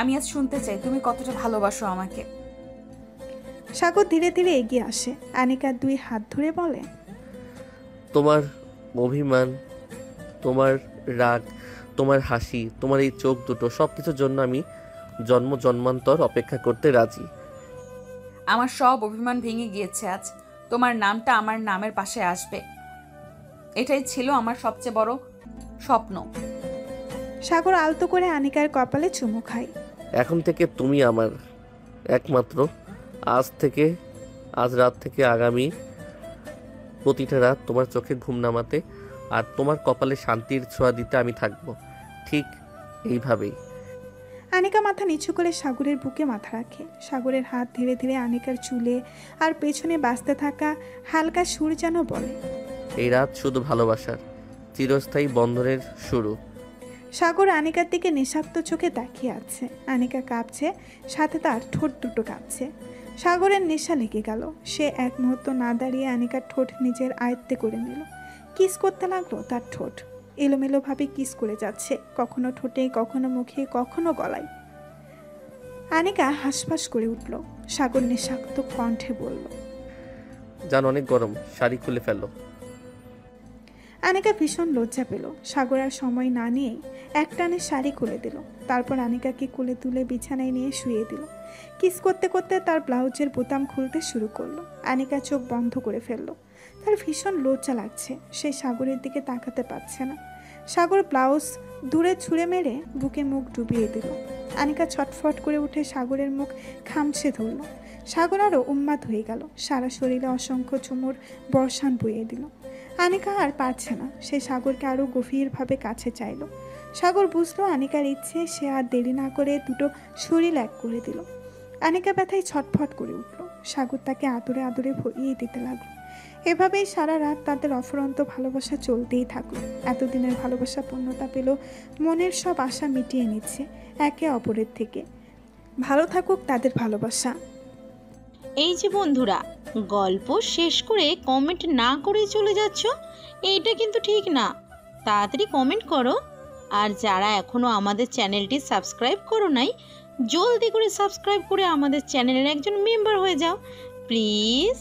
আমি আজ শুনতে চাই তুমি কতটা ভালোবাসো আমাকে। সাগর ধীরে ধীরে এগিয়ে আসে, আনিকার 2 হাত ধরে বলে, তোমার অভিমান, তোমার রাগ, তোমার হাসি, তোমার এই চোখ দুটো, সব কিছুর জন্য আমি জন্ম জন্মান্তর অপেক্ষা করতে রাজি। আমার সব অভিমান ভেঙে গিয়েছে আজ। তোমার নামটা আমার নামের পাশে আসবে, এটাই ছিল আমার সবচেয়ে বড় স্বপ্ন। সাগর আলতো করে আনিকার কপালে চুমু খায়। এখন থেকে তুমি আমার একমাত্র। আজ রাত থেকে আগামী প্রতিটা রাত তোমার চোখে ঘুম নামাতে আর তোমার কপালে শান্তির ছোঁয়া দিতে আমি থাকবো, ঠিক এইভাবেই। আনিকা মাথা নিচু করে সাগরের বুকে মাথা রাখে। সাগরের হাত ধীরে ধীরে আনিকার চুলে আর পেছনে বাজতে থাকা হালকা সুর যেন বলে, এই রাত শুধু ভালোবাসার চিরস্থায়ী বন্ধনের শুরু। সাগর আনিকার দিকে নিঃশব্দ চোখে তাকিয়ে আছে। আনিকা কাঁপছে, সাথে তার ঠোঁট দুটো কাঁপছে। সাগরের নেশা লেগে গেল। সে এক মুহূর্ত না দাঁড়িয়ে আনিকার ঠোঁট নিজের আয়ত্তে করে নিল। কিস করতে লাগলো তার ঠোঁট। এলোমেলোভাবে কিস করে যাচ্ছে, কখনো ঠোঁটে, কখনো মুখে, কখনো গলায়। আনিকা হাসফাস করে উঠল। সাগর নিঃশব্দ কণ্ঠে বলল, জান অনেক গরম, শাড়ি খুলে ফেলো। আনিকা ভীষণ লজ্জা পেল। সাগর আর সময় না নিয়েই একটানে শাড়ি খুলে দিল। তারপর আনিকাকে কোলে তুলে বিছানায় নিয়ে শুয়ে দিল। কিস করতে করতে তার ব্লাউজের বোতাম খুলতে শুরু করলো। আনিকা চোখ বন্ধ করে ফেললো। তার ভীষণ লজ্জা লাগছে, সে সাগরের দিকে তাকাতে পারছে না। সাগর ব্লাউজ দূরে ছুঁড়ে মেরে বুকে মুখ ডুবিয়ে দিল। আনিকা ছটফট করে উঠে সাগরের মুখ খামছে ধরল। সাগর আরও উন্মাদ হয়ে গেল। সারা শরীরে অসংখ্য চুমুর বর্ষণ বইয়ে দিল। আনিকা আর পারছে না, সে সাগরকে আরও গভীরভাবে কাছে চাইল। সাগর বুঝলো আনিকার ইচ্ছে, সে আর দেরি না করে দুটো শরীর এক করে দিল। আনিকা ব্যথায় ছটফট করে উঠল। সাগর তাকে আদরে আদরে ভরিয়ে দিতে লাগলো। এভাবেই সারা রাত তাদের অফুরন্ত ভালোবাসা চলতেই থাকলো। এতদিনের ভালোবাসা পূর্ণতা পেল, মনের সব আশা মিটিয়ে নিচ্ছে একে অপরের থেকে। ভালো থাকুক তাদের ভালোবাসা। এই যে বন্ধুরা, গল্প শেষ করে কমেন্ট না করে চলে যাচ্ছ, এইটা কিন্তু ঠিক না। তাড়াতাড়ি কমেন্ট করো। আর যারা এখনও আমাদের চ্যানেলটি সাবস্ক্রাইব করো নাই, জলদি করে সাবস্ক্রাইব করে আমাদের চ্যানেলের একজন মেম্বার হয়ে যাও প্লিজ।